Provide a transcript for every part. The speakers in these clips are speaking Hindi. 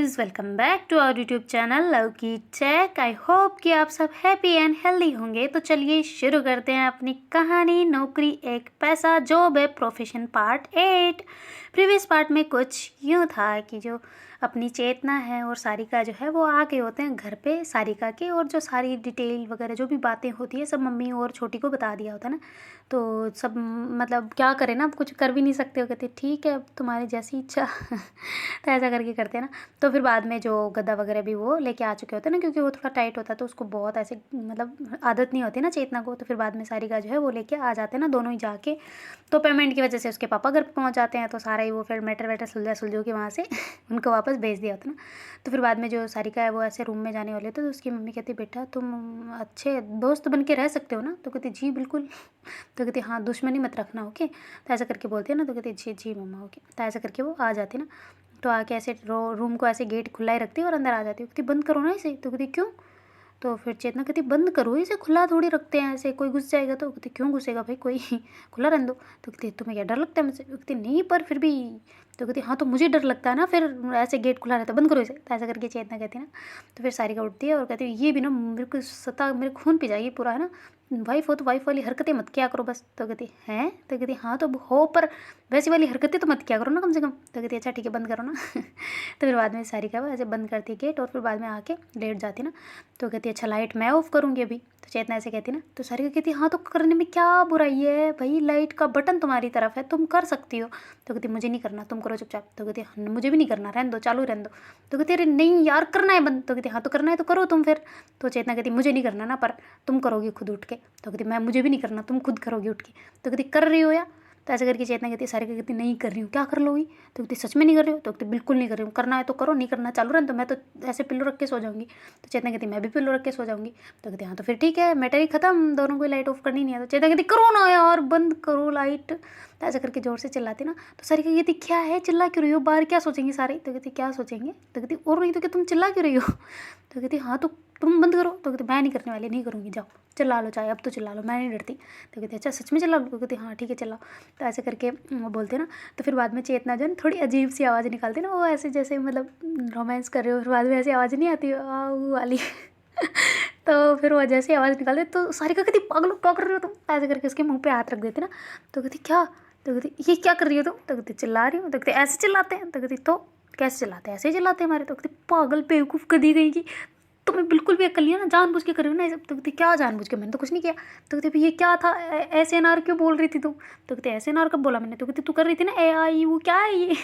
Guys, welcome back to our YouTube channel love की चेक। आई होप कि आप सब हैप्पी एंड हेल्दी होंगे। तो चलिए शुरू करते हैं अपनी कहानी नौकरी एक पैसा जॉब है प्रोफेशन पार्ट 8। प्रीवियस पार्ट में कुछ यूँ था कि जो अपनी चेतना है और सारिका जो है वो आ गए होते हैं घर पे सारिका के, और जो सारी डिटेल वगैरह जो भी बातें होती है सब मम्मी और छोटी को बता दिया होता है ना। तो सब मतलब क्या करें ना, कुछ कर भी नहीं सकते हो, कहते ठीक है अब तुम्हारी जैसी इच्छा तो ऐसा करके करते हैं ना। तो फिर बाद में जो गद्दा वगैरह भी वो लेके आ चुके होते हैं ना, क्योंकि वो थोड़ा टाइट होता है तो उसको बहुत ऐसे मतलब आदत नहीं होती ना चेतना को। तो फिर बाद में सारिका जो है वो लेके आ जाते हैं ना दोनों ही जाके। तो पेमेंट की वजह से उसके पापा घर पे पहुंच जाते हैं, तो सारा ही वो फिर मैटर वैटर सुलझा सुलझो के वहाँ से उनको वापस भेज दिया होता है ना। तो फिर बाद में जो सारिका है वो ऐसे रूम में जाने वाले थे, तो उसकी मम्मी कहती बेटा तुम अच्छे दोस्त बन के रह सकते हो ना। तो कहती जी बिल्कुल। तो कहती हाँ दुश्मनी मत रखना, ओके। तो ऐसा करके बोलती है ना। तो कहती जी जी मम्मा ओके। तो ऐसा करके वो आ जाती है ना। तो आके ऐसे रूम को ऐसे गेट खुला ही रखती है और अंदर आ जाती है। कहती बंद करो ना इसे। तो कहती क्यों। तो फिर चेतना कहती बंद करो इसे, खुला थोड़ी रखते हैं ऐसे, कोई घुस जाएगा। तो कहती क्यों घुसेगा भाई, कोई खुला रहने दो। तो कहती तुम्हें क्या डर लगता है मुझसे। कहती नहीं पर फिर भी। तो कहती हाँ तो मुझे डर लगता है ना, फिर ऐसे गेट खुला रहता है, बंद करो इसे। तो ऐसा करके चेतना कहती है ना। तो फिर सारिका उठती है और कहती है ये भी ना मेरे को सता मेरे खून पी जाएगी पूरा है ना। वाइफ हो तो वाइफ वाली हरकतें मत किया करो बस। तो कहती हैं। तो कहती हाँ तो हो पर वैसी वाली हरकतें तो मत किया करो ना कम से कम। तो कहती अच्छा ठीक है बंद करो ना तो फिर बाद में सारिका वो ऐसे बंद करती गेट और फिर बाद में आके लेट जाती ना। तो कहती अच्छा लाइट मैं ऑफ करूँगी अभी। तो चेतना ऐसे कहती ना। तो सारिका कहती हाँ तो करने में क्या बुराई है भाई, लाइट का बटन तुम्हारी तरफ है, तुम कर सकती हो। तो कहती मुझे नहीं करना, तुम करो चुपचाप। तो कहती हाँ, मुझे भी नहीं करना, रहने दो चालू रहने दो। तो कहती अरे नहीं यार करना है बंद। तो कहती हाँ तो करना है तो करो तुम फिर। तो चेतना कहती मुझे नहीं करना ना, पर तुम करोगी खुद उठ के। तो कहती मैं मुझे भी नहीं करना, तुम खुद करोगी उठ के। तो कहती कर रही हो या। तो ऐसे करके चेतना कहती सारिका कहती नहीं कर रही हूँ, क्या कर लोगी। तो कहती सच में नहीं कर रही हो। तो कहती बिल्कुल नहीं कर रही हूँ, करना है तो करो, नहीं करना चालू रहने दो, मैं तो ऐसे पिल्लो रख के सो जाऊंगी। तो चेतना कहती मैं भी पिल्लो रख के सो जाऊंगी। तो कहती हाँ तो फिर ठीक है मैटर ही खत्म, दोनों को लाइट ऑफ करनी नहीं है। तो चेतना कहती करो ना यार बंद करो लाइट। तो ऐसा करके जोर से चिल्लाती ना। तो सारिका कहती क्या है चिल्ला क्यों रही हो, बाहर क्या सोचेंगे सारे। तो कहती क्या सोचेंगे। तो कहती और नहीं तो क्या तुम चिल्ला क्यों रही हो। तो कहती हाँ तो तुम बंद करो। तो कहती मैं नहीं करने वाली, नहीं करूँगी, जाओ चिल्ला लो चाहे अब तो चिल्ला लो, मैं नहीं डरती। तो कहती अच्छा सच में चिल्ला लो। तो कहती हाँ ठीक है चिल्लाओ। तो ऐसे करके वो बोलते ना। तो फिर बाद में चेतना जो है थोड़ी अजीब सी आवाज़ निकालती ना, वो ऐसे जैसे मतलब रोमांस कर रहे हो, फिर बाद में ऐसी आवाज़ नहीं आती वो वाली तो फिर वो जैसे आवाज़ निकालते तो सारिका कहती पागल क्या कर रहे हो तुम। ऐसे करके उसके मुंह पे हाथ रख देते ना। तो कहती क्या। तो कहती ये क्या कर रही हो तुम। तो कहती चिल्ला रही हूँ। तो कहती ऐसे चिल्लाते हैं। तो कहती तो कैसे चिल्लाते हैं, ऐसे ही चिल्लाते हैं हमारे। तो कहती पागल बेवकूफ़ कदी गई की, तुम्हें बिल्कुल भी अक्ल नहीं है ना, जानबूझ के कर रही हो ना ये सब। तो कहती क्या जानबूझ के, मैंने तो कुछ नहीं किया। तो कहती ये क्या था, ऐसे अनार क्यों बोल रही थी तुम। तो कहती ऐसे अनार कब बोला मैंने। तो कहती तू कर रही थी ना ए आई वो क्या है ये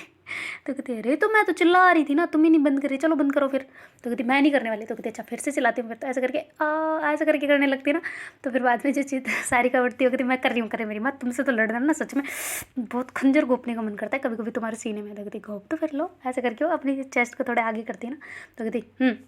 तो कहती अरे तो मैं तो चिल्ला रही थी ना, तुम ही नहीं बंद कर रही, चलो बंद करो फिर। तो कहती मैं नहीं करने वाली। तो कहती अच्छा फिर से चिल्लाती हूँ फिर। तो ऐसा करके ऐसा करके करने लगती है ना। तो फिर बाद में जो चीज़ सारिका उठती हो कहती मैं कर रही हूँ, करे मेरी मत, तुमसे तो लड़ना ना सच में बहुत खंजर घोपने का मन करता है कभी कभी तुम्हारे सीने में। तो कहती घोप तो फिर लो। ऐसे करके वो अपनी चेस्ट को थोड़े आगे करती है ना। तो कहती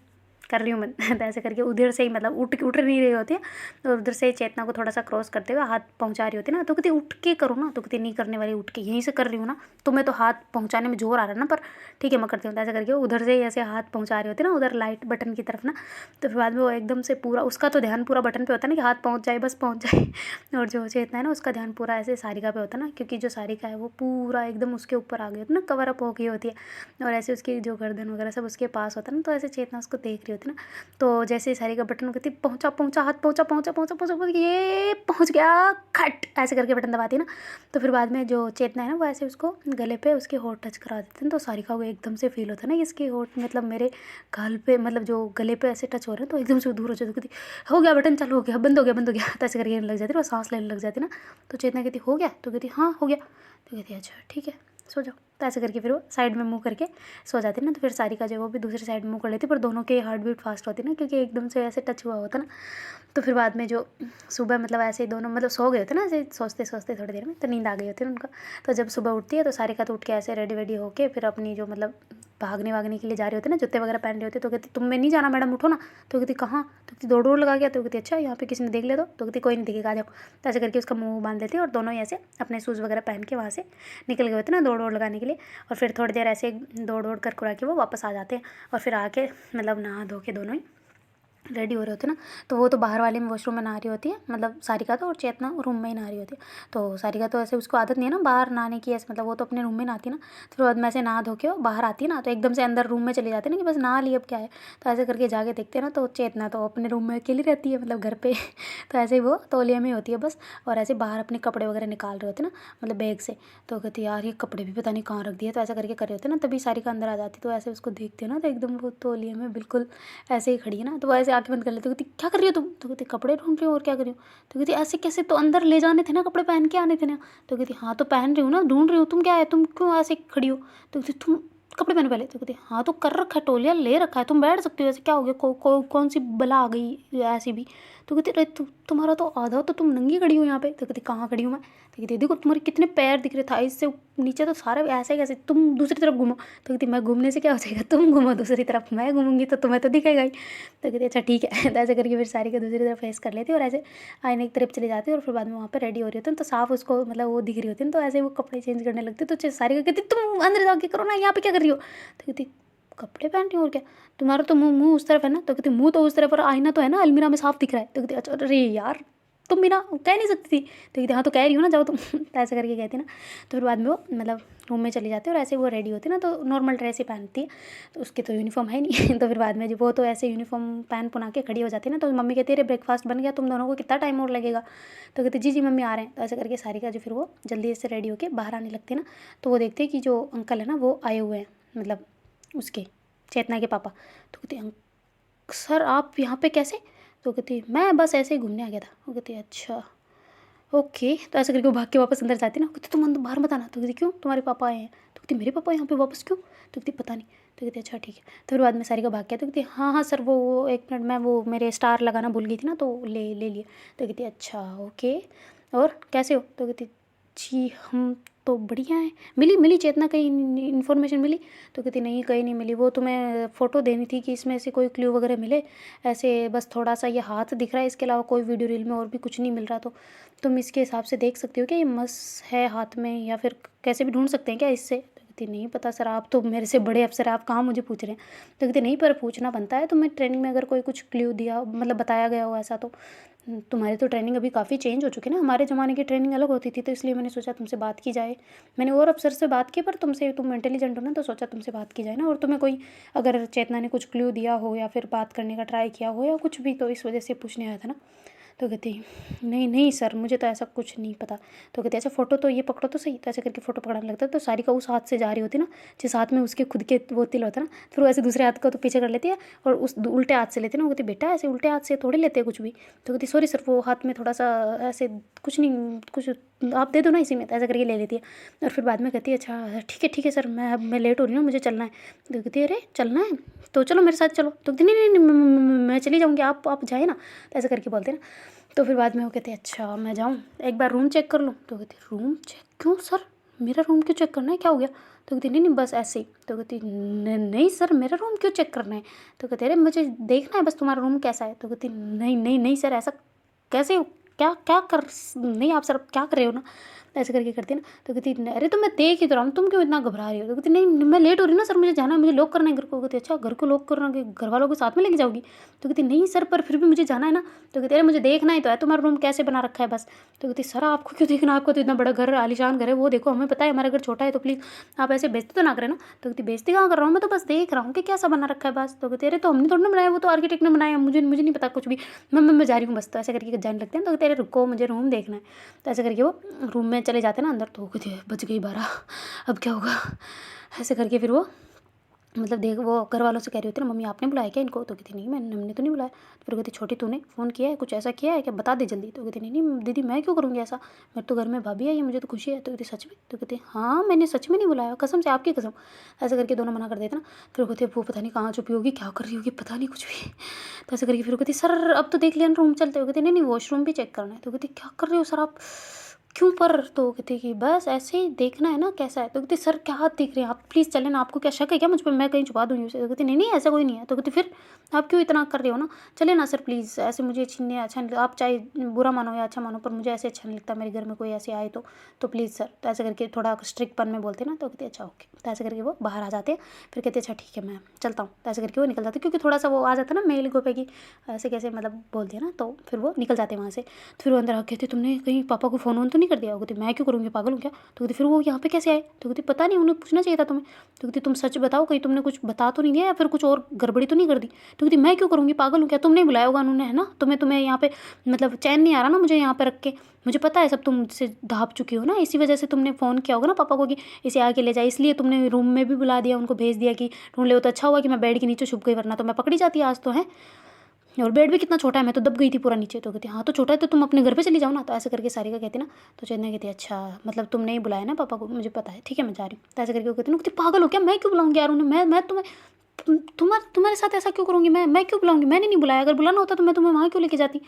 कर रही हूँ मैं तो ऐसे करके उधर से ही मतलब उठ नहीं रही होती है। तो उधर से चेतना को थोड़ा सा क्रॉस करते हुए हाथ पहुँचा रही होती है ना। तो कहती उठ के करो ना। तो कहती नहीं करने वाली, उठ के यहीं से कर रही हूँ ना, तुम्हें तो हाथ पहुँचाने में जोर आ रहा है ना, पर ठीक है मैं करती हूँ। तो ऐसा करके उधर से ही ऐसे हाथ पहुँचा रही होती है ना उधर लाइट बटन की तरफ ना। तो फिर बाद में वो एकदम से पूरा उसका तो ध्यान पूरा बटन पे होता है ना कि हाथ पहुँच जाए बस पहुँच जाए और जो चेतना है ना उसका ध्यान पूरा ऐसे सारिका पे होता है ना, क्योंकि जो सारिका है वो पूरा एकदम उसके ऊपर आ गई होती है ना, कवर अप हो गई होती है और ऐसे उसकी जो गर्दन वगैरह सब उसके पास होता है ना। तो ऐसे चेतना उसको देख रही होती है ना। तो जैसे ही सारिका बटन कहती पहुँचा पहुँचा हाथ पहुँचा पहुँचा पहुँचा पहुँचा पहुँच ये पहुँच गया खट, ऐसे करके बटन दबाती है ना। तो फिर बाद में जो चेतना है ना वो ऐसे उसको गले पे उसके होठ टच करा देते हैं। तो सारिका को एकदम से फील होता है ना कि इसके होठ मतलब मेरे गाल पे मतलब जो गले पे ऐसे टच हो रहे हैं, तो एकदम से दूर हो जाती, कहती हो गया बटन चालू हो गया, बंद हो गया बंद हो गया। तो ऐसे करके लग जाती है और सांस लेने लग जाती है ना। तो चेतना कहती हो गया। तो कहती हाँ हो गया। तो कहती अच्छा ठीक है सो जाओ। तो ऐसे करके फिर वो साइड में मुँह करके सो जाती है ना। तो फिर सारिका जो है वो भी दूसरी साइड में मुँह कर लेती है, पर दोनों के हार्ट बीट फास्ट होती है ना, क्योंकि एकदम से ऐसे टच हुआ होता है ना। तो फिर बाद में जो सुबह मतलब ऐसे ही दोनों मतलब सो गए होते ना, ऐसे सोचते सोचते थोड़ी देर में तो नींद आ गई होती है उनका। तो जब सुबह उठती है तो सारिका तो उठ के ऐसे रेडी वेडी होके फिर अपनी जो मतलब भागने वागने के लिए जा रहे होते ना, जूते वगैरह पहन रहे होते। तो कहती तुम में नहीं जाना मैडम उठो ना। तो कहती कहाँ। तो कहती दौड़ लगा गया। तो कहती अच्छा यहाँ पे किसी ने देख लिया। तो कहती कोई नहीं दिखेगा आ जाओ। तो ऐसे करके उसका मुंह बांध लेती है और दोनों ही ऐसे अपने शूज़ वगैरह पहन के वहाँ से निकल गए होते ना दौड़ लगाने के लिए। और फिर थोड़ी देर ऐसे दौड़ कर कुरा के वो वापस आ जाते हैं और फिर आके मतलब नहा धो के दोनों ही रेडी हो रहे होते ना, तो वो तो बाहर वाले में वॉशरूम में नहा रही होती है, मतलब सारिका तो, और चेतना रूम में ही नहा रही होती है। तो सारिका तो ऐसे उसको आदत नहीं है ना बाहर नहाने की, ऐसे मतलब वो तो अपने रूम में नहाती है ना। फिर बाद में ऐसे नहा धो के वो बाहर आती है ना, तो एकदम से अंदर रूम में चली जाती है ना कि बस नहा ली अब क्या है। तो ऐसे करके जाके देखते हैं ना, तो चेतना तो अपने रूम में अकेली रहती है, मतलब घर पे तो ऐसे ही वो तौलिया में होती है बस, और ऐसे बाहर अपने कपड़े वगैरह निकाल रहे होते ना, मतलब बैग से। तो कहती यार ये कपड़े भी पता नहीं कहाँ रख दिए, तो ऐसा करके कर रहे होते ना, तभी सारिका अंदर आ जाती। तो ऐसे उसको देखते हैं ना, तो एकदम वो तौलिया में बिल्कुल ऐसे ही खड़ी है ना, तो वो ऐसे आँखें बंद कर लेती, कहती क्या कर रही हो तुम? तो कहती कपड़े ढूंढ रही हो, और क्या कर रही हो? तो कहती ऐसे कैसे, तो अंदर ले जाने थे ना, कपड़े पहन के आने थे ना। तो कहती हाँ तो पहन रही हूँ ना, ढूंढ रही हूँ, तुम क्या है, तुम क्यों ऐसे खड़ी हो? तो कहती तुम कपड़े पहने पहले। तो कहती हाँ तो कर रखा है, टोलिया ले रखा है, तुम बैठ सकती हो, ऐसे क्या हो गया, कौन सी बला आ गई ऐसी भी? तो कहती अरे तुम्हारा तो आधा तो तुम नंगी खड़ी हो यहाँ पे। तो कहती कहाँ खड़ी हूँ मैं? तो कहती देखो तुम्हारे कितने पैर दिख रहे था, इससे नीचे तो सारे ऐसे कैसे, तुम दूसरी तरफ घूमो। तो कहती मैं घूमने से क्या हो जाएगा, तुम घूमो दूसरी तरफ, मैं घूमूंगी तो तुम्हें तो दिखेगा ही। तो कहती अच्छा ठीक है। तो ऐसे करके फिर सारी का दूसरी तरफ फेस कर लेती और ऐसे आईने की तरफ चली जाती, और फिर बाद में वहाँ पे रेडी हो रही होती है, तो साफ उसको मतलब वो दिख रही होती है, तो ऐसे वो कपड़े चेंज करने लगती है। तो सारी का कहती तुम अंदर जाके करो ना, यहाँ पे क्या कर रही हो? तो कहती कपड़े पहन रही हो, और क्या, तुम्हारा तो मुंह उस तरफ है ना। तो कहती मुंह तो उस तरफ, और आईना तो है ना अलमीरा में साफ दिख रहा है। तो कहती अच्छा अरे यार तुम बिना कह नहीं सकती थी। तो कहती हाँ तो कह रही हूँ ना, जाओ तुम। तो ऐसे करके कहती ना। तो फिर बाद में वो मतलब रूम में चली जाती है, और ऐसे वो रेडी होती है ना, तो नॉर्मल ड्रेस ही पहनती है, तो उसकी तो यूनिफॉर्म है नहीं। तो फिर बाद में जब वो तो ऐसे यूनिफॉर्म पहन पुना के खड़ी हो जाती है ना, तो मम्मी कहती है अरे ब्रेकफास्ट बन गया, तुम दोनों को कितना टाइम और लगेगा? तो कहती जी जी मम्मी आ रहे हैं। तो ऐसे करके सारिका जो फिर वो जल्दी से रेडी होकर बाहर आने लगती है ना, तो वो देखते हैं कि जो अंकल है ना वो आए हुए हैं, मतलब उसके चेतना के पापा। तो कहती सर आप यहाँ पे कैसे? तो कहती मैं बस ऐसे ही घूमने आ गया था। वो कहती अच्छा ओके। तो ऐसे करके वो भाग के वापस अंदर जाती ना। कहती तुम अंदर बाहर मत आना। तो कहती क्यों, तुम्हारे पापा आए हैं? तो कहती मेरे पापा यहाँ पे वापस क्यों? तो कहती पता नहीं। तो कहती अच्छा ठीक है। तो फिर बाद में सारी का भाग गया। तो कहती हाँ हाँ सर वो एक मिनट मैं वो मेरे स्टार लगाना भूल गई थी ना, तो ले लिए। तो कहती अच्छा ओके, और कैसे हो? तो कहती जी हम तो बढ़िया है। मिली मिली चेतना कहीं इन्फॉर्मेशन मिली? तो कहती नहीं कहीं नहीं मिली, वो तुम्हें फ़ोटो देनी थी कि इसमें से कोई क्ल्यू वगैरह मिले, ऐसे बस थोड़ा सा ये हाथ दिख रहा है, इसके अलावा कोई वीडियो रील में और भी कुछ नहीं मिल रहा। तो तुम इसके हिसाब से देख सकते हो कि ये मस है हाथ में, या फिर कैसे भी ढूंढ सकते हैं क्या इससे? तो कहती नहीं पता सर, आप तो मेरे से बड़े अफसर हैं, आप कहाँ मुझे पूछ रहे हैं? तो कहती नहीं पर पूछना बनता है, तुम्हें ट्रेनिंग में अगर कोई कुछ क्ल्यू दिया मतलब बताया गया हो ऐसा, तो तुम्हारी तो ट्रेनिंग अभी काफ़ी चेंज हो चुकी है ना, हमारे ज़माने की ट्रेनिंग अलग होती थी, तो इसलिए मैंने सोचा तुमसे बात की जाए। मैंने और अफसर से बात की, पर तुम इंटेलिजेंट हो ना, तो सोचा तुमसे बात की जाए ना, और तुम्हें कोई अगर चेतना ने कुछ क्ल्यू दिया हो या फिर बात करने का ट्राई किया हो या कुछ भी, तो इस वजह से पूछने आया था ना। तो कहती नहीं नहीं सर मुझे तो ऐसा कुछ नहीं पता। तो कहती अच्छा फ़ोटो तो ये पकड़ो तो सही। तो ऐसे करके फ़ोटो पकड़ाने लगता है, तो सारी का उस हाथ से जा रही होती ना, जिस हाथ में उसके खुद के वो तिल होता है ना, फिर वो ऐसे दूसरे हाथ को तो पीछे कर लेती है और उस उल्टे हाथ से लेती है ना। वो कहती बेटा ऐसे उल्टे हाथ से थोड़ी लेते हैं कुछ भी। तो कहती सॉरी सर वो हाथ में थोड़ा सा ऐसे कुछ नहीं, कुछ आप दे दो ना इसी में। तो ऐसा करके ले लेती है, और फिर बाद में कहती है अच्छा ठीक है सर मैं लेट हो रही हूँ, मुझे चलना है। तो कहती है अरे चलना है तो चलो मेरे साथ चलो। तो कहती नहीं नहीं मैं चली जाऊँगी, आप जाए ना। तो ऐसे करके बोलते हैं ना। तो फिर बाद में वो कहते अच्छा मैं जाऊँ एक बार रूम चेक कर लूँ? तो कहती रूम चेक क्यों सर, मेरा रूम क्यों चेक करना है, क्या हो गया? तो कहती नहीं नहीं बस ऐसे ही। तो कहती नहीं सर मेरा रूम क्यों चेक करना है? तो कहते अरे मुझे देखना है बस तुम्हारा रूम कैसा है। तो कहती नहीं नहीं नहीं सर ऐसा कैसे, क्या क्या कर, नहीं आप सर क्या कर रहे हो ना? ऐसे करके करती है ना। तो कहती अरे तो मैं देख ही तो रहा हूँ, तुम क्यों इतना घबरा रही हो? तो कहती नहीं मैं लेट हो रही हूँ ना सर, मुझे जाना है, मुझे लॉक करना है घर को। कहती अच्छा घर को लॉक करना कि घर वालों को साथ में लेके जाओगी? तो कहती नहीं सर पर फिर भी मुझे जाना है ना। तो कहती अरे मुझे देखना ही तो है तुम्हारा रूम कैसे बना रखा है बस। तो कहती सर आपको क्यों देखना, आपको तो इतना बड़ा घर आलीशान घर है, वो देखो हमें पता है हमारा घर छोटा है, तो प्लीज़ आप ऐसे बेइज्जती तो ना करें ना। तो कहती बेइज्जती कहाँ कर रहा हूँ, मैं तो बस देख रहा हूँ कि कैसा बना रखा है बस। तो कहती अरे तो हमने थोड़ा ना बनाया, वो तो आर्किटेक्ट ने बनाया, मुझे नहीं पता कुछ भी, मैं जा रही हूँ बस। तो ऐसे करके जाने लगते हैं। तो कहते अरे रुको मुझे रूम देखना है। तो ऐसे करके वो रूम में चले जाते हैं ना अंदर। तो कहती बच गई 12, अब क्या होगा? ऐसे करके फिर वो मतलब देख वो घर वालों से कह रही होती है ना मम्मी आपने बुलाया क्या इनको? तो कहती नहीं हमने तो नहीं बुलाया। तो फिर कहती छोटी तूने फ़ोन किया है, कुछ ऐसा किया है क्या, बता दे जल्दी। तो कहती नहीं दीदी मैं क्यों करूँगी ऐसा, मेरे तो घर में भाभी आई है, मुझे तो खुशी है। तो कहती सच में? तो कहती हाँ मैंने सच में नहीं बुलाया, कसम से आपकी कसम। ऐसे करके दोनों मना कर देते ना। फिर कहती वो पता नहीं कहाँ छुपी होगी, क्या कर रही होगी, पता नहीं कुछ भी। तो ऐसे करके फिर कहती सर अब तो देख लिया ना रूम चलते हो? कहती नहीं वॉशरूम भी चेक करना है। तो कहती क्या कर रहे हो सर आप, क्यों पर? तो कहती कि बस ऐसे ही देखना है ना कैसा है। तो कहती सर क्या देख रहे हैं आप, प्लीज़ चलें ना, आपको क्या शक है क्या मुझ पे, मैं कहीं छुपा दूँगी उसे? तो कहती नहीं नहीं ऐसा कोई नहीं है। तो कहती फिर आप क्यों इतना कर रहे हो ना, चले ना सर प्लीज़, ऐसे मुझे नहीं अच्छा नहीं, आप चाहे बुरा मानो या अच्छा मानो पर मुझे ऐसे अच्छा नहीं लगता, मेरे घर में कोई ऐसे आए तो प्लीज़ सर। तो ऐसे करके थोड़ा स्ट्रिक्टपन में बोलते ना। तो कहती अच्छा ओके। तो ऐसे करके वो बाहर आ जाते हैं। फिर कहते अच्छा ठीक है मैं चलता हूँ। तो ऐसे करके वो निकल जाते, क्योंकि थोड़ा सा वो आ जाता है ना मेल गोपे की ऐसे कैसे मतलब बोलते हैं ना, तो फिर वो निकल जाते हैं वहाँ से। तो फिर वो अंदर आके कहती तुमने कहीं पापा को फ़ोन वोन तो नहीं कर दिया? वो कहती मैं क्यों करूँगी, पागल हूँ क्या? तो कहती फिर वो यहाँ पे कैसे आए? तो कहती पता नहीं, उन्हें पूछना चाहिए था तुम्हें। तो कहती तुम सच बताओ, कहीं तुमने कुछ बता तो नहीं दिया या फिर कुछ और गड़बड़ी तो नहीं कर दी? तो कहती मैं क्यों करूँगी, पागल हूँ क्या? तुमने बुलाया होगा उन्होंने, है ना? तुम्हें यहाँ पे मतलब चैन नहीं आ रहा ना मुझे यहाँ पे रख के, मुझे पता है सब तुम मुझसे ढाँप चुकी हो ना, इसी वजह से तुमने फ़ोन किया होगा ना पापा को कि इसे आके ले जाए, इसलिए तुमने रूम में भी बुला दिया, उनको भेज दिया कि ढूंढ ले। तो अच्छा हुआ कि मैं बेड के नीचे छुप गई, वरना तो मैं पकड़ी जाती आज तो है। और बेड भी कितना छोटा है, मैं तो दब गई थी पूरा नीचे। तो कहती हाँ तो छोटा है तो तुम अपने घर पे चली जाओ ना। तो ऐसे करके सारिका कहती ना। तो चेतना कहती अच्छा मतलब तुमने ही बुलाया ना पापा को, मुझे पता है, ठीक है मैं जा रही हूँ। तो ऐसे करके वो कहती ना, कहती पागल हो क्या, मैं क्यों बुलाऊंगी यार उन्हें, मैं तुम्हारे साथ ऐसा क्यों करूँगी, मैं क्यों बुलाऊंगी, मैंने नहीं बुलाया, अगर बुलाना होता तो मैं तुम्हें वहाँ क्यों लेके जाती,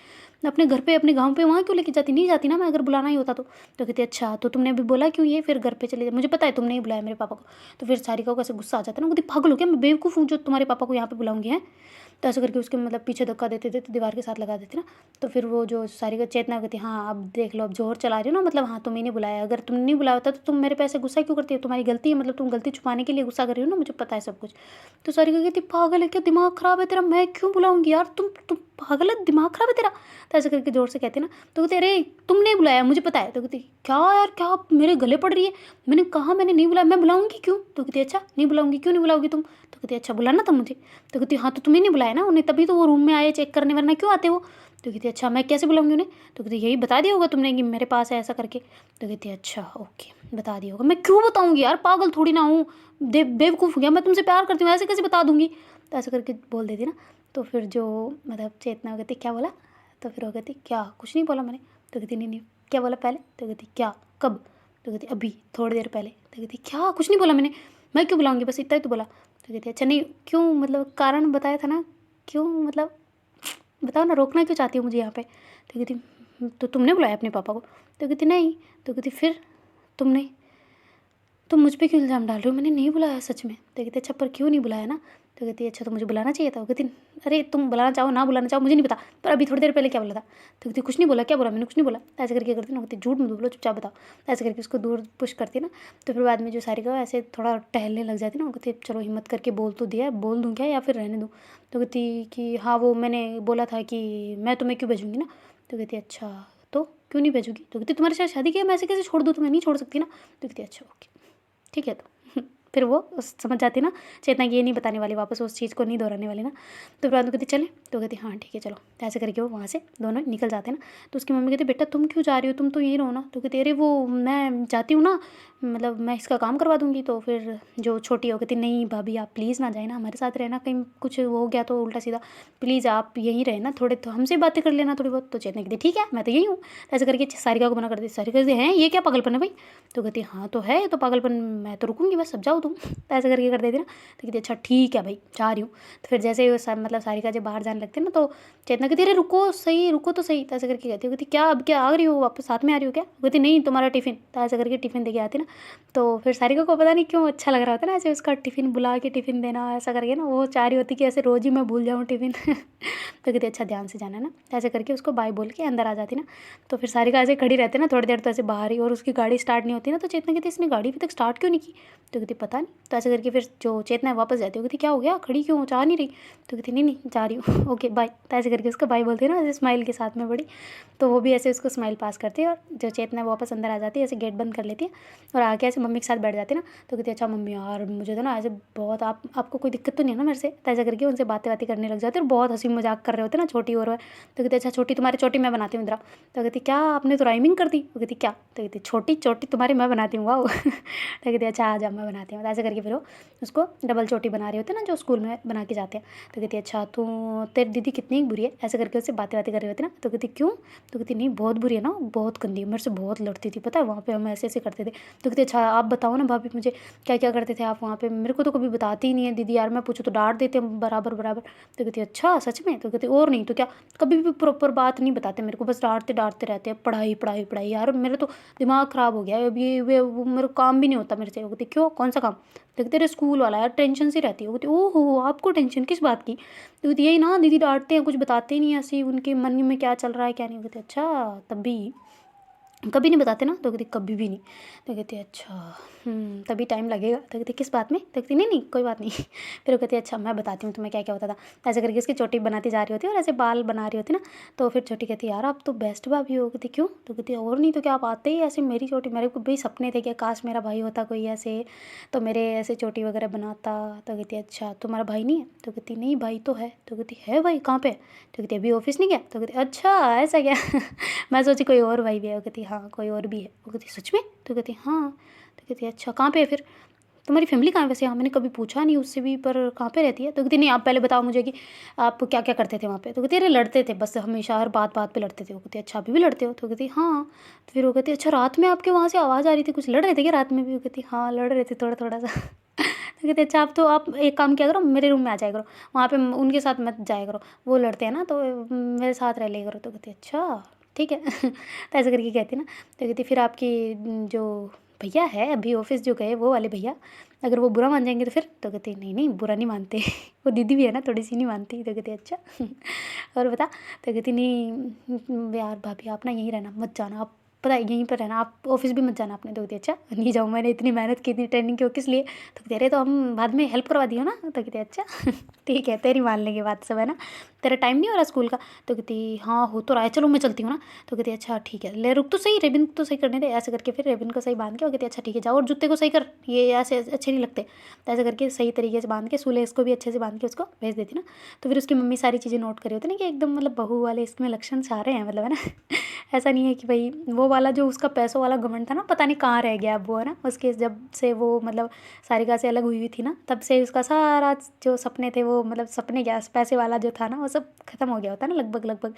अपने घर पे अपने गाँव पे वहाँ क्यों लेके जाती, नहीं जाती ना मैं, अगर बुलाना ही होता तो। कहती अच्छा तो तुमने अभी बोला क्यों ये, फिर घर पे चले जा, मुझे पता है तुमने ही बुलाया मेरे पापा को। तो फिर सारिका को ऐसे गुस्सा आ जाता है ना, कहती पागल हो क्या, मैं बेवकूफ़ हूँ जो तुम्हारे पापा को यहाँ पे बुलाऊंगी है। तो ऐसे करके उसके मतलब पीछे धक्का देते देते दीवार के साथ लगा देते ना। तो फिर वो जो सारिका चेतना कहती हाँ अब देख लो, अब जोर चला रही हो ना, मतलब हाँ तुम्हें नहीं बुलाया, अगर तुमने नहीं बुलाया होता तो तुम मेरे पे ऐसे गुस्सा क्यों करती है, तुम्हारी गलती है, मतलब तुम गलती छुपाने के लिए गुस्सा कर रही हो ना, मुझे पता है सब कुछ। तो सारिका कहती पागल है क्या, दिमाग खराब है तेरा, मैं क्यों बुलाऊंगी यार, तुम पागल है, दिमाग खराब है तेरा। तो ऐसे करके जोर से कहते ना। तो कहते अरे तुमने बुलाया मुझे पता है। तो कहती क्या यार, क्या आप मेरे गले पड़ रही है, मैंने कहा मैंने नहीं बुलाया, मैं बुलाऊंगी क्यों? तो कहती अच्छा नहीं बुलाऊंगी, क्यों नहीं बुलाओगी तुम? तो कहती अच्छा बुलाना था मुझे। तो कहती हाँ तो तुम्हें नहीं बुलाया ना उन्हें, तभी तो वो रूम में आए चेक करने, वरना क्यों आते वो? तो कहती अच्छा मैं कैसे बुलाऊंगी उन्हें? तो कहती यही बता दिया होगा तुमने कि मेरे पास है ऐसा करके। तो कहती अच्छा ओके बता दिया होगा, मैं क्यों बताऊंगी यार, पागल थोड़ी ना हूँ, बेवकूफ़ हो गया, मैं तुमसे प्यार करती हूँ, ऐसे कैसे बता दूंगी? तो ऐसे करके बोल देती ना। तो फिर जो मतलब चेतना कहती क्या बोला? तो फिर वो कहती क्या, कुछ नहीं बोला मैंने। तो कहती नहीं नहीं क्या बोला पहले? तो कहती क्या, कब? तो कहती अभी थोड़ी देर पहले। तो कहती क्या, कुछ नहीं बोला मैंने, मैं क्यों बुलाऊंगी, बस इतना ही तो बोला। तो कहती अच्छा नहीं क्यों, मतलब कारण बताया था ना, क्यों मतलब बताओ ना, रोकना क्यों चाहती हो मुझे यहाँ पे? तो कहती तो तुमने बुलाया अपने पापा को? तो कहती नहीं। तो कहती फिर तुमने, तुम मुझ पे क्यों इल्ज़ाम डाल रहे हो, मैंने नहीं बुलाया सच में। तो कहती अच्छा पर क्यों नहीं बुलाया ना? तो कहती अच्छा तो मुझे बुलाना चाहिए था। वो कहती अरे तुम बुलाना चाहो ना बुलाना चाहो मुझे नहीं पता, पर अभी थोड़ी देर पहले क्या बोला था? तो कहती कुछ नहीं बोला, क्या बोला मैंने, कुछ नहीं बोला। ऐसे करके करती ना, कहती झूठ मत बोलो चुपचाप बताओ। ऐसे करके उसको दूर पुश करती ना। तो फिर बाद में जो सारिका ऐसे थोड़ा टहलने लग जाती ना, वो कहती चलो हिम्मत करके बोल तो दिया, बोल दूँ क्या या फिर रहने दूँ? तो कहती कि हाँ वो मैंने बोला था कि मैं तुम्हें क्यों भेजूँगी ना। तो कहती अच्छा तो क्यों नहीं भेजूँगी? तो कहती तुम्हारे साथ शादी किया, मैं ऐसे कैसे छोड़ दूँ, तुम्हें नहीं छोड़ सकती ना। तो कहती अच्छा ओके ठीक है। तो फिर वो समझ जाती ना चेतना कि ये नहीं बताने वाली, वापस उस चीज़ को नहीं दोहराने वाली ना। तो फिर बाद में कहती चले। तो कहती हाँ ठीक है चलो। तो ऐसे करके वो वहाँ से दोनों निकल जाते हैं ना। तो उसकी मम्मी कहती बेटा तुम क्यों जा रही हो, तुम तो यहीं रहो ना। तो कहती अरे वो मैं जाती हूँ ना, मतलब मैं इसका काम करवा दूँगी। तो फिर जो छोटी हो कहती नहीं भाभी आप प्लीज़ ना जाए ना, हमारे साथ रहना, कहीं कुछ हो गया तो उल्टा सीधा, प्लीज़ आप यहीं रहे ना, थोड़े तो हमसे बातें कर लेना थोड़ी बहुत। तो चेतना कहती ठीक है मैं तो यही हूँ। ऐसे करके सारिका को मना कर दी। सारिका कहती हैं ये क्या पागलपन है भाई? तो कहती हाँ तो है तो पागलपन, मैं तो रुकूंगी बस, अब जाओ तुम। तो ऐसे करके कर देती ना। तो कहती अच्छा ठीक है भाई जा रही हूँ। तो फिर जैसे ही मतलब सारिका जब बाहर जाने लगते हैं ना, तो चेतना कहती अरे रुको सही, रुको तो सही। तो ऐसे करके कहती क्या अब क्या आ रही हो वापस, साथ में आ रही हो क्या? कहती नहीं तुम्हारा टिफ़िन। तो ऐसे करके टिफ़िन दे के आती ना। तो फिर सारिका को पता नहीं क्यों अच्छा लग रहा होता ना ऐसे उसका टिफ़िन बुला के टिफ़िन देना, ऐसा करके ना वो चाह रही होती कि ऐसे रोज़ ही मैं भूल जाऊँ टिफ़िन। तो कहती अच्छा ध्यान से जाना है ना। ऐसे करके उसको बाय बोल के अंदर आ जाती ना। तो फिर सारिका ऐसे खड़ी रहती ना थोड़ी देर, तो ऐसे बाहर ही, और उसकी गाड़ी स्टार्ट नहीं होती ना। तो चेतना कहती इसने गाड़ी अभी तक स्टार्ट क्यों नहीं की? तो कहती पता नहीं। तो ऐसे करके फिर जो चेतना है वापस जाती है, कहती क्या हो गया, खड़ी क्यों हो, चाह नहीं रही? तो कहती नहीं नहीं जा रही हूँ। Okay bye. तो ऐसे करके उसको बाय बोलती है ना ऐसे स्माइल के साथ में बड़ी। तो वो भी ऐसे उसको स्माइल पास करती है, और जो चेतना है वापस अंदर आ जाती है, ऐसे गेट बंद कर लेती है और आके ऐसे मम्मी के साथ बैठ जाती है ना। तो कहती अच्छा मम्मी यार मुझे तो ना ऐसे बहुत, आपको कोई दिक्कत तो नहीं है ना मेरे से? तो ऐसे करके उनसे बातें करने लग जाती है, और बहुत हंसी मजाक कर रहे होते ना छोटी और वह। तो कहती अच्छा छोटी तुम्हारी चोटी मैं बनाती हूँ इधर। तो कहती क्या आपने तो राइमिंग कर दी? वो कहती क्या? तो कहती छोटी चोटी तुम्हारी मैं बनाती हूँ वाह। तो कहती अच्छा आ जा मैं बनाती हूँ। तो ऐसे करके फिर वो उसको डबल चोटी बना रहे होते हैं ना, जो स्कूल में बना के जाते हैं। तो कहती अच्छा तू तेरी दीदी कितनी बुरी है, ऐसे करके उससे बातें बातें कर रहे होते ना। तो कहती क्यों? तो कहती नहीं बहुत बुरी है ना, बहुत गंदी है, मेरे से बहुत लड़ती थी, पता है वहाँ पे हम ऐसे ऐसे करते थे। तो कहती अच्छा आप बताओ ना भाभी मुझे क्या क्या करते थे आप वहाँ पे, मेरे को तो कभी बताती ही नहीं है दीदी यार, मैं पूछूँ तो डांट देते हैं बराबर बराबर। तो कहती अच्छा सच में? तो कहती और नहीं तो क्या, कभी भी प्रॉपर बात नहीं बताते मेरे को, बस डांटते डांटते रहते हैं, पढ़ाई पढ़ाई पढ़ाई। यार मेरा तो दिमाग ख़राब हो गया है, अब ये वो मेरे को काम भी नहीं होता मेरे से। वो कहती क्यों, कौन सा काम? तो तेरे स्कूल वाला यार, टेंशन सी रहती है। वो कहती ओहो आपको टेंशन किस बात की? तो कहती यही ना, दीदी डांटते हैं, कुछ बताते नहीं ऐसे उनके मन में क्या चल रहा है क्या नहीं। कहते अच्छा तब भी कभी नहीं बताते ना? तो कहती कभी भी नहीं। तो कहती अच्छा तभी टाइम लगेगा। तो कहती किस बात में? तो कहती नहीं नहीं कोई बात नहीं। फिर वो कहती अच्छा मैं बताती हूँ तुम्हें क्या क्या होता था। ऐसे करके उसकी चोटी बनाती जा रही होती है और ऐसे बाल बना रही होती ना। तो फिर छोटी कहती यार आप तो बेस्ट भाभी हो। कहती क्यों? तो कहती और नहीं तो क्या, आप आते ही ऐसे मेरी चोटी, मेरे को भी सपने थे कि काश मेरा भाई होता कोई ऐसे, तो मेरे ऐसे चोटी वगैरह बनाता। तो कहती अच्छा तुम्हारा भाई नहीं है? तो कहती नहीं भाई तो है। तो कहती है भाई कहाँ पे? तो कहती अभी ऑफिस नहीं गया। तो कहती अच्छा ऐसा क्या? मैं सोची कोई और भाई भी है। वो कहती हाँ कोई और भी है। वो कहती सच में? तो कहती हाँ। तो कहती अच्छा कहाँ पे है फिर, तुम्हारी फैमिली कहाँ है वैसे? हाँ मैंने कभी पूछा नहीं उससे भी, पर कहाँ पे रहती है? तो कहती नहीं आप पहले बताओ मुझे कि आप क्या क्या करते थे वहाँ पे। तो कहती अरे लड़ते थे बस, हमेशा हर बात बात पे लड़ते थे। वो कहती अच्छा अभी भी लड़ते हो? तो कहती हाँ। तो फिर वो कहती अच्छा रात में आपके वहाँ से आवाज़ आ रही थी, कुछ लड़ रहे थे क्या रात में भी? वो कहती हाँ लड़ रहे थे थोड़ा थोड़ा सा। तो कहते अच्छा आप एक काम किया करो, मेरे रूम में आ जाया करो, वहाँ पे उनके साथ मत जाया करो, वो लड़ते हैं ना, तो मेरे साथ रह लिया करो। तो कहती अच्छा ठीक है। तो ऐसे करके कहती ना। तो कहती फिर आपकी जो भैया है अभी ऑफिस जो गए वो वाले भैया, अगर वो बुरा मान जाएंगे तो फिर? तो कहती नहीं नहीं बुरा नहीं मानते। वो दीदी भी है ना थोड़ी सी नहीं मानती। तो कहती अच्छा। और बता? तो कहती नहीं यार भाभी आप ना यहीं रहना, मत जाना आप, पता है यहीं पर रहना, आप ऑफिस भी मत जाना आपने। तो कहती अच्छा नहीं जाऊँ, मैंने इतनी मेहनत की, इतनी ट्रेनिंग की, किस लिए? तो कहते अरे तो हम बाद में हेल्प करवा दियो ना। तो कहते अच्छा। ठीक है तेरी मान लेंगे बात सब, है ना, तेरा टाइम नहीं हो रहा स्कूल का? तो कहती हाँ हो तो रहा है, चलो मैं चलती हूँ ना। तो कहती अच्छा ठीक है, ले रुक तो सही, रेबिन तो सही करने दे। ऐसे करके फिर रेबिन को सही बांध के वो कहती अच्छा ठीक है जाओ, और जूते को सही कर, ये ऐसे अच्छे नहीं लगते। तो ऐसे करके सही तरीके से बांध के, सूले इसको भी अच्छे से बांध के उसको भेज देती ना। तो फिर उसकी मम्मी सारी चीज़ें नोट करी होती ना कि एकदम मतलब बहू वाले इसमें लक्षण सारे हैं, मतलब है ना। ऐसा नहीं है कि भाई वो वाला जो उसका पैसों वाला घमंड था ना, पता नहीं कहाँ रह गया अब वो, है ना, उसके जब से वो मतलब सारिका से अलग हुई हुई थी ना, तब से उसका सारा जो सपने थे वो, मतलब सपने क्या, पैसे वाला जो था ना वो सब खत्म हो गया होता ना लगभग लगभग।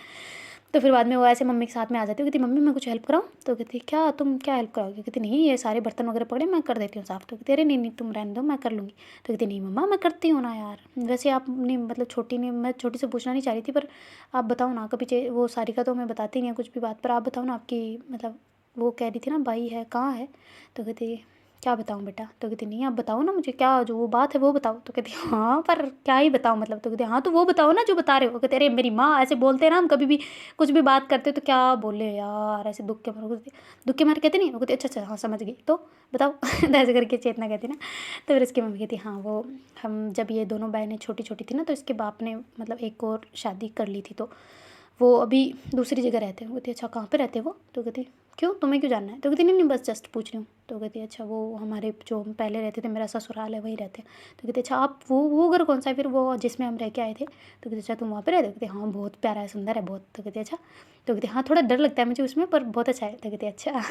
तो फिर बाद में वो ऐसे मम्मी के साथ में आ जाती है, कहती मम्मी मैं कुछ हेल्प कराऊँ? तो कहती क्या तुम क्या हेल्प कराओगी? कहती नहीं ये सारे बर्तन वगैरह पड़े मैं कर देती हूँ साफ़। तो कहती अरे नहीं नहीं तुम रहने दो मैं कर लूँगी। तो कहती नहीं मम्मा मैं करती हूँ ना यार, वैसे आपने मतलब छोटी ने, मैं छोटी से पूछना नहीं चाह रही थी, पर आप बताओ ना, कभी वो सारिका तो मैं बताती नहीं है कुछ भी बात, पर आप बताओ ना, आपकी मतलब वो कह रही थी ना भाई है कहाँ है? तो कहती क्या बताऊँ बेटा? तो कहती नहीं आप बताओ ना मुझे, क्या जो वो बात है वो बताओ। तो कहती हाँ पर क्या ही बताऊँ मतलब? तो कहती हाँ तो वो बताओ ना जो बता रहे हो। कहते अरे मेरी माँ ऐसे बोलते हैं ना, हम कभी भी कुछ भी बात करते तो क्या बोले यार, ऐसे दुख के मारे, दुख के मारे कहते नहीं। वो कहती अच्छा अच्छा हाँ समझ गई, तो बताओ। तो ऐसे करके चेतना कहती ना। तो फिर उसकी मम्मी कहती हाँ वो हम जब ये दोनों बहनें छोटी छोटी थी ना, तो इसके बाप ने मतलब एक और शादी कर ली थी, तो वो अभी दूसरी जगह रहते हैं। वो कहती अच्छा कहाँ पे रहते हैं वो? तो कहती क्यों तुम्हें क्यों जानना है? तो कहती नहीं नहीं बस जस्ट पूछ रही हूँ। तो कहती अच्छा वो हमारे जो हम पहले रहते थे, मेरा ससुराल है वहीं रहते हैं। तो कहती अच्छा आप वो घर कौन सा है फिर, वो जिसमें हम रह के आए थे? तो कहती अच्छा तुम वहाँ पे रहते हो? कहते हाँ बहुत प्यारा है, सुंदर है बहुत। तो कहती अच्छा, तो कहती हाँ थोड़ा डर लगता है मुझे उसमें, पर बहुत अच्छा है। तो कहती अच्छा।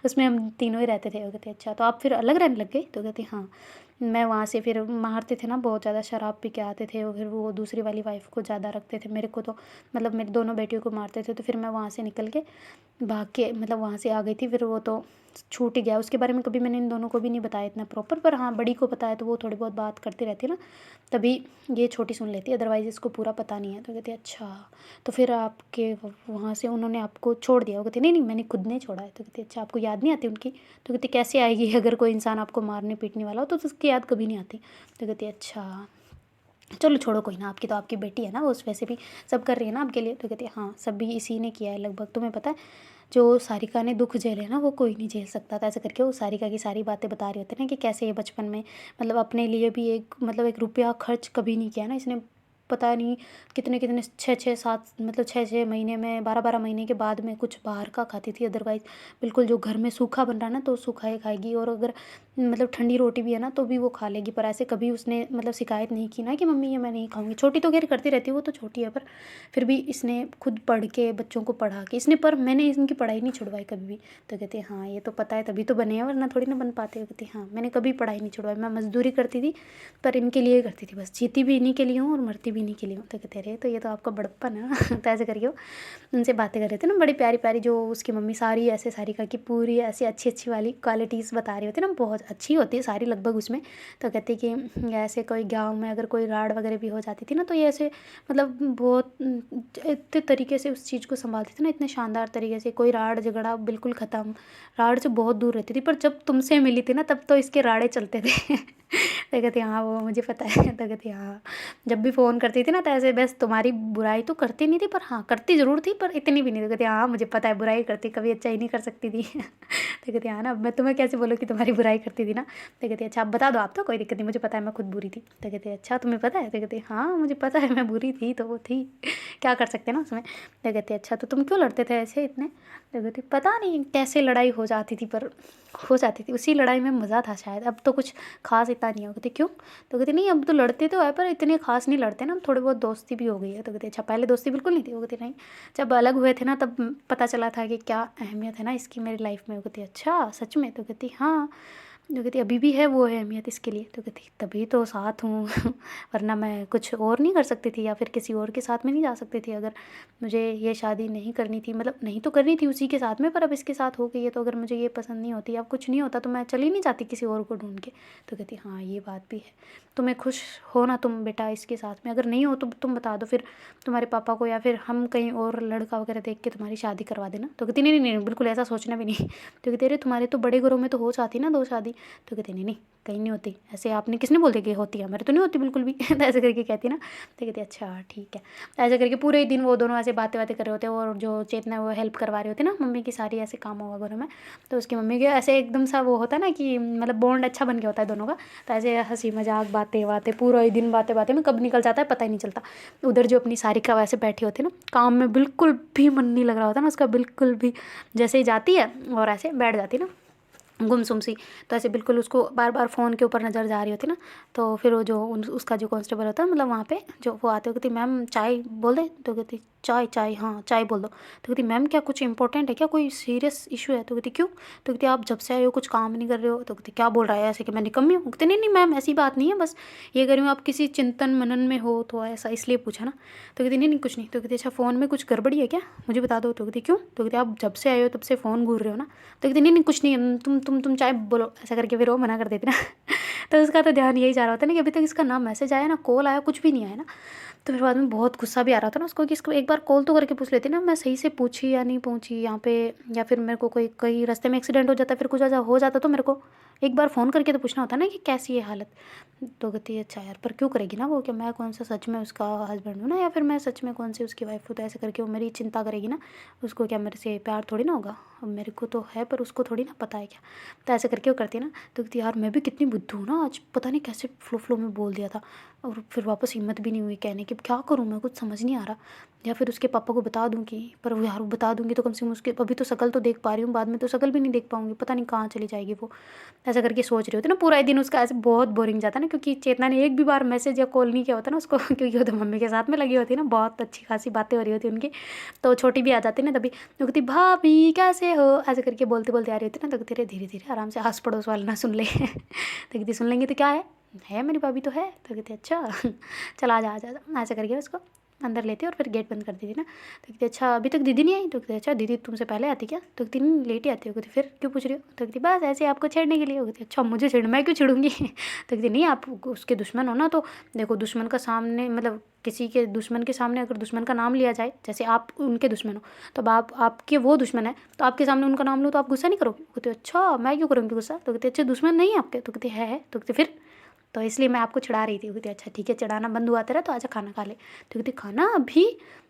उसमें हम तीनों ही रहते थे। वो कहती अच्छा तो आप फिर अलग रहने लग गए? तो कहती हाँ मैं वहाँ से फिर मारते थे ना बहुत ज़्यादा, शराब पी के आते थे, और फिर वो दूसरी वाली वाइफ को ज़्यादा रखते थे, मेरे को तो मतलब मेरी दोनों बेटियों को मारते थे। तो फिर मैं वहाँ से निकल के भाग के मतलब वहाँ से आ गई थी, फिर वो तो छूट ही गया। उसके बारे में कभी मैंने इन दोनों को भी नहीं बताया इतना प्रॉपर, पर हाँ बड़ी को पता है तो वो थोड़ी बहुत बात करती रहती है ना, तभी ये छोटी सुन लेती है, अदरवाइज़ इसको पूरा पता नहीं है। तो कहती अच्छा तो फिर आपके वहाँ से उन्होंने आपको छोड़ दिया? वो कहती नहीं नहीं मैंने खुद नहीं छोड़ा है। तो कहती अच्छा आपको याद नहीं आती उनकी? तो कहती कैसे आएगी, अगर कोई इंसान आपको मारने पीटने वाला हो तो उसकी याद कभी नहीं आती। तो कहती अच्छा चलो छोड़ो कोई ना, आपकी तो आपकी बेटी है ना, वो उस वैसे भी सब कर रही है ना आपके लिए। तो कहती है हाँ सब भी इसी ने किया है लगभग, तुम्हें पता है जो सारिका ने दुख झेले ना वो कोई नहीं झेल सकता था। ऐसे करके वो सारिका की सारी बातें बता रही होती है ना कि कैसे ये बचपन में मतलब अपने लिए भी एक मतलब एक रुपया खर्च कभी नहीं किया ना इसने, पता नहीं कितने कितने 6-6 7 मतलब 6-6 महीने में 12-12 महीने के बाद में कुछ बाहर का खाती थी, अदरवाइज़ बिल्कुल जो घर में सूखा बन रहा ना तो सूखा ही खाएगी। और अगर मतलब ठंडी रोटी भी है ना तो भी वो खा लेगी, पर ऐसे कभी उसने मतलब शिकायत नहीं की ना कि मम्मी ये मैं नहीं खाऊंगी। छोटी तो खैर करती रहती है, वो तो छोटी है, पर फिर भी इसने खुद पढ़ के बच्चों को पढ़ा के इसने, पर मैंने इनकी पढ़ाई नहीं छुड़वाई कभी भी। तो कहती है हाँ ये तो पता है तभी तो बने हैं, वरना थोड़ी ना बन पाते। कहती हाँ मैंने कभी पढ़ाई नहीं छुड़वाई, मैं मजदूरी करती थी पर इनके लिए करती थी, बस जीती भी इन्हीं के लिए हूँ और मरती भी इन्हीं के लिए हूँ। तो कहते रहे तो ये तो आपका बड़प्पन है ना। तो ऐसे करके वो उनसे बातें कर रहे थे ना, बड़ी प्यारी प्यारी, जो उसकी मम्मी सारी ऐसे सारिका की पूरी ऐसी अच्छी अच्छी वाली क्वालिटीज़ बता रही होती है ना, बहुत अच्छी होती है सारी लगभग उसमें। तो कहती कि ऐसे कोई गाँव में अगर कोई राड़ वगैरह भी हो जाती थी ना तो ये ऐसे मतलब बहुत इतने तरीके से उस चीज़ को संभालती थी ना, इतने शानदार तरीके से, कोई राड़ झगड़ा बिल्कुल ख़त्म, राड़ से बहुत दूर रहती थी। पर जब तुमसे मिली थी ना तब तो इसके राड़े चलते थे। तो कहती हाँ वो मुझे पता है। तो कहती हाँ जब भी फ़ोन करती थी ना तो ऐसे बस तुम्हारी बुराई तो करती नहीं थी, पर हाँ करती ज़रूर थी पर इतनी भी नहीं। तो कहती हाँ मुझे पता है बुराई करती, कभी अच्छा ही नहीं कर सकती थी। तो कहती हाँ ना, अब मैं तुम्हें कैसे बोलूँ कि तुम्हारी बुराई करती थी ना। तो कहती अच्छा आप बता दो, आप तो कोई दिक्कत नहीं, मुझे पता है मैं खुद बुरी थी। तो कहती अच्छा तुम्हें पता है। तो कहती हाँ मुझे पता है मैं बुरी थी, तो वो थी, क्या कर सकते ना उसमें। तो कहती अच्छा तो तुम क्यों लड़ते थे ऐसे इतने। तो कहती पता नहीं कैसे लड़ाई हो जाती थी, पर हो जाती थी, उसी लड़ाई में मज़ा था शायद, अब तो कुछ खास इतना नहीं हो। कहती क्यों। तो कहती नहीं अब तो लड़ते तो है पर इतने खास नहीं लड़ते ना, अब थोड़ी बहुत दोस्ती भी हो गई है। तो कहती अच्छा पहले दोस्ती बिल्कुल नहीं थी। वो कहती नहीं, जब अलग हुए थे ना तब पता चला था कि क्या अहमियत है ना इसकी मेरी लाइफ में। वो कहती अच्छा सच में। तो कहती हाँ। तो कहती अभी भी है वो अहमियत इसके लिए। तो कहती तभी तो साथ हूँ। वरना मैं कुछ और नहीं कर सकती थी या फिर किसी और के साथ में नहीं जा सकती थी अगर मुझे ये शादी नहीं करनी थी, मतलब नहीं तो करनी थी उसी के साथ में, पर अब इसके साथ हो गई है तो अगर मुझे ये पसंद नहीं होती, अब कुछ नहीं होता तो मैं चली नहीं जाती किसी और को ढूंढ के। तो कहती हाँ ये बात भी है, तुम्हें खुश हो ना तुम बेटा इसके साथ में, अगर नहीं हो तो तुम बता दो फिर तुम्हारे पापा को, या फिर हम कहीं और लड़का वगैरह देख के तुम्हारी शादी करवा देना। तो कहती नहीं नहीं नहीं बिल्कुल ऐसा सोचना भी नहीं। तो कहती अरे तुम्हारे तो बड़े घरों में तो हो जाती ना 2 शादी। तो कहती नहीं नहीं कहीं नहीं होती, ऐसे आपने किसने बोल दिया कि होती है, मेरे तो नहीं होती बिल्कुल भी। तो ऐसे करके कहती ना। तो कहती अच्छा ठीक है। तो ऐसे करके पूरे दिन वो दोनों ऐसे बातें बातें कर रहे होते हैं, और जो चेतना वो हेल्प करवा रहे होते ना मम्मी की सारी ऐसे काम होगा घरों में। तो उसकी मम्मी के ऐसे एकदम सा वो होता है ना कि मतलब बॉन्ड अच्छा बन गया होता है दोनों का। तो ऐसे हंसी मजाक बातें बातें पूरा ही दिन बातें बातें में कब निकल जाता है पता ही नहीं चलता। उधर जो अपनी सारिका वैसे बैठी होती है ना, काम में बिल्कुल भी मन नहीं लग रहा होता ना उसका बिल्कुल भी, जैसे ही जाती है और ऐसे बैठ जाती ना गुमसुम सी, तो ऐसे बिल्कुल उसको बार बार फ़ोन के ऊपर नज़र जा रही होती ना। तो फिर वो जो उसका जो कांस्टेबल होता है मतलब वहाँ पे जो वो आते हो, कहती मैम चाय बोल दे। तो कहती चाय चाय हाँ चाय बोल दो। तो कहती मैम क्या कुछ इंपॉर्टेंट है क्या, कोई सीरियस इशू है। तो कहती क्यों। तो कहती आप जब से आए हो कुछ काम नहीं कर रहे हो। तो कहती क्या बोल रहा है ऐसे कि मैं निकम्मी हूँ। कहती नहीं नहीं मैम ऐसी बात नहीं है, बस ये कह रही हूँ आप किसी चिंतन मनन में हो तो ऐसा इसलिए पूछा ना। तो कहती नहीं नहीं कुछ नहीं। तो कहती अच्छा फ़ोन में कुछ गड़बड़ी है क्या, मुझे बता दो। तो कहती क्यों। तो कहती आप जब से आए हो तब से फ़ोन घूर रहे हो ना। तो कहती नहीं नहीं कुछ नहीं है, तुम चाहे बोलो, ऐसा करके फिर वो मना कर देती ना। तो उसका तो ध्यान यही जा रहा होता है ना कि अभी तक इसका ना मैसेज आया ना कॉल आया कुछ भी नहीं आया ना। तो फिर बाद में बहुत गुस्सा भी आ रहा था ना उसको कि इसको एक बार कॉल तो करके पूछ लेती ना, मैं सही से पूछी या नहीं पहुंची यहाँ पे, या फिर मेरे को कोई कहीं रास्ते में एक्सीडेंट हो जाता फिर कुछ ऐसा हो जाता तो मेरे को एक बार फ़ोन करके तो पूछना होता ना कि कैसी है हालत। तो कहती है अच्छा यार पर क्यों करेगी ना वो, कि मैं कौन सा सच में उसका हस्बैंड हूँ ना, या फिर मैं सच में कौन सी उसकी वाइफ हूँ। तो ऐसे करके वो मेरी चिंता करेगी ना, उसको क्या मेरे से प्यार थोड़ी ना होगा, अब मेरे को तो है पर उसको थोड़ी ना पता है क्या। तो ऐसे करके वो करती है ना। तो कहती यार मैं भी कितनी बुद्धू हूँ ना, आज पता नहीं कैसे फ्लो में बोल दिया था, और फिर वापस हिम्मत भी नहीं हुई कहने की, क्या करूँ मैं कुछ समझ नहीं आ रहा। या फिर उसके पापा को बता दूँ कि, पर वो यार बता दूँगी तो कम से कम उसके अभी तो शकल तो देख पा रही हूँ, बाद में तो शकल भी नहीं देख पाऊँगी, पता नहीं कहाँ चली जाएगी वो। ऐसा करके सोच रही होती ना पूरा ही दिन उसका ऐसे बहुत बोरिंग जाता ना, क्योंकि चेतना ने एक भी बार मैसेज या कॉल नहीं किया होता ना उसको। क्योंकि वो तो मम्मी के साथ में लगी होती है ना, बहुत अच्छी खासी बातें हो रही होती उनकी। तो छोटी भी आ जाती ना तभी, तो कहती भाभी कैसे हो, ऐसे करके बोलते बोलते आ रही होती ना। तो कहती धीरे धीरे आराम से आस पड़ोस वाले ना सुन ले। तो कहती सुन लेंगे तो क्या है मेरी भाभी तो है। तो कहती अच्छा चल आ जा आ जा ऐसे करके उसको अंदर लेती और फिर गेट बंद कर देती ना। तो कहती अच्छा अभी तक दीदी नहीं आई। तो कहती अच्छा दीदी तुमसे पहले आती क्या। तो कहती नहीं लेट ही आती हो। कहती फिर क्यों पूछ रही हो। तो कहती बस ऐसे आपको छेड़ने के लिए। कहती अच्छा मुझे छेड़, मैं क्यों छेड़ूंगी। तो कहती नहीं आप उसके दुश्मन हो ना, तो देखो दुश्मन का सामने मतलब किसी के दुश्मन के सामने अगर दुश्मन का नाम लिया जाए, जैसे आप उनके दुश्मन हो तो अब आप आपके वो दुश्मन है तो आपके सामने उनका नाम लो तो आप गुस्सा नहीं करोगे। कहते अच्छा मैं क्यों करूँगी गुस्सा। तो कहते अच्छे दुश्मन नहीं है आपके। तो कहते है। तो कहते फिर तो इसलिए मैं आपको चिढ़ा रही थी। कहती अच्छा ठीक है चिढ़ाना बंद हुआ तेरा, तो आजा खाना खा ले। तो कहती खाना अभी।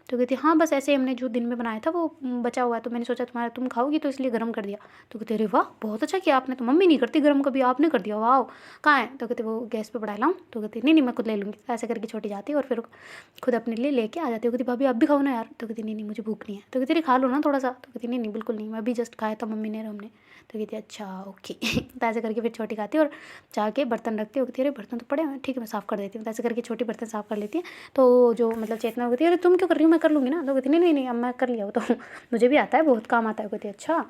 तो कहती हाँ बस ऐसे हमने जो दिन में बनाया था वो बचा हुआ है, तो मैंने सोचा तुम खाओगी तो इसलिए गर्म कर दिया। तो कहते अरे वाह बहुत अच्छा किया आपने, तो मम्मी नहीं करती गर्म कभी, आपने कर दिया, वाह कहाँ है। तो कहते वो गैस पे बढ़ा लाऊँ। तो कहती नहीं मैं खुद ले लूँगी। ऐसे करके छोटी जाती है और फिर खुद अपने लिए लेके आ जाती है। कहती भाभी आप भी खाओ ना यार। तो कहती नहीं मुझे भूख नहीं है। तो कहती खा लो ना थोड़ा सा। तो कहती नहीं बिल्कुल नहीं, मैं अभी जस्ट खाया था मम्मी ने और हमने। तो कहती अच्छा ओके। तो ऐसे करके फिर छोटी खाती है और जाके बर्तन रखती है। कहती है अरे बर्तन तो पड़े हैं, ठीक है मैं साफ़ कर देती हूँ। तो ऐसे करके छोटी बर्तन साफ़ कर लेती है। तो जो मतलब चेतना होती है अरे तुम क्यों कर रही हो, मैं कर लूँगी ना। तो कहती नहीं अब मैं कर लिया वो तो मुझे भी आता है, बहुत काम आता है। कहती अच्छा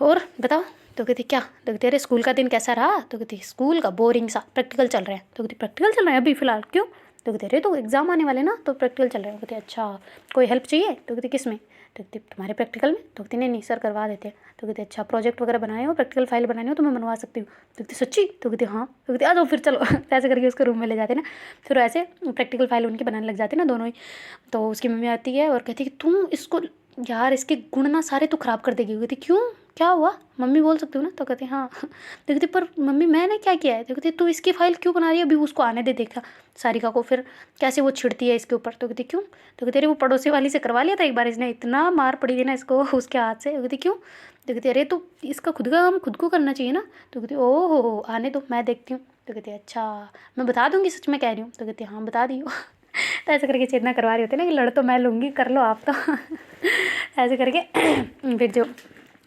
और बताओ। तो कहती क्या। तो कहती अरे स्कूल का दिन कैसा रहा। तो कहती स्कूल का बोरिंग सा, प्रैक्टिकल चल रहे हैं। तो कहती प्रैक्टिकल चल रहे हैं अभी फ़िलहाल, क्यों। तो कहते अरे तो एग्ज़ाम आने वाले ना, तो प्रैक्टिकल चल रहे हैं। कहते अच्छा कोई हेल्प चाहिए। तो कहती किस में। तो कहती तुम्हारे प्रैक्टिकल में। तो कहती नहीं सर करवा देते हैं। तो कहते अच्छा प्रोजेक्ट वगैरह बनाए हो, प्रैक्टिकल फाइल बनानी हो तो मैं बनवा सकती हूँ। तो कहती सच्ची। तो कहती हाँ। तो कहती आ जाओ फिर चलो। ऐसे करके उसको रूम में ले जाते ना, फिर ऐसे प्रैक्टिकल फाइल उनकी बनाने लग जाते ना दोनों ही। तो उसकी मम्मी आती है और कहती है कि तुम इसको यार इसके गुण ना सारे तो ख़राब कर देगी। कहती क्यों क्या हुआ, मम्मी बोल सकती हूँ ना। तो कहती हाँ। तो कहती पर मम्मी मैंने क्या किया है। तो कहती तू इसकी फाइल क्यों बना रही है, अभी उसको आने दे देखा सारिका को, फिर कैसे वो छिड़ती है इसके ऊपर। तो कहती क्यों। तो कहती अरे वो पड़ोसी वाली से करवा लिया था एक बार, इसने इतना मार पड़ी थी ना इसको उसके हाथ से। कहती क्यों। तो कहती अरे तो इसका खुद का काम खुद को करना चाहिए ना। तो कहती ओह हो आने दो मैं देखती हूँ। तो कहती अच्छा मैं बता दूँगी सच में कह रही हूँ। तो कहती हाँ बता दी हो। तो ऐसे करके चेतना करवा रही होती है ना कि लड़ तो मैं लूँगी, कर लो आप तो। ऐसे करके फिर जो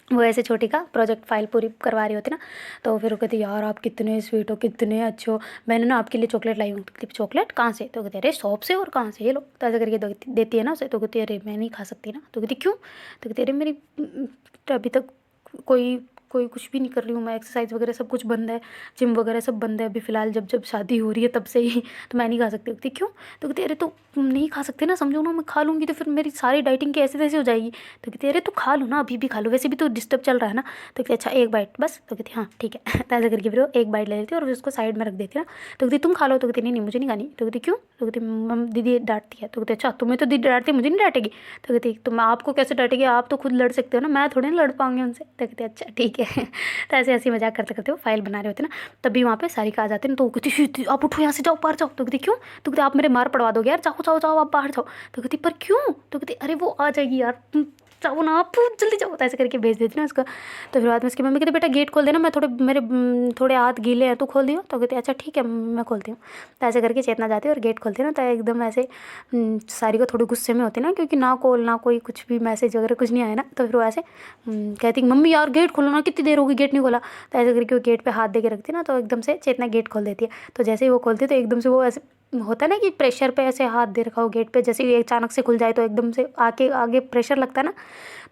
वो ऐसे छोटी का प्रोजेक्ट फाइल पूरी करवा रही होती ना, तो फिर वो कहती यार आप कितने स्वीट हो, कितने अच्छे हो, मैंने ना आपके लिए चॉकलेट लाई हूँ। तो कहती चॉकलेट कहाँ से। तो कहते अरे शॉप से, और कहाँ से, ये लो। तो ऐसे करके देती है ना उसे। तो कहती अरे मैं नहीं खा सकती ना। तो कहती क्यों। तो कहती अरे मेरी अभी तक कोई कुछ भी नहीं कर रही हूँ मैं, एक्सरसाइज वगैरह सब कुछ बंद है, जिम वगैरह सब बंद है अभी फ़िलहाल, जब शादी हो रही है तब से ही, तो मैं नहीं खा सकती। कहती क्यों। तो कहती अरे तो नहीं खा सकते ना, समझो ना मैं खा लूँगी तो फिर मेरी सारी डाइटिंग की ऐसे तैसे हो जाएगी। तो कहती अरे तो खा लो ना, अभी भी खा लो, वैसे भी तो डिस्टर्ब चल रहा है ना। तो कहती अच्छा एक बाइट बस। तो कहती हाँ ठीक है। तो ऐसे करके फिर वो एक बाइट ले लेती है और उसको साइड में रख देती है ना। तो कहती तुम खा लो। तो कहती नहीं मुझे नहीं खानी। तो कहती क्यों। तो कहती मम दीदी डांटती है। तो कहती अच्छा तुम्हें तो दीदी डांटती है, मुझे नहीं डांटेगी। तो कहती तुम आपको कैसे डांटेगी, आप तो खुद लड़ सकते हो ना, मैं थोड़ी ना लड़ पाऊंगी उनसे। तो कहती अच्छा ठीक है। तो ऐसे ऐसी मजाक करते करते वो फाइल बना रहे होते ना, तभी वहाँ पे सारिका आ जाते हैं। तो वो कहती आप उठो यहाँ से, जाओ बाहर जाओ। तो कहती क्यों। तो कहती आप मेरे मार पड़वा दोगे यार, जाओ जाओ जाओ आप बाहर जाओ। तो कहती पर क्यों। तो कहती अरे वो आ जाएगी यार, तुम जाओ ना आप जल्दी जाओ। तो ऐसे करके भेज देती ना उसको। तो फिर बाद में उसकी मम्मी कहती बेटा गेट खोल देना, मैं थोड़े हाथ गीले हैं तो खोल दियो। तो कहती अच्छा ठीक है मैं खोलती हूँ। तो ऐसे करके चेतना जाती है और गेट खोलती है ना, तो एकदम ऐसे सारिका थोड़ी गुस्से में होती है ना, क्योंकि ना कॉल ना कोई कुछ भी मैसेज वगैरह कुछ नहीं आया ना। तो फिर वो ऐसे कहती मम्मी यार गेट खोलो ना, कितनी देर होगी गेट नहीं खोला। तो ऐसे करके वो गेट पे हाथ दे के रखती है ना, तो एकदम से चेतना गेट खोल देती है। तो जैसे ही वो खोलती है तो एकदम से वो ऐसे होता है ना कि प्रेशर पे ऐसे हाथ दे रखा हो गेट पे, जैसे ही अचानक से खुल जाए तो एकदम से आगे प्रेशर लगता है ना,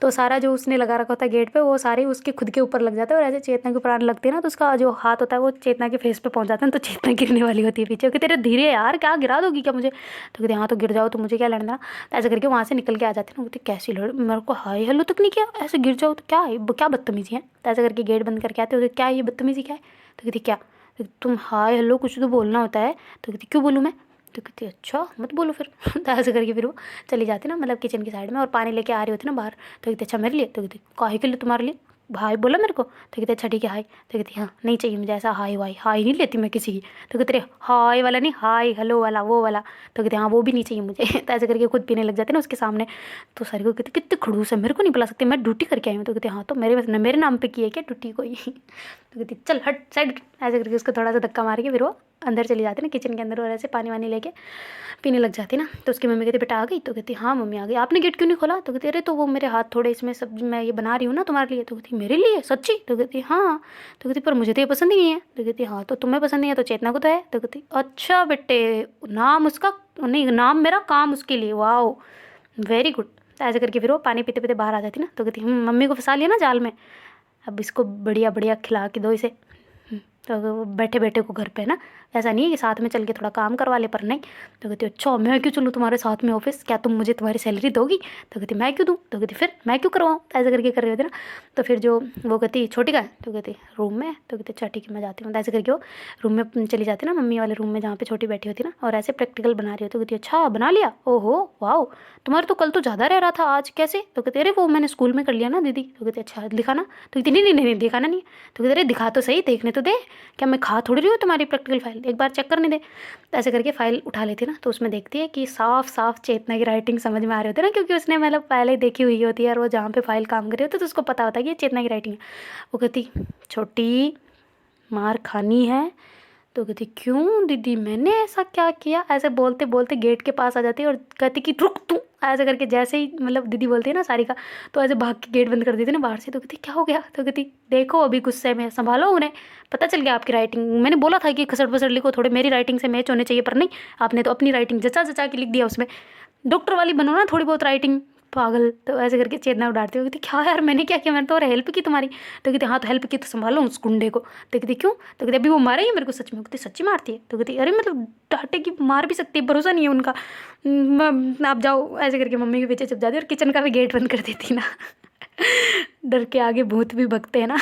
तो सारा जो उसने लगा रखा होता है गेट पे वो सारे उसके खुद के ऊपर लग जाता है और ऐसे चेतना के ऊपर आने लगती है ना, तो उसका जो हाथ होता है वो चेतना के फेस पे पहुंच जाता है। तो चेतना गिरने वाली होती है पीछे कि तेरे धीरे यार क्या गिरा दोगी क्या मुझे। तो कहते हाँ तो गिर जाओ, तो मुझे क्या लड़ना। तो ऐसे करके वहाँ से निकल के आ जाते हैं ना। बोलते कैसी लड़, मेरे को हाय हेलो तक नहीं किया, ऐसे गिर जाओ तो क्या है, क्या बदतमीजी है। तो ऐसे करके गेट बंद करके आते हो, क्या ये बदतमीजी क्या है। तो कहती क्या। तो तुम हाय हेलो कुछ तो बोलना होता है। तो कहती क्यों बोलूँ मैं। तो कहती अच्छा मत बोलो फिर। तो ऐसे करके फिर वो चली जाती ना, मतलब किचन की साइड में, और पानी लेके आ रही होती ना बाहर। तो कहती अच्छा मेरे लिए। तो कहती काहे के लिए तुम्हारे लिए, हाय बोला मेरे को। तो कहते अच्छा ठीक है हाय। तो कहती हाँ नहीं चाहिए मुझे ऐसा हाय वाई, हाय नहीं लेती मैं किसी की। तो कहते हाय वाला नहीं, हाय हेलो वाला वो वाला। तो कहते हाँ वो भी नहीं चाहिए मुझे। तो ऐसे करके खुद पीने लग जाते ना उसके सामने। तो सारी को कहते कितने खड़ूस है, मेरे को नहीं पिला सकती, मैं ड्यूटी करके आई हूँ। तो कहते हाँ तो मेरे नाम पे की है क्या ड्यूटी कोई। तो कहती चल हट साइड। ऐसे करके उसको थोड़ा सा धक्का मार के फिर वो अंदर चली जाती ना किचन के अंदर, और ऐसे पानी वानी लेके पीने लग जाती ना। तो उसकी मम्मी कहती बेटा आ गई। तो कहती हाँ मम्मी आ गई, आपने गेट क्यों नहीं खोला। तो कहती अरे तो वो मेरे हाथ थोड़े इसमें सब्जी मैं ये बना रही हूँ ना तुम्हारे लिए। तो कहती मेरे लिए सच्ची। तो कहती हाँ। तो कहती पर मुझे तो ये पसंद ही नहीं है। तो कहती हाँ तो तुम्हें पसंद नहीं है तो चेतना को तो है। तो कहती अच्छा बेटे, नाम उसका नहीं, नाम मेरा काम उसके लिए, वाओ वेरी गुड। ऐसे करके फिर वो पानी पीते पीते बाहर आ जाती ना। तो कहती मम्मी को फंसा लिया ना जाल में, अब इसको बढ़िया बढ़िया खिला के दो इसे। तो बैठे बैठे को घर पे ना, ऐसा नहीं है कि साथ में चल के थोड़ा काम करवा ले, पर नहीं। तो कहती अच्छा मैं क्यों चलूँ तुम्हारे साथ में ऑफिस, क्या तुम मुझे तुम्हारी सैलरी दोगी। तो कहती मैं क्यों दूँ। तो कहती फिर मैं क्यों करवाऊँ। ऐसे करके कर रही होती ना। तो फिर जो वो कहती छोटी का है। तो कहती रूम में। तो कहती अच्छा ठीक है मैं जाती हूँ। तो ऐसे करके वो रूम में चली जाती ना, मम्मी वाले रूम में जहाँ पे छोटी बैठी होती ना, और ऐसे प्रैक्टिकल बना रही होती। तो कहती अच्छा बना लिया, ओहो वाओ तुम्हारे तो कल तो ज़्यादा रह रहा था, आज कैसे। तो कहते अरे वो मैंने स्कूल में कर लिया ना दीदी। तो कहती अच्छा दिखाना। तो कहती नहीं नहीं नहीं दिखाना नहीं। तो कहते अरे दिखा तो सही, देखने तो दे, क्या मैं खा थोड़ी रही हूँ तुम्हारी प्रैक्टिकल फाइल। फाइल, एक बार चेक करने दे। तो ऐसे करके फ़ाइल उठा लेती है ना, तो उसमें देखती है कि साफ साफ चेतना की राइटिंग समझ में आ रही होती है ना, क्योंकि उसने मतलब पहले ही देखी हुई होती है और वो जहाँ पे फाइल काम कर रही होती है तो उसको पता होता है कि ये चेतना की राइटिंग है। वो कहती छोटी मार खानी है। तो कहती क्यों दीदी मैंने ऐसा क्या किया, ऐसे बोलते बोलते गेट के पास आ जाती है और कहती कि रुक तू, ऐसे करके जैसे ही मतलब दीदी बोलती है ना सारिका, तो ऐसे भाग के गेट बंद कर देती है ना बाहर से। तो कहती क्या हो गया, तो कहती देखो अभी गुस्से में, संभालो उन्हें, पता चल गया आपकी राइटिंग, मैंने बोला था कि खसड़ बसड़ लिखो, थोड़े मेरी राइटिंग से मैच होने चाहिए, पर नहीं, आपने तो अपनी राइटिंग जचा जचा के लिख दिया उसमें, डॉक्टर वाली बनो ना थोड़ी बहुत राइटिंग, पागल। तो ऐसे करके चेतना उड़ाती हो, कहती क्या यार मैंने क्या किया, मैंने तो और हेल्प की तुम्हारी। तो कहती हाँ तो हेल्प की तो संभालो उस गुंडे को। तो कहती क्यों, तो कहती अभी वो मारे ही मेरे को सच में। कहती सच्ची मारती है। तो कहती अरे मतलब डांटे की मार भी सकती है, भरोसा नहीं है उनका। आप जाओ, ऐसे करके मम्मी के पीछे चुप जाती है और किचन का भी गेट बंद कर देती ना। डर के आगे भूत भी भगते हैं ना।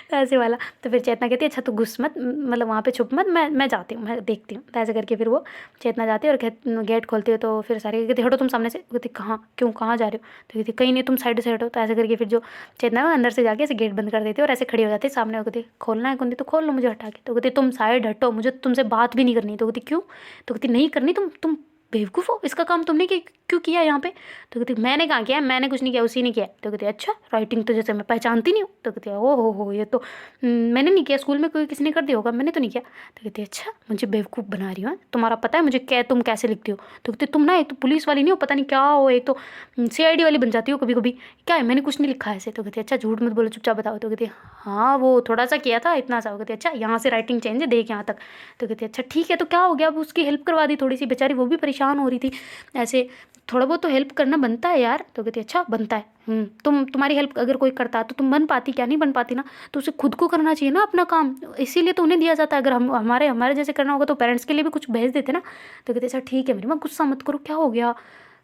तो ऐसे वाला। तो फिर चेतना कहती है अच्छा तू घुस मत, मतलब वहाँ पे छुप मत, मैं जाती हूँ, मैं देखती हूँ। तो ऐसे करके फिर वो चेतना जाती है और गेट खोलती है। तो फिर सारी कहती हटो तुम सामने से। कहती कहाँ, क्यों, कहाँ जा रहे हो। तो कहती कहीं नहीं, तुम साइड से हटो। तो ऐसे करके फिर जो चेतना है वो अंदर से जाके ऐसे गेट बंद कर देती है और ऐसे खड़ी हो जाती है सामने। वो कहती खोलना है कुंडी तो खोल लो मुझे हटा के। तो कहती तुम साइड हटो, मुझे तुमसे बात भी नहीं करनी। तो कहती क्यों। तो कहती नहीं करनी, तुम बेवकूफ़ हो, इसका काम तुमने क्यों किया यहाँ पे। तो कहती मैंने कहाँ किया, मैंने कुछ नहीं किया, उसी ने किया। तो कहती अच्छा राइटिंग तो जैसे मैं पहचानती नहीं हूँ। तो कहती ओ हो ये तो मैंने नहीं किया, स्कूल में कोई किसी ने कर दिया होगा, मैंने तो नहीं किया। तो कहती अच्छा मुझे बेवकूफ़ बना रही हो, हाँ? तुम्हारा पता है मुझे क्या तुम कैसे लिखती हो। तो कहती तुम ना एक तो पुलिस वाली नहीं हो, पता नहीं क्या हो, एक तो CID वाली बन जाती हो कभी कभी, क्या है मैंने कुछ नहीं लिखा है ऐसे। तो कहती अच्छा झूठ मत बोलो, चुपचाप बताओ। तो कहती हाँ वो थोड़ा सा किया था, इतना सा। वो कहती अच्छा यहाँ से राइटिंग चेंज है, देख यहाँ तक। तो कहती अच्छा ठीक है, तो क्या हो गया, अब उसकी हेल्प करवा दी थोड़ी सी, बेचारी वो भी परेशान हो रही थी। ऐसे थोड़ा बहुत तो हेल्प करना बनता है यार। तो कहती अच्छा बनता है, तुम्हारी हेल्प अगर कोई करता तो तुम बन पाती क्या, नहीं बन पाती ना। तो उसे खुद को करना चाहिए ना अपना काम, इसीलिए तो उन्हें दिया जाता है। अगर हम हमारे हमारे जैसे करना होगा तो पेरेंट्स के लिए भी कुछ भेज देते ना। तो कहते अच्छा ठीक है मेरी माँ, गुस्सा मत करो, क्या हो गया।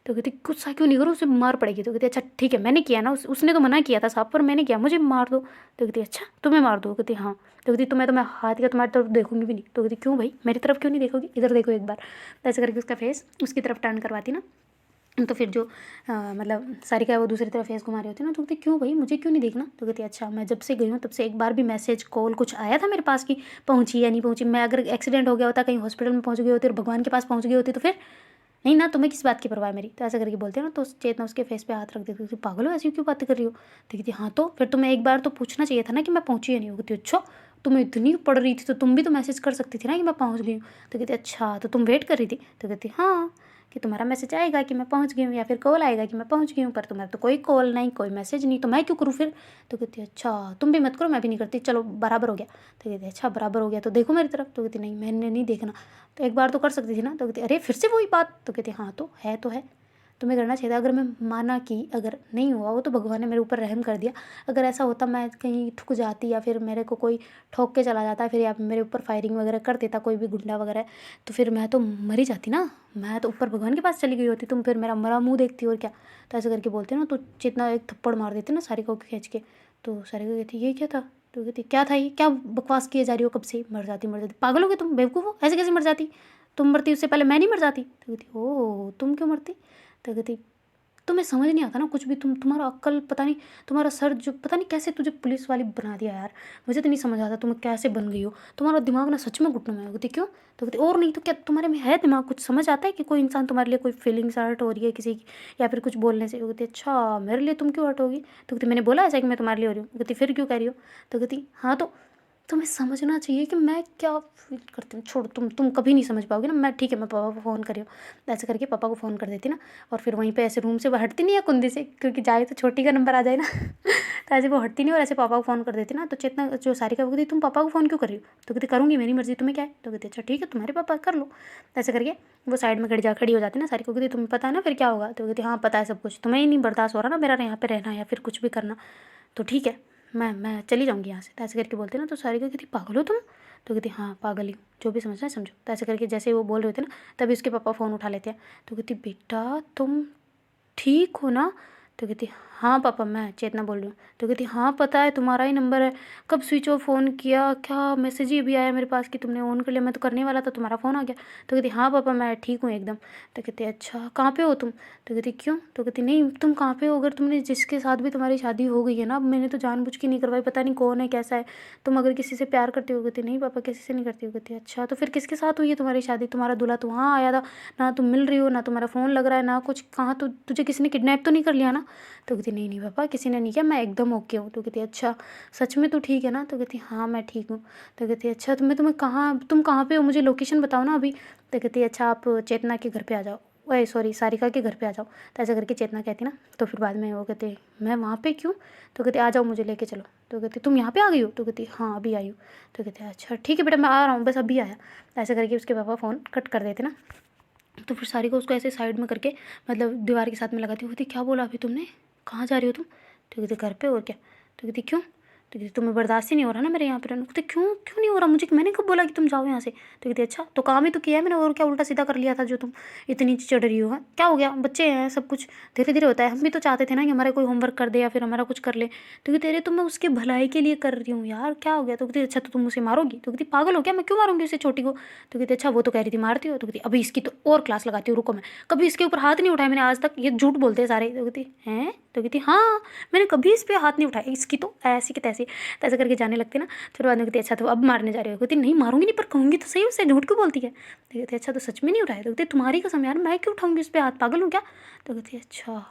तो कहती गुस्सा क्यों नहीं करो, उसे मार पड़ेगी। तो कहती अच्छा ठीक है मैंने किया ना, उसने तो मना किया था साहब, पर मैंने किया, मुझे मार दो। तो कहती अच्छा तुम्हें मार दो। कहती हाँ। तो कहती मैं हाथ का तुम्हारी तरफ देखूंगी भी नहीं। तो कहती क्यों भाई, मेरी तरफ क्यों नहीं देखोगी, इधर देखो एक बार। तो ऐसे करके उसका फेस उसकी तरफ टर्न करवाती ना। तो फिर जो मतलब सारिका है वो दूसरी तरफ फेस घुमा रही होती है ना। तो कहती क्यों भाई, मुझे क्यों नहीं देखना। तो कहती अच्छा मैं जब से गई हूँ तब से एक बार भी मैसेज कॉल कुछ आया था मेरे पास कि पहुँची या नहीं पहुँची। मैं अगर एक्सीडेंट हो गया होता, कहीं हॉस्पिटल में पहुँच गई होती और भगवान के पास पहुँच गई होती तो फिर नहीं ना, तुम्हें किस बात की परवाह है मेरी। तो ऐसा करके बोलते हैं ना। तो चेतना उसके फेस पे हाथ रख देती है, पागल हो ऐसी क्यों बातें कर रही हो। तो कहती हाँ तो फिर तुम्हें एक बार तो पूछना चाहिए था ना कि मैं पहुँची या नहीं। कहती अच्छा तुम्हें इतनी पड़ रही थी तो तुम भी तो मैसेज कर सकती थी ना कि मैं पहुँच गई हूँ। तो कहती अच्छा तो तुम वेट कर रही थी। तो कहती हाँ कि तुम्हारा मैसेज आएगा कि मैं पहुंच गई हूँ, या फिर कॉल आएगा कि मैं पहुंच गई हूँ, पर तुम्हारा तो कोई कॉल नहीं कोई मैसेज नहीं, तो मैं क्यों करूँ फिर। तो कहती अच्छा तुम भी मत करो, मैं भी नहीं करती, चलो बराबर हो गया। तो कहती अच्छा बराबर हो गया तो देखो मेरी तरफ। तो कहती नहीं मैंने नहीं देखना, तो एक बार तो कर सकती थी ना। तो कहती अरे फिर से वही बात। तो कहती हाँ तो है, तुम्हें करना चाहिए था। अगर मैं माना कि अगर नहीं हुआ वो तो भगवान ने मेरे ऊपर रहम कर दिया, अगर ऐसा होता मैं कहीं ठुक जाती या फिर मेरे को कोई ठोक के चला जाता, फिर या मेरे ऊपर फायरिंग वगैरह कर देता कोई भी गुंडा वगैरह, तो फिर मैं तो मर ही जाती ना, मैं तो ऊपर भगवान के पास चली गई होती, तुम फिर मेरा मरा मुँह देखती और क्या। तो ऐसे करके बोलते ना, तो जितना एक थप्पड़ मार देते ना सारिका को खींच के। तो सारिका कहती ये क्या था। तो कहती क्या था ये, क्या बकवास किए जा रही हो कब से, मर जाती पागल हो गए तुम, बेवकूफ़ हो, ऐसे कैसे मर जाती, तुम मरती उससे पहले मैं नहीं मर जाती। तो कहती ओ तुम क्यों मरती। तो कहती तुम्हें समझ नहीं आता ना कुछ भी, तुम्हारा अक्ल पता नहीं, तुम्हारा सर जो पता नहीं कैसे तुझे पुलिस वाली बना दिया यार, मुझे तो नहीं समझ आता तुम कैसे बन गई हो, तुम्हारा दिमाग ना सच में घुटनों में है। कहती क्यों। तो कहती और नहीं तो क्या, तुम्हारे में है दिमाग, कुछ समझ आता है कि कोई इंसान तुम्हारे लिए कोई फीलिंग्स हर्ट हो रही है किसी की, या फिर कुछ बोलने से। कहती अच्छा मेरे लिए तुम क्यों हर्ट होगी। तो कहती मैंने बोला ऐसा कि मैं तुम्हारे लिए हो रही हूँ। कहती फिर क्यों कह रही हो। तो कहती हाँ तो तुम्हें समझना चाहिए कि मैं क्या फील करती हूँ, छोड़ तुम कभी नहीं समझ पाओगे ना। मैं ठीक है मैं पापा को फ़ोन कर रही हूँ। ऐसे करके पापा को फ़ोन कर देती ना, और फिर वहीं पे ऐसे रूम से वो हटती नहीं है कुंदी से, क्योंकि जाए तो छोटी का नंबर आ जाए ना। तो ऐसे वो हटती नहीं और ऐसे पापा को फ़ोन कर देती ना। तो चेतना जो सारिका वो कहती तुम पापा को फ़ोन क्यों कर रही हो। तो कहती करूँगी, मेरी मर्ज़ी, तुम्हें क्या है। तो कहती अच्छा ठीक है तुम्हारे पापा कर लो। ऐसे करके वो साइड में खड़ी हो जाती ना। सारिका को कहती तुम्हें पता है ना फिर क्या होगा। तो कहती हाँ पता है सब कुछ, तुम्हें ही नहीं बर्दाश्त हो रहा ना मेरा यहाँ पे रहना या फिर कुछ भी करना, तो ठीक है मैं चली जाऊँगी यहाँ से। तो ऐसे करके बोलते ना। तो सारिका कहती पागल हो तुम। तो कहती हाँ पागल ही, जो भी समझना है समझो। तो ऐसे करके जैसे वो बोल रहे थे ना, तभी उसके पापा फ़ोन उठा लेते हैं। तो कहती बेटा तुम ठीक हो ना। तो कहती हाँ पापा मैं चेतना बोल रही हूँ। तो कहती हाँ पता है तुम्हारा ही नंबर है, कब स्विच ऑफ फ़ोन किया, क्या मैसेज ही अभी आया मेरे पास कि तुमने ऑन कर लिया, मैं तो करने वाला था, तुम्हारा फ़ोन आ गया। तो कहती हाँ पापा मैं ठीक हूँ एकदम। तो कहती अच्छा कहाँ पे हो तुम। तो कहती क्यों। तो कहती नहीं तुम कहाँ पे हो, अगर तुमने जिसके साथ भी तुम्हारी शादी हो गई है ना, मैंने तो जानबूझ के नहीं करवाई, पता नहीं कौन है कैसा है, तुम अगर किसी से प्यार करती हो। कहती नहीं पापा किसी से नहीं करती हो। कहती अच्छा तो फिर किसके साथ हुई है तुम्हारी शादी, तुम्हारा दूल्हा तो वहाँ आया था, ना तुम मिल रही हो, ना तुम्हारा फ़ोन लग रहा है, ना कुछ, कहाँ तो तुझे किसी ने किडनैप तो नहीं कर लिया ना। तो कहती नहीं नहीं पापा किसी ने नहीं किया, मैं एकदम ओके हूँ। तो कहती अच्छा सच में तो ठीक है ना। तो कहती हाँ मैं ठीक हूँ। तो कहती अच्छा तुम कहाँ पे हो, मुझे लोकेशन बताओ ना अभी। तो कहती अच्छा आप चेतना के घर पे आ जाओ, ओए सॉरी सारिका के घर पे आ जाओ। तो ऐसा करके चेतना कहती ना, तो फिर बाद में वो कहते मैं वहाँ पे क्यों। तो कहते आ जाओ मुझे लेके चलो। तो कहती तुम यहाँ पे आ गई हो। तो कहती हाँ अभी आई हूँ। तो कहते अच्छा ठीक है बेटा मैं आ रहा हूँ, बस अभी आया। ऐसा करके उसके पापा फ़ोन कट कर देते ना। तो फिर सारिका उसको ऐसे साइड में करके मतलब दीवार के साथ में लगाती, होती क्या बोला अभी तुमने, कहाँ जा रही हो तुम। तो कहती घर पे और क्या। तो कहती क्यों। तो कहती तुम्हें बर्दाश्त ही नहीं हो रहा ना मेरे यहाँ पे रहना। कहते क्यों क्यों नहीं हो रहा मुझे, मैंने कब बोला कि तुम जाओ यहाँ से। तो कहती अच्छा तो काम ही तो किया है मैंने, और क्या उल्टा सीधा कर लिया था जो तुम इतनी चढ़ रही हो। हाँ क्या हो गया, बच्चे हैं सब कुछ धीरे धीरे होता है, हम भी तो चाहते थे ना कि हमारा कोई होमवर्क कर दे या फिर हमारा कुछ कर ले। तो कहती अरे तो मैं उसके भलाई के लिए कर रही हूँ यार, क्या हो गया। तो कहती अच्छा तो तुम उसे मारोगी। तो कहती पागल हो क्या, मैं क्यों मारूंगी उसे छोटी को। तो कहती अच्छा वो तो कह रही थी मारती हो। तो कहती अभी इसकी तो और क्लास लगाती हूँ, रुको मैं कभी इसके ऊपर हाथ नहीं उठाया मैंने आज तक, ये झूठ बोलते हैं सारे। तो कहती हैं। तो कहती हाँ मैंने कभी इस पर हाथ नहीं उठाया, इसकी तो ऐसी की तैसी। तो ऐसा करके जाने लगती ना। फिर बाद में कहती अच्छा तो अब मारने जा रही हो। कहती नहीं मारूंगी नहीं, पर कहूँगी तो सही, उससे झूठ क्यों बोलती है। तो कहती अच्छा तो सच में नहीं उठाया। तो कहती तुम्हारी कसम यार मैं क्यों उठाऊंगी उस पर हाथ, पागल हूँ क्या। तो कहती अच्छा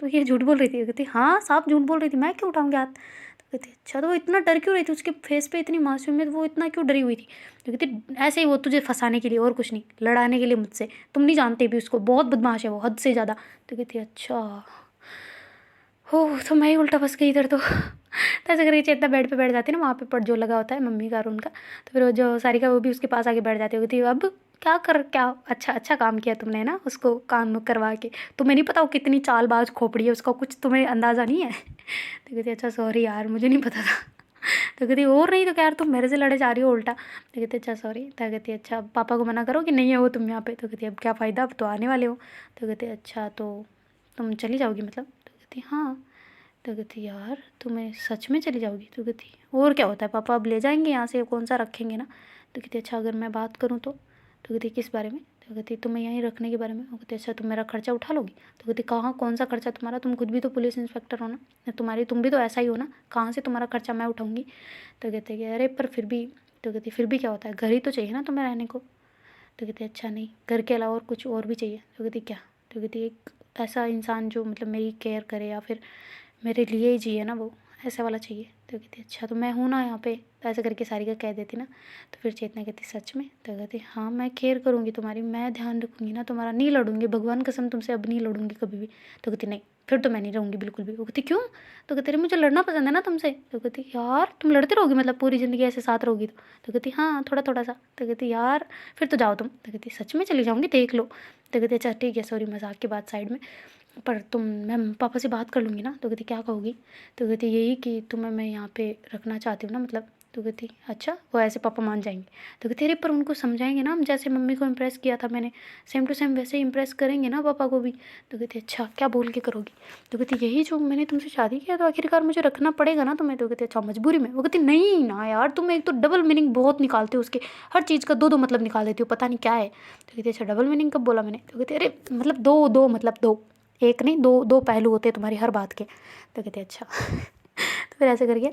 तो ये झूठ बोल रही थी। कहती हाँ साफ झूठ बोल रही थी, मैं क्यों उठाऊंगी हाथ। तो कहती अच्छा तो वो इतना डर क्यों रही थी, उसके फेस पे इतनी मासूमियत, वो इतना क्यों डरी हुई थी। तो कहती ऐसे ही वो तुझे फंसाने के लिए और कुछ नहीं, लड़ाने के लिए मुझसे, तुम नहीं जानते भी उसको, बहुत बदमाश है वो हद से ज़्यादा। तो कहती अच्छा हो तो मैं ही उल्टा फंस गई इधर तो। तो ऐसा करके चेतना बेड पे बैठ जाती है ना, वहाँ पे पट जो लगा होता है मम्मी का और उनका। तो फिर वो जो सारिका वो भी उसके पास आके बैठ जाती होती है। अब क्या अच्छा अच्छा काम किया तुमने ना, उसको काम करवा के, तुम्हें नहीं पता वो कितनी चालबाज खोपड़ी है, उसका कुछ तुम्हें अंदाज़ा नहीं है। तो कहती अच्छा सॉरी यार मुझे नहीं पता था। तो कहती और नहीं तो क्या यार तुम मेरे से लड़े जा रही हो उल्टा। तो कहती अच्छा सॉरी। तो कहती अच्छा पापा को मना करो कि नहीं है वो तुम यहाँ पे। तो कहती अब क्या फ़ायदा, अब तो आने वाले हो। तो कहती अच्छा तो तुम चली जाओगी मतलब। तो कहती हाँ। तो कहती यार तुम्हें सच में चली जाओगी। तो कहती और क्या होता है पापा, अब ले जाएंगे यहाँ से, कौन सा रखेंगे ना। तो कहती अच्छा अगर मैं बात करूँ तो कहती किस बारे में। तो कहती तुम्हें यहीं रखने के बारे में। वो कहती अच्छा तुम मेरा खर्चा उठा लोगी। तो कहती कहाँ कौन सा खर्चा तुम्हारा, तुम खुद भी तो पुलिस इंस्पेक्टर हो ना, तुम भी तो ऐसा ही हो ना, कहाँ से तुम्हारा खर्चा मैं उठाऊँगी। तो कहते कि अरे पर फिर भी। तो कहती फिर भी क्या होता है, घर ही तो चाहिए ना तुम्हें रहने को। तो कहती अच्छा नहीं घर के अलावा और कुछ और भी चाहिए। तो कहती क्या। तो कहती एक ऐसा इंसान जो मतलब मेरी केयर करे या फिर मेरे लिए ही जिए ना, वो ऐसा वाला चाहिए। तो कहती अच्छा तो मैं हूँ ना यहाँ पे। तो ऐसा करके सारिका कह देती ना। तो फिर चेतना कहती सच में। तो कहती हाँ मैं केयर करूँगी तुम्हारी, मैं ध्यान रखूँगी ना तुम्हारा, नहीं लड़ूंगी, भगवान कसम तुमसे अब नहीं लड़ूंगी कभी भी। तो कहती नहीं फिर तो मैं नहीं रहूँगी बिल्कुल भी। वो कहती क्यों। तो कहती अरे मुझे लड़ना पसंद है ना तुमसे। तो कहती यार तुम लड़ते रहोगी मतलब पूरी ज़िंदगी ऐसे साथ रहोगी। तो कहती हाँ थोड़ा थोड़ा सा। तो कहती यार फिर तो जाओ तुम। तो कहती सच में चली जाऊँगी देख लो। तो कहती अच्छा ठीक है सॉरी मजाक की बात साइड में, पर मैं पापा से बात कर लूँगी ना। तो कहती क्या कहोगी। तो कहती यही कि तुम्हें मैं यहाँ पे रखना चाहती हूँ ना मतलब। तो कहती अच्छा वो ऐसे पापा मान जाएंगे। तो कहती अरे पर उनको समझाएंगे ना हम, जैसे मम्मी को इम्प्रेस किया था मैंने, सेम टू सेम वैसे ही इम्प्रेस करेंगे ना पापा को भी। तो कहती अच्छा क्या बोल के करोगी। तो कहती यही जो मैंने तुमसे शादी किया तो आखिरकार मुझे रखना पड़ेगा ना तुम्हें। तो कहती अच्छा मजबूरी में। वो कहती नहीं ना यार तुम एक तो डबल मीनिंग बहुत निकालते हो उसके, हर चीज़ का दो दो मतलब निकाल देती हो, पता नहीं क्या है। तो कहती अच्छा डबल मीनिंग कब बोला मैंने। तो कहती अरे मतलब दो दो मतलब दो, एक नहीं दो, दो पहलू होते हैं तुम्हारी हर बात के। तो कहते अच्छा। तो फिर ऐसे करके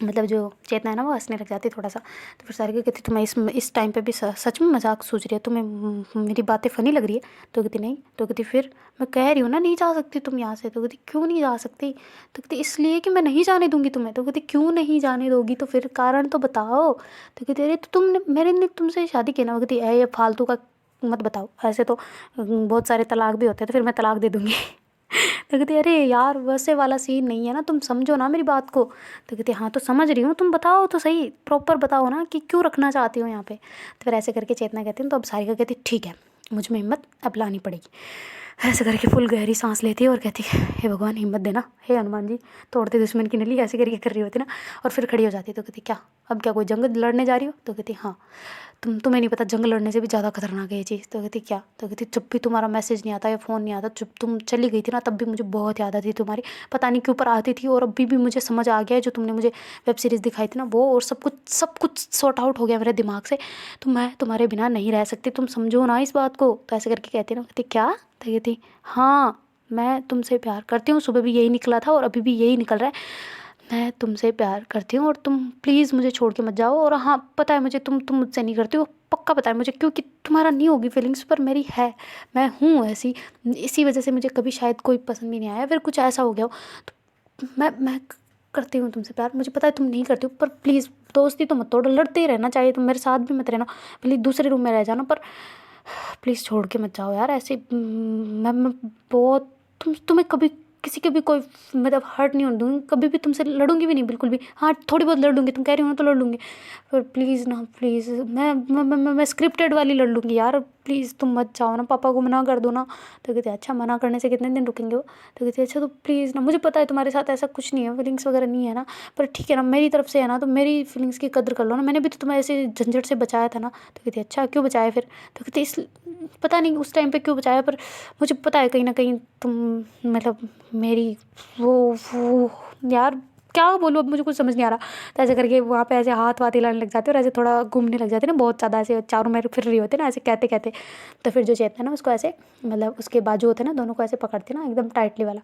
मतलब जो चेतना है ना वो हंसने लग जाती है थोड़ा सा। तो फिर सारिका कहती तुम्हें इस टाइम पे भी सच में मजाक सूझ रही है, तुम्हें मेरी बातें फ़नी लग रही है। तो कहती नहीं। तो कहती फिर मैं कह रही हूँ ना नहीं जा सकती तुम यहाँ से। तो कहती क्यों नहीं जा सकती। तो कहती इसलिए कि मैं नहीं जाने दूँगी तुम्हें। तो कहती क्यों नहीं जाने दोगी, तो फिर कारण तो बताओ। तो कहती अरे तो तुमने मेरे ने तुमसे शादी की ना। वो कहती ये फालतू का मत बताओ, ऐसे तो बहुत सारे तलाक भी होते हैं तो फिर मैं तलाक दे दूँगी। तो कहती अरे यार वैसे वाला सीन नहीं है ना, तुम समझो ना मेरी बात को। तो कहती हाँ तो समझ रही हूँ, तुम बताओ तो सही, प्रॉपर बताओ ना कि क्यों रखना चाहती हो यहाँ पे। तो फिर ऐसे करके चेतना कहती हूँ। तो अब सारिका कहती ठीक है मुझ में हिम्मत अब लानी पड़ेगी। ऐसे करके फुल गहरी सांस लेती है और कहती हे भगवान हिम्मत देना, हे हनुमान जी तोड़ते दुश्मन की नली, ऐसे करके कर रही होती ना। और फिर खड़ी हो जाती। तो कहती क्या अब क्या कोई जंग लड़ने जा रही हो। तो कहती हाँ। तुम्हें नहीं पता, जंग लड़ने से भी ज़्यादा खतरनाक है ये चीज़। तो कहती क्या? तो कहती जब भी तुम्हारा मैसेज नहीं आता या फ़ोन नहीं आता, जब तुम चली गई थी ना तब भी मुझे बहुत याद आती तुम्हारी, पता नहीं क्यों पर आती थी। और अभी भी मुझे समझ आ गया है जो तुमने मुझे वेब सीरीज़ दिखाई थी ना वो, और सब कुछ सॉर्ट आउट हो गया मेरे दिमाग से। तो मैं तुम्हारे बिना नहीं रह सकती, तुम समझो ना इस बात को। तो ऐसे करके कहती ना, कहती क्या? तो कहती हाँ मैं तुमसे प्यार करती हूँ, सुबह भी यही निकला था और अभी भी यही निकल रहा है। मैं तुमसे प्यार करती हूँ और तुम प्लीज़ मुझे छोड़ के मत जाओ। और हाँ पता है मुझे तुम मुझसे नहीं करती हो, पक्का पता है मुझे, क्योंकि तुम्हारा नहीं होगी फीलिंग्स पर मेरी है। मैं हूँ ऐसी, इसी वजह से मुझे कभी शायद कोई पसंद ही नहीं आया, फिर कुछ ऐसा हो गया हो। तो मैं करती हूँ तुमसे प्यार, मुझे पता है तुम नहीं करती हो, पर प्लीज़ दोस्ती तो मत तोड़ो, लड़ते ही रहना चाहिए, तुम मेरे साथ भी मत रहना, प्लीज़ दूसरे रूम में रह जाना, पर प्लीज़ छोड़ के मत जाओ यार ऐसे। मैं बहुत तुम्हें कभी किसी के भी कोई मतलब हर्ट नहीं होने दूँगी, कभी भी तुमसे लड़ूंगी भी नहीं बिल्कुल भी। हाँ थोड़ी बहुत लड़ लूँगी, तुम कह रही हो ना तो लड़ लूँगी, पर प्लीज़ ना प्लीज़, मैं स्क्रिप्टेड वाली लड़ लूँगी यार, प्लीज़ तुम मत जाओ ना, पापा को मना कर दो ना। तो कहते अच्छा मना करने से कितने दिन रुकेंगे वो? तो कहते अच्छा तो प्लीज़ ना, मुझे पता है तुम्हारे साथ ऐसा कुछ नहीं है, फीलिंग्स वगैरह नहीं है ना, पर ठीक है ना मेरी तरफ से है ना, तो मेरी फीलिंग्स की कदर कर लो ना, मैंने भी तो तुम्हें ऐसे झंझट से बचाया था ना। तो कहते अच्छा क्यों बचाया फिर? तो कहते इस पता नहीं उस टाइम पे क्यों बचाया, पर मुझे पता है कहीं ना कहीं तुम मतलब मेरी वो यार क्या बोलूँ, अब मुझे कुछ समझ नहीं आ रहा। तो ऐसे करके वहाँ पे ऐसे हाथ वाथ हिलाने लग जाते और ऐसे थोड़ा घूमने लग जाते ना बहुत ज़्यादा, ऐसे चारों में फिर रही होते ना ऐसे कहते कहते। तो फिर जो चेतना ना उसको ऐसे मतलब उसके बाजू होते ना दोनों को ऐसे पकड़ते ना एकदम टाइटली वाला।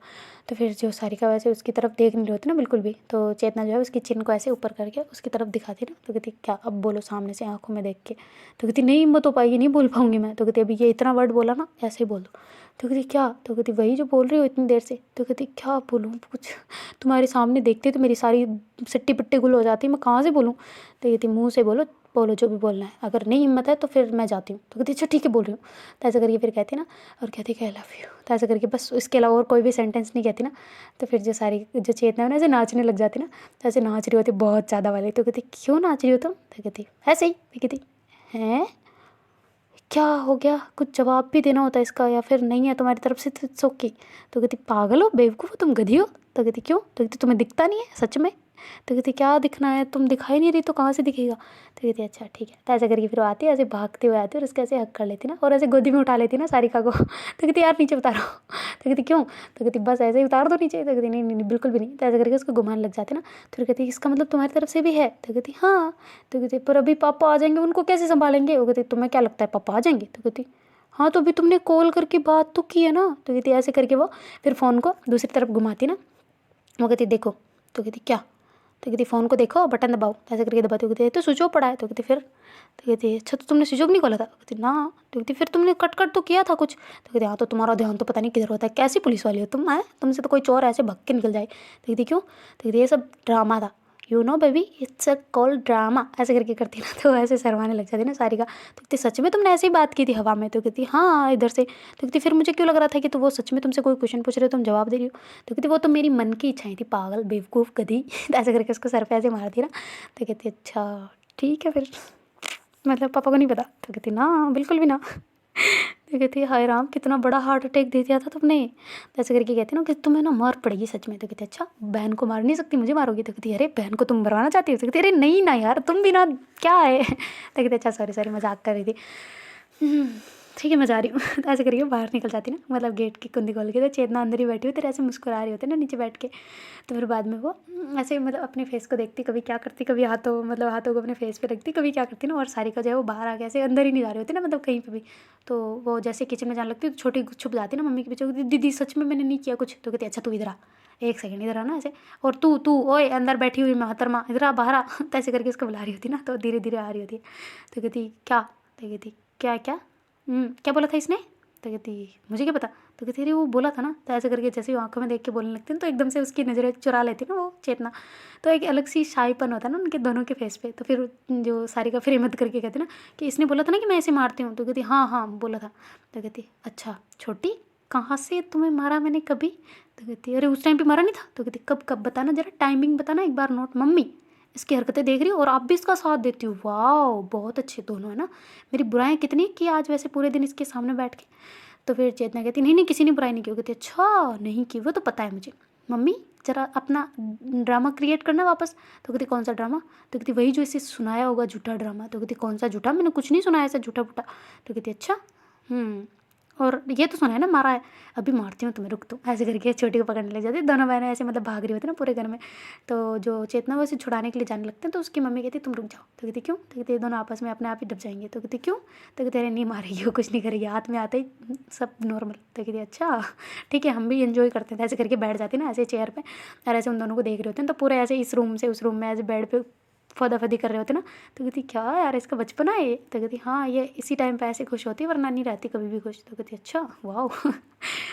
तो फिर जो सारिका वैसे उसकी तरफ देख नहीं रही होती ना बिल्कुल भी, तो चेतना जो है उसकी चिन को ऐसे ऊपर करके उसकी तरफ दिखाती ना। तो कहती क्या अब बोलो सामने से आंखों में देख के? तो कहती नहीं हिम्मत हो पाएगी, नहीं बोल पाऊंगी मैं। तो कहती अभी ये इतना वर्ड बोला ना ऐसे ही बोल दो। तो कहती क्या? तो कहती वही जो बोल रही हो इतनी देर से। तो कहती क्या बोलूँ कुछ, तुम्हारे सामने देखते तो मेरी सारी सिट्टी पिट्टी गुल हो जाती, मैं कहाँ से बोलूँ? तो कहती मुँह से बोलो, बोलो जो भी बोलना है, अगर नहीं हिम्मत है तो फिर मैं जाती हूँ। तो कहती अच्छा ठीक है बोल रही हूँ। तो ऐसे करके फिर कहती ना, और कहती कि आई लव यू। तो ऐसे करके बस इसके अलावा और कोई भी सेंटेंस नहीं कहती ना। तो फिर जो चेतना है ना ऐसे नाचने लग जाती ना, तो ऐसे नाच रही होती बहुत ज़्यादा वाली। तो कहती क्यों नाच रही हो तुम? तो कहती ऐसे ही। तो कहती हैं क्या हो गया, कुछ जवाब भी देना होता है इसका, या फिर नहीं है तुम्हारी तरफ से तो इट्स ओके। तो कहती पागल हो, बेवकूफ़ हो, तुम गधी हो। तो कहती क्यों? तो कहती तुम्हें दिखता नहीं है सच में? तो कहती क्या दिखना है, तुम दिखाई नहीं रही तो कहाँ से दिखेगा? तो कहती अच्छा ठीक है। तो ऐसा करके फिर वो आती है ऐसे भागते हुए आती है और उसके ऐसे हक कर लेती ना, और ऐसे गोदी में उठा लेती ना सारिका को। तो कहती यार नीचे उतारो। तो कहती क्यों? तो कहती बस ऐसे ही उतार दो नीचे। तो कहती नहीं नहीं नहीं बिल्कुल भी नहीं। तो ऐसा करके उसको घुमाने लग जाते ना। तो फिर कहती इसका मतलब तुम्हारी तरफ से भी है? तो कहती हाँ। तो कहती पर अभी पापा आ जाएंगे, उनको कैसे संभालेंगे? वो कहती तुम्हें क्या लगता है पापा आ जाएंगे? तो कहती हाँ तो अभी तुमने कॉल करके बात तो की है ना। तो कहती ऐसे करके वो फिर फ़ोन को दूसरी तरफ घुमाती ना। वो कहती देखो। तो कहती क्या? तो कहती फ़ोन को देखो बटन दबाओ। तो ऐसे करके दबाती। कहती तो स्विच ऑफ पड़ा है। तो कहती फिर? तो कहती अच्छा तो तुमने स्विच ऑफ नहीं खोला था? कहती ना। तो कहती फिर तुमने कट कट तो किया था कुछ? तो कहती हाँ तो तुम्हारा ध्यान तो पता नहीं किधर होता है, कैसी पुलिस वाली हो तुम? आए तुमसे तो कोई चोर ऐसे भग के निकल जाए। तो कहती क्यों? तो कहती ये सब ड्रामा था, you know baby it's a call drama. ऐसे करके करती ना, तो ऐसे शर्माने लग जाती ना सारिका। तो कहती सच में तुमने ऐसे ही बात की थी हवा में? तो कहती हाँ इधर से। तो कहती फिर मुझे क्यों लग रहा था कि तो वो सच में तुमसे कोई क्वेश्चन पूछ रहे हो, तुम जवाब दे रही हो। तो कहती वो तो मेरी मन की इच्छाएं थी, पागल बेवकूफ़ गधी। तो ऐसे करके उसको सर पे ऐसे मारती ना। तो कहती अच्छा ठीक है फिर, मतलब पापा को नहीं पता? तो कहती ना बिल्कुल भी ना। तो कहती हाय राम कितना बड़ा हार्ट अटैक दे दिया था तुमने। तो ऐसे करके कहती ना कि तुम्हें ना मार पड़ेगी सच में। तो कहती अच्छा बहन को मार नहीं सकती, मुझे मारोगी? तो कहती अरे बहन को तुम मरवाना चाहती हो? तो कहती अरे नहीं ना यार तुम भी ना क्या है। तो कहती अच्छा सॉरी सॉरी मजाक कर रही थी। ठीक है मैं जा रही हूँ। तो ऐसे करके बाहर निकल जाती ना, मतलब गेट की कुंडी खोल के। तो चेतना अंदर ही बैठी होती, ऐसे मुस्कुरा रही होती ना नीचे बैठ के। तो फिर बाद में वो ऐसे मतलब अपने फेस को देखती, कभी क्या करती, कभी हाथों को अपने फेस पे रखती, कभी क्या करती ना। और सारिका जो है वो बाहर आ गया ऐसे अंदर ही नहीं जा रही होती ना, मतलब कहीं पे भी। तो वो जैसे किचन में जाने लगती तो छोटी छुप जाती ना मम्मी के पीछे, दीदी सच में मैंने नहीं किया कुछ। तो कहती अच्छा तू इधर आ, एक सेकंड इधर आ ना ऐसे। और तू ओए अंदर बैठी हुई महतरमा इधर आ, बाहर आ। तो ऐसे करके उसको बुला रही होती ना, तो धीरे धीरे आ रही होती है। तो कहती क्या? तो कहती क्या क्या क्या बोला था इसने? तो कहती मुझे क्या पता। तो कहती अरे वो बोला था ना। तो ऐसे करके जैसे वो आंखों में देख के बोलने लगती ना, तो एकदम से उसकी नज़रें चुरा लेती ना वो चेतना। तो एक अलग सी शाईपन होता है ना उनके दोनों के फेस पे। तो फिर जो सारिका फिर हिम्मत करके कहती ना कि इसने बोला था ना कि मैं ऐसे मारती हूँ। तो कहती हाँ हाँ बोला था। तो कहती अच्छा छोटी कहाँ से तुम्हें मारा मैंने कभी? तो कहती अरे उस टाइम पे मारा नहीं था। तो कहती कब कब बताना जरा, टाइमिंग बताना एक बार नोट। मम्मी इसकी हरकतें देख रही हो और आप भी इसका साथ देती हो, वाह बहुत अच्छे दोनों है ना। मेरी बुराइयाँ कितनी की आज वैसे पूरे दिन इसके सामने बैठ के। तो फिर चेतना कहती नहीं नहीं किसी ने बुराई नहीं की। वो कहती अच्छा नहीं की, वो तो पता है मुझे। मम्मी जरा अपना ड्रामा क्रिएट करना वापस। तो कहती कौन सा ड्रामा? तो कहती वही जो इसे सुनाया होगा झूठा ड्रामा। तो कहती कौन सा झूठा? मैंने कुछ नहीं सुनाया ऐसा झूठा फूटा। तो कहती अच्छा और ये तो सुना है ना मारा है, अभी मारती हूँ तुम्हें, रुक तुम, ऐसे करके छोटी को पकड़ने लग जाती। दोनों बहनें ऐसे मतलब भाग रही होती ना पूरे घर में। तो जो चेतना वो इसे छुड़ाने के लिए जाने लगते हैं, तो उसकी मम्मी कहती तुम रुक जाओ। तो कहती क्यों? तो कहती ये दोनों आपस में अपने आप ही दब जाएंगे। तो कहती क्यों? तो कहती अरे नहीं मारेगी वो, कुछ नहीं करेगी, हाथ में आते ही सब नॉर्मल। तो कहती अच्छा ठीक है, हम भी इन्जॉय करते हैं। ऐसे करके बैठ जाती ना ऐसे चेयर पर, और ऐसे उन दोनों को देख रहे होते हैं। तो पूरे ऐसे इस रूम से उस रूम में ऐसे बेड पर फदी कर रहे होते ना। तो कहती क्या यार इसका बचपना है ये? तो कहती हाँ ये इसी टाइम पे ऐसे खुश होती है, वरना नहीं रहती कभी भी खुश। तो कहती अच्छा वाओ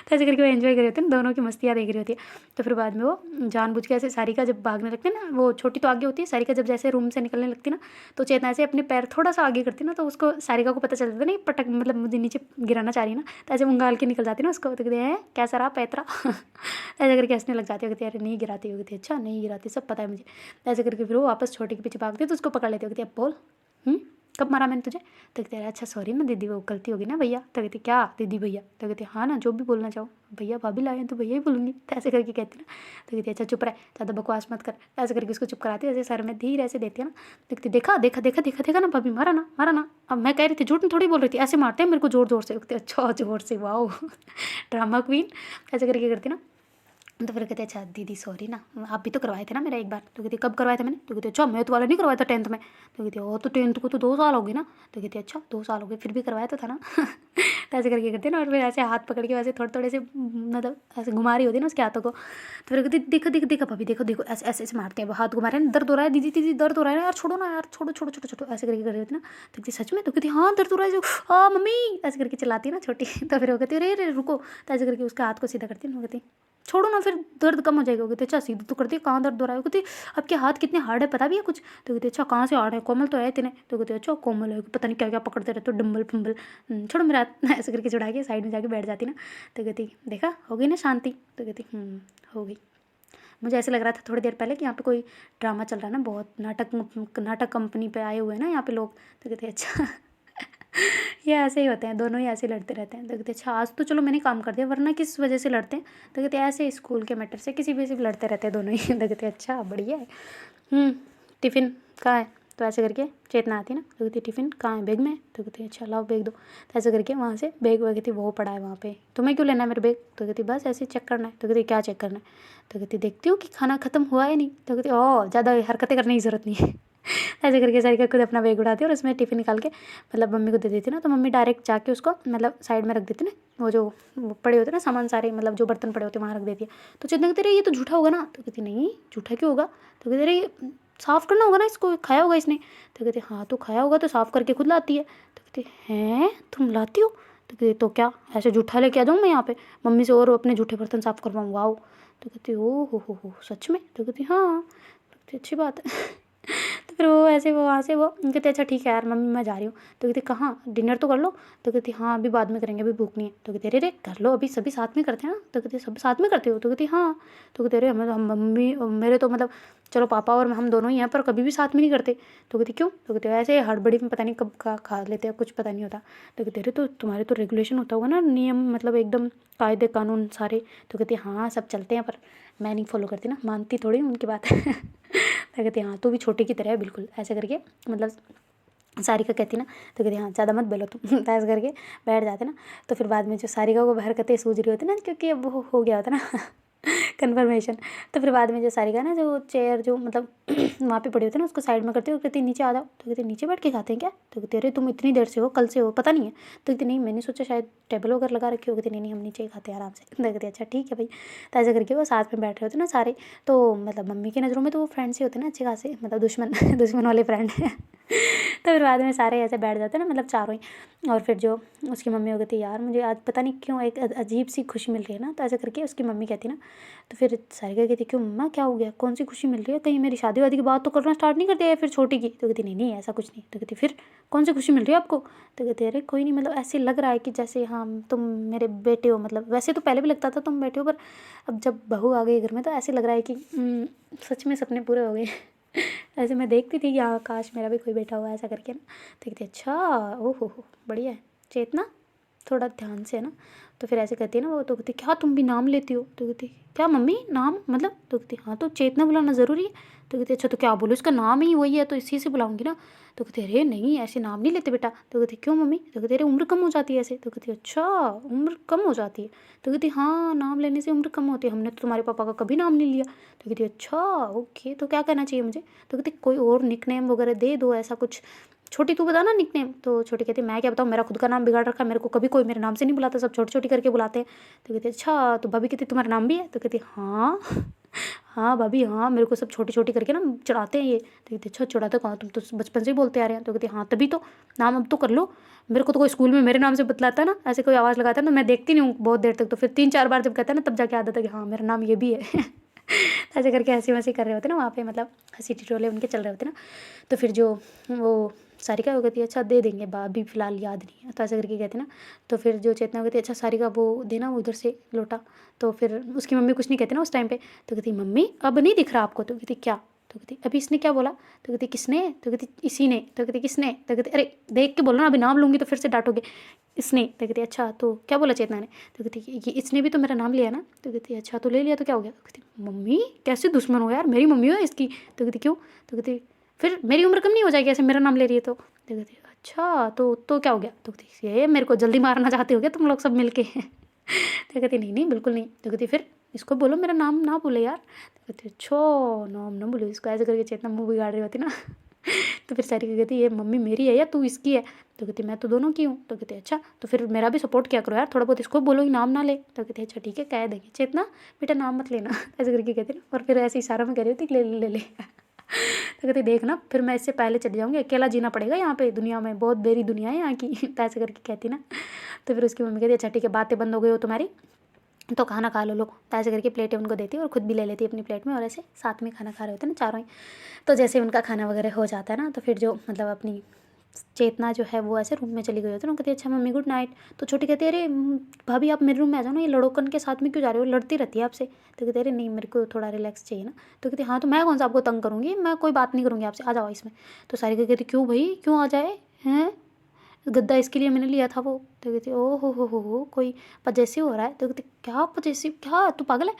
तो ऐसे करके वो एंजॉय कर रहे होते हैं, दोनों की मस्तियाँ देख रही होती है। तो फिर बाद में वो जानबूझ के ऐसे सारिका जब भागने लगती है ना, वो छोटी तो आगे होती है, सारिका जब जैसे रूम से निकलने लगती है ना, तो चेतना ऐसे अपने पैर थोड़ा सा आगे करती है ना, तो उसको सारिका को पता चल जाता है नहीं पटक मतलब मुझे नीचे गिराना चाह रही है ना, तो ऐसे उंगाल के निकल जाती है ना उसको। तो कहते हैं कैसा रहा पैतरा ऐसे करके हंसने लग जाती है। कहती अरे नहीं गिराती हो। कहती अच्छा नहीं गिराती, सब पता है मुझे। ऐसे करके फिर वो वापस छोटे के पीछे भागती है, तो उसको पकड़ लेती है। कहती अब बोल कब मारा मैंने तुझे? तो कहते हैं अच्छा सॉरी ना दीदी, वो गलती होगी ना भैया। तो कहती क्या दीदी भैया? तो कहती हाँ ना जो भी बोलना चाहो, भैया भाभी लाए हैं तो भैया ही बोलूँगी। तो ऐसे करके कहती ना। तो कहती अच्छा चुप रहे, ज़्यादा बकवास मत कर। ऐसे करके उसको चुप कराती है, ऐसे सर में धीरे ऐसे देती है ना। देखती देखा देखा देखा देखा देखा ना भाभी, मारा ना मारा ना। अब मैं कह रही थी झूठ में थोड़ी बोल रही थी, ऐसे मारते हैं मेरे को ज़ोर ज़ोर से। कहते अच्छा ज़ोर से, वाओ ड्रामा क्वीन। ऐसे करके करती ना। तो फिर कहते अच्छा दीदी सॉरी ना, आप भी तो करवाए थे ना मेरा एक बार। तो कहती कब करवाया था मैंने? तो कहती अच्छा मैं तो वाला नहीं करवाया था 10th में। तो कहती ओ तो 10th को तो 2 साल हो गए ना। तो कहती अच्छा 2 साल हो गए, फिर भी करवाया तो था ना तो ऐसे करके करते ना, और फिर ऐसे हाथ पकड़ के वैसे थोड़े थोड़े से मतलब ऐसे घुमा रही होती है ना उसके हाथों को। तो फिर कहती देखो देखो देखो भाभी देखो देखो, ऐसे ऐसे ऐसे मारते हैं, हाथ घुमा रहे हैं, दर्द हो रहा है दीदी दीदी दर्द हो रहा है यार, छोड़ो ना यार, छोड़ो छोड़ो छोड़ो छोड़ो, ऐसे करके कर रही होती ना। तो कहती सच में? तो कहती हाँ दर्द हो रहा है जो, हाँ मम्मी, ऐसे करके चिल्लाती है ना छोटी तो फिर वो कहती अरे अरे रुको। तो ऐसे करके उसका हाथ को सीधा करती है ना, कहती छोड़ो ना फिर दर्द कम हो जाएगा। कहते अच्छा सीधा तो करती है, कहाँ दर्द हो रहा है? कहती आपके हाथ कितने हार्ड है पता भी है कुछ? तो कहते अच्छा कहाँ से हार्ड है, कोमल तो है इतने। तो कहते अच्छा कोमल है, पता नहीं क्या क्या पकड़ते रहते हो, डम्बल फम्बल, छोड़ो मेरा हाथ ऐसे करके छुड़ा के साइड में जाके बैठ जाती ना। तो कहती देखा हो गई ना शांति? तो कहती हो गई। मुझे ऐसे लग रहा था थोड़ी देर पहले कि यहाँ पे कोई ड्रामा चल रहा है ना, बहुत नाटक कंपनी पे आए हुए हैं ना यहाँ पे लोग। तो कहते अच्छा ये ऐसे ही होते हैं, दोनों ही ऐसे लड़ते रहते हैं। तो कहते अच्छा आज तो चलो मैंने काम कर दिया, वरना किस वजह से लड़ते हैं? तो कहते ऐसे स्कूल के मैटर से किसी वजह से लड़ते रहते हैं दोनों ही तो कहते अच्छा बढ़िया है। टिफ़िन कहाँ है? तो ऐसे करके चेतना आती है ना। तो कहती टिफ़िन कहाँ है? बैग में। तो कहती अच्छा लाओ बैग दो। तो ऐसे करके वहाँ से बैग वो कहती वो पड़ा है वहाँ पे, तुम्हें क्यों लेना है मेरे बैग? तो कहती बस ऐसे चेक करना है। तो कहती क्या चेक करना है? तो कहती देखती हूँ कि खाना ख़त्म हुआ है नहीं। तो कहती ओह ज़्यादा हरकतें करने की ज़रूरत नहीं है ऐसे करके सारिका खुद अपना बैग उठाती है और उसमें टिफ़िन निकाल के मतलब मम्मी को दे देती ना। तो मम्मी डायरेक्ट जाके उसको मतलब साइड में रख देती ना, वो जो वो पड़े होते ना सामान सारे, मतलब जो बर्तन पड़े होते वहाँ रख देती है। तो चेतना कहती रही ये तो झूठा होगा ना। तो कहती नहीं झूठा क्यों होगा? तो कहती रही साफ़ करना होगा ना इसको, खाया होगा इसने। तो कहती हाँ तो खाया होगा तो साफ़ करके खुद लाती है। तो कहती हैं तुम लाती हो? तो कहती तो क्या ऐसे झूठा लेके आ जाऊँ मैं यहाँ पे मम्मी से और अपने झूठे बर्तन साफ़ करवाऊँ? वाओ। तो कहती ओ हो सच में? तो कहती हाँ। तो कहती अच्छी बात है तो फिर वो ऐसे वो वहाँ से वो कहते अच्छा ठीक है यार मम्मी मैं जा रही हूँ। तो कहती कहाँ, डिनर तो कर लो। तो कहती हाँ अभी बाद में करेंगे, अभी भूख नहीं है। तो कहते अरे कर लो अभी, सभी साथ में करते हैं ना। तो कहते सब साथ में करते हो? तो कहती हाँ। तो कहते अरे हमें तो हम मम्मी मेरे तो मतलब चलो पापा और हम दोनों ही हैं, पर कभी भी साथ में नहीं करते। तो कहती क्यों? तो कहते ऐसे हड़बड़ी में पता नहीं कब का खा लेते हैं, कुछ पता नहीं होता। तो कहते अरे तो तुम्हारे तो रेगुलेशन होता होगा ना, नियम मतलब एकदम कायदे कानून सारे। तो कहती हाँ सब चलते हैं, पर मैं नहीं फॉलो करती ना, मानती थोड़ी उनकी बात तो कहती हाँ तू भी छोटे की तरह है बिल्कुल, ऐसे करके मतलब सारिका कहती ना। तो कहती हाँ ज़्यादा मत बोलो तुम तो ऐसे करके बैठ जाते ना। तो फिर बाद में जो सारिका को हरकतें सूझ रही होती ना, क्योंकि अब वो हो गया होता ना कन्फर्मेशन। तो फिर बाद में जो सारिका ना जो चेयर जो मतलब वहाँ पे पड़ी होती है ना, उसको साइड में करती हो, कहती नीचे आ जाओ। तो कहती नीचे बैठ के खाते हैं क्या? तो कहती अरे तुम इतनी देर से हो, कल से हो, पता नहीं है? तो कहती नहीं मैंने सोचा शायद टेबल वगैरह लगा रखी हो। कहती नहीं हम नीचे ही खाते हैं आराम से। तो कहती अच्छा ठीक है भाई। तो ऐसे करके वो साथ में बैठ रहे होते ना सारे। तो मतलब मम्मी की नज़रों में तो वो फ्रेंड्स ही होते ना अच्छे खासे, मतलब दुश्मन दुश्मन वाले फ्रेंड तो फिर बाद में सारे ऐसे बैठ जाते ना, मतलब चारों ही। और फिर जो उसकी मम्मी हो कहती यार मुझे आज पता नहीं क्यों एक अजीब सी खुशी मिल रही है ना। तो ऐसे करके उसकी मम्मी कहती ना। तो फिर सारिका कहती क्यों मम्मा क्या हो गया, कौन सी खुशी मिल रही है, कहीं मेरी शादी वादी की बात तो करना स्टार्ट नहीं कर दिया है फिर छोटी की? तो कहती नहीं नहीं ऐसा कुछ नहीं। तो कहती फिर कौन सी खुशी मिल रही है आपको? तो कहते अरे कोई नहीं, मतलब ऐसे लग रहा है कि जैसे हाँ तुम मेरे बेटे हो, मतलब वैसे तो पहले भी लगता था तुम बेटे हो, पर अब जब बहू आ गई घर में तो ऐसे लग रहा है कि सच में सपने पूरे हो गए ऐसे मैं देखती थी कि हाँ काश मेरा भी कोई बेटा हुआ ऐसा करके ना। तो कहती अच्छा ओहो हो बढ़िया है। चेतना थोड़ा ध्यान से है ना। तो फिर ऐसे कहती है ना वो, तो कहती क्या तुम भी नाम लेती हो? तो कहती क्या मम्मी नाम मतलब? तो कहती हाँ तो चेतना बुलाना ज़रूरी है। तो कहती अच्छा तो क्या बोलो, इसका नाम ही वही है तो इसी से बुलाऊंगी ना। तो कहती अरे नहीं ऐसे नाम नहीं लेते बेटा। तो कहती क्यों मम्मी? तो कहती अरे उम्र कम हो जाती है ऐसे। तो कहती अच्छा उम्र कम हो जाती है? तो कहती हाँ नाम लेने से उम्र कम होती है, हमने तो तुम्हारे पापा का कभी नाम नहीं लिया। तो कहती अच्छा ओके, तो क्या करना चाहिए मुझे? तो कहती कोई और निकनेम वगैरह दे दो ऐसा कुछ। छोटी तू बता ना निकनेम। तो छोटी कहती मैं क्या बताऊँ, मेरा खुद का नाम बिगाड़ रखा है, मेरे को कभी कोई मेरे नाम से नहीं बुलाता, सब छोटी छोटी करके बुलाते हैं। तो कहती अच्छा, तो भाभी कहती तुम्हारा नाम भी है? तो कहती हाँ हाँ भाभी हाँ, मेरे को सब छोटी छोटी करके ना चढ़ाते हैं ये। तो कहती अच्छा चढ़ाते कहाँ, तुम तो बचपन से ही बोलते आ रहे हैं। तो कहती हाँ तभी तो, नाम अब तो कर लो। मेरे को तो कोई स्कूल में मेरे नाम से बतलाता है ना, ऐसे कोई आवाज़ लगाता है ना, मैं देखती नहीं हूँ बहुत देर तक, तो फिर 3-4 बार जब कहता है ना तब जाके आदत है कि हाँ मेरा नाम ये भी है ऐसे करके हंसी वसी कर रहे होते ना वहाँ पे, मतलब हंसी टिटोले उनके चल रहे होते ना। तो फिर जो वो सारिका वो कहती है अच्छा दे देंगे अभी फ़िलहाल याद नहीं है, तो ऐसे करके कहती ना। तो फिर जो चेतना कहती है अच्छा सारिका वो देना उधर से लोटा। तो फिर उसकी मम्मी कुछ नहीं कहती ना उस टाइम पे। तो कहती मम्मी अब नहीं दिख रहा आपको? तो कहती क्या? तो कहती अभी इसने क्या बोला? तो कहती किसने? तो कहती इसी ने। तो कहती किसने? तो कहती अरे देख के बोलो ना, अभी नाम लूँगी तो फिर से डांटोगे। इसने। तो कहती अच्छा तो क्या बोला चेतना ने? तो कहती ये इसने भी तो मेरा नाम लिया ना। तो कहती अच्छा तो ले लिया तो क्या हो गया? तो कहती मम्मी कैसे दुश्मन हो यार, मेरी मम्मी हो इसकी। तो कहती क्यों? तो कहती फिर मेरी उम्र कम नहीं हो जाएगी ऐसे मेरा नाम ले रही है तो? तो कहती अच्छा तो क्या हो गया? तो कहती ये मेरे को जल्दी मारना चाहते हो क्या तुम लोग सब मिल के तो कहती नहीं नहीं बिल्कुल नहीं। तो कहती फिर इसको बोलो मेरा नाम ना बोले यार। तो कहती अच्छा नाम ना बोलो इसको, ऐसे करके चेतना मुँह बिगाड़ रही होती ना तो फिर सारी कहती ये मम्मी मेरी है या तू इसकी है? तो कहती मैं तो दोनों की हूँ। तो कहती अच्छा तो फिर मेरा भी सपोर्ट किया करो यार, थोड़ा बहुत इसको बोलो ही नाम ना ले। तो कहती अच्छा ठीक है कह देंगे चेतना बेटा नाम मत लेना ऐसे करके कहती ना, और फिर ऐसे इशारा में कह रही होती ले ले ले ले तो कहती देख ना फिर मैं इससे पहले चली जाऊँगी, अकेला जीना पड़ेगा यहाँ पे, दुनिया में बहुत बेरी दुनिया है यहाँ की तो ऐसे करके कहती ना। तो फिर उसकी मम्मी कहती अच्छा ठीक है बातें बंद हो गई हो तुम्हारी, तो खाना खा लो लो। तो ऐसे करके प्लेटें उनको देती और खुद भी ले लेती अपनी प्लेट में, और ऐसे साथ में खाना खा रहे होते हैं ना चारों ही। तो जैसे उनका खाना वगैरह हो जाता है ना, तो फिर जो मतलब अपनी चेतना जो है वो ऐसे रूम में चली गई होती है ना, कहती है अच्छा मम्मी गुड नाइट। तो छोटी कहती है अरे भाभी आप मेरे रूम में आ जाओ ना, ये लड़ोकन के साथ में क्यों जा रहे हो, लड़ती रहती है आपसे। तो कहते अरे नहीं मेरे को थोड़ा रिलैक्स चाहिए ना। तो कहती हाँ तो मैं कौन सा आपको तंग करूँगी, मैं कोई बात नहीं करूँगी आपसे, आ जाओ इसमें। तो सारी कहती क्यों भाई क्यों आ जाए हैं, गद्दा इसके लिए मैंने लिया था वो। तो कहती ओ हो कोई पजेसिव हो रहा है। तो कहती क्या पजेसिव, क्या तू पागल है?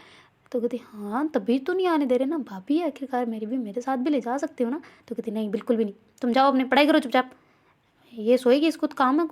तो कहती हाँ तभी तो नहीं आने दे रहे ना भाभी, आखिरकार मेरी भी मेरे साथ भी ले जा सकते हो ना। तो कहती नहीं बिल्कुल भी नहीं, तुम जाओ अपनी पढ़ाई करो चुपचाप। ये सोएगी इसको तो काम है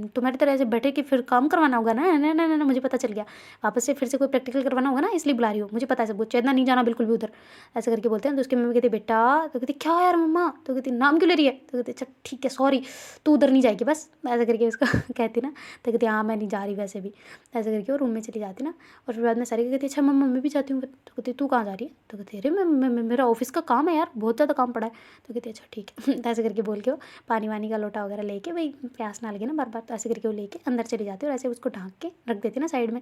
तुम्हारी तरह ऐसे बैठे कि फिर काम करवाना होगा ना। ना ना ना ना मुझे पता चल गया, वापस से फिर से कोई प्रैक्टिकल करवाना होगा ना इसलिए बुला रही हो, मुझे पता है सब कुछ, चेतना नहीं जाना बिल्कुल भी उधर। ऐसे करके बोलते हैं। तो उसकी मम्मी कहती बेटा। तो कहती क्या यार मम्मा। तो कहती नाम क्यों ले रही है? तो कहती अच्छा ठीक है सॉरी, तू उधर नहीं जाएगी बस, ऐसे करके उसका कहती ना। तो कहती हाँ मैं नहीं जा रही वैसे भी, ऐसे करके वो रूम में चली जाती ना। और फिर बाद में सारी कहती अच्छा मम्मा मैं भी जाती हूँ। तो कहती तू कहाँ जा रही है? तो कहती अरे मैं मेरा ऑफिस का काम है यार, बहुत ज़्यादा काम पड़ा है। तो कहती अच्छा ठीक है ऐसे करके बोल के वो पानी वानी का लोटा वगैरह लेके, भाई प्यास ना लगे ना बार बार, तो ऐसे करके वो लेके अंदर चली जाती है और ऐसे उसको ढाँक के रख देती ना साइड में।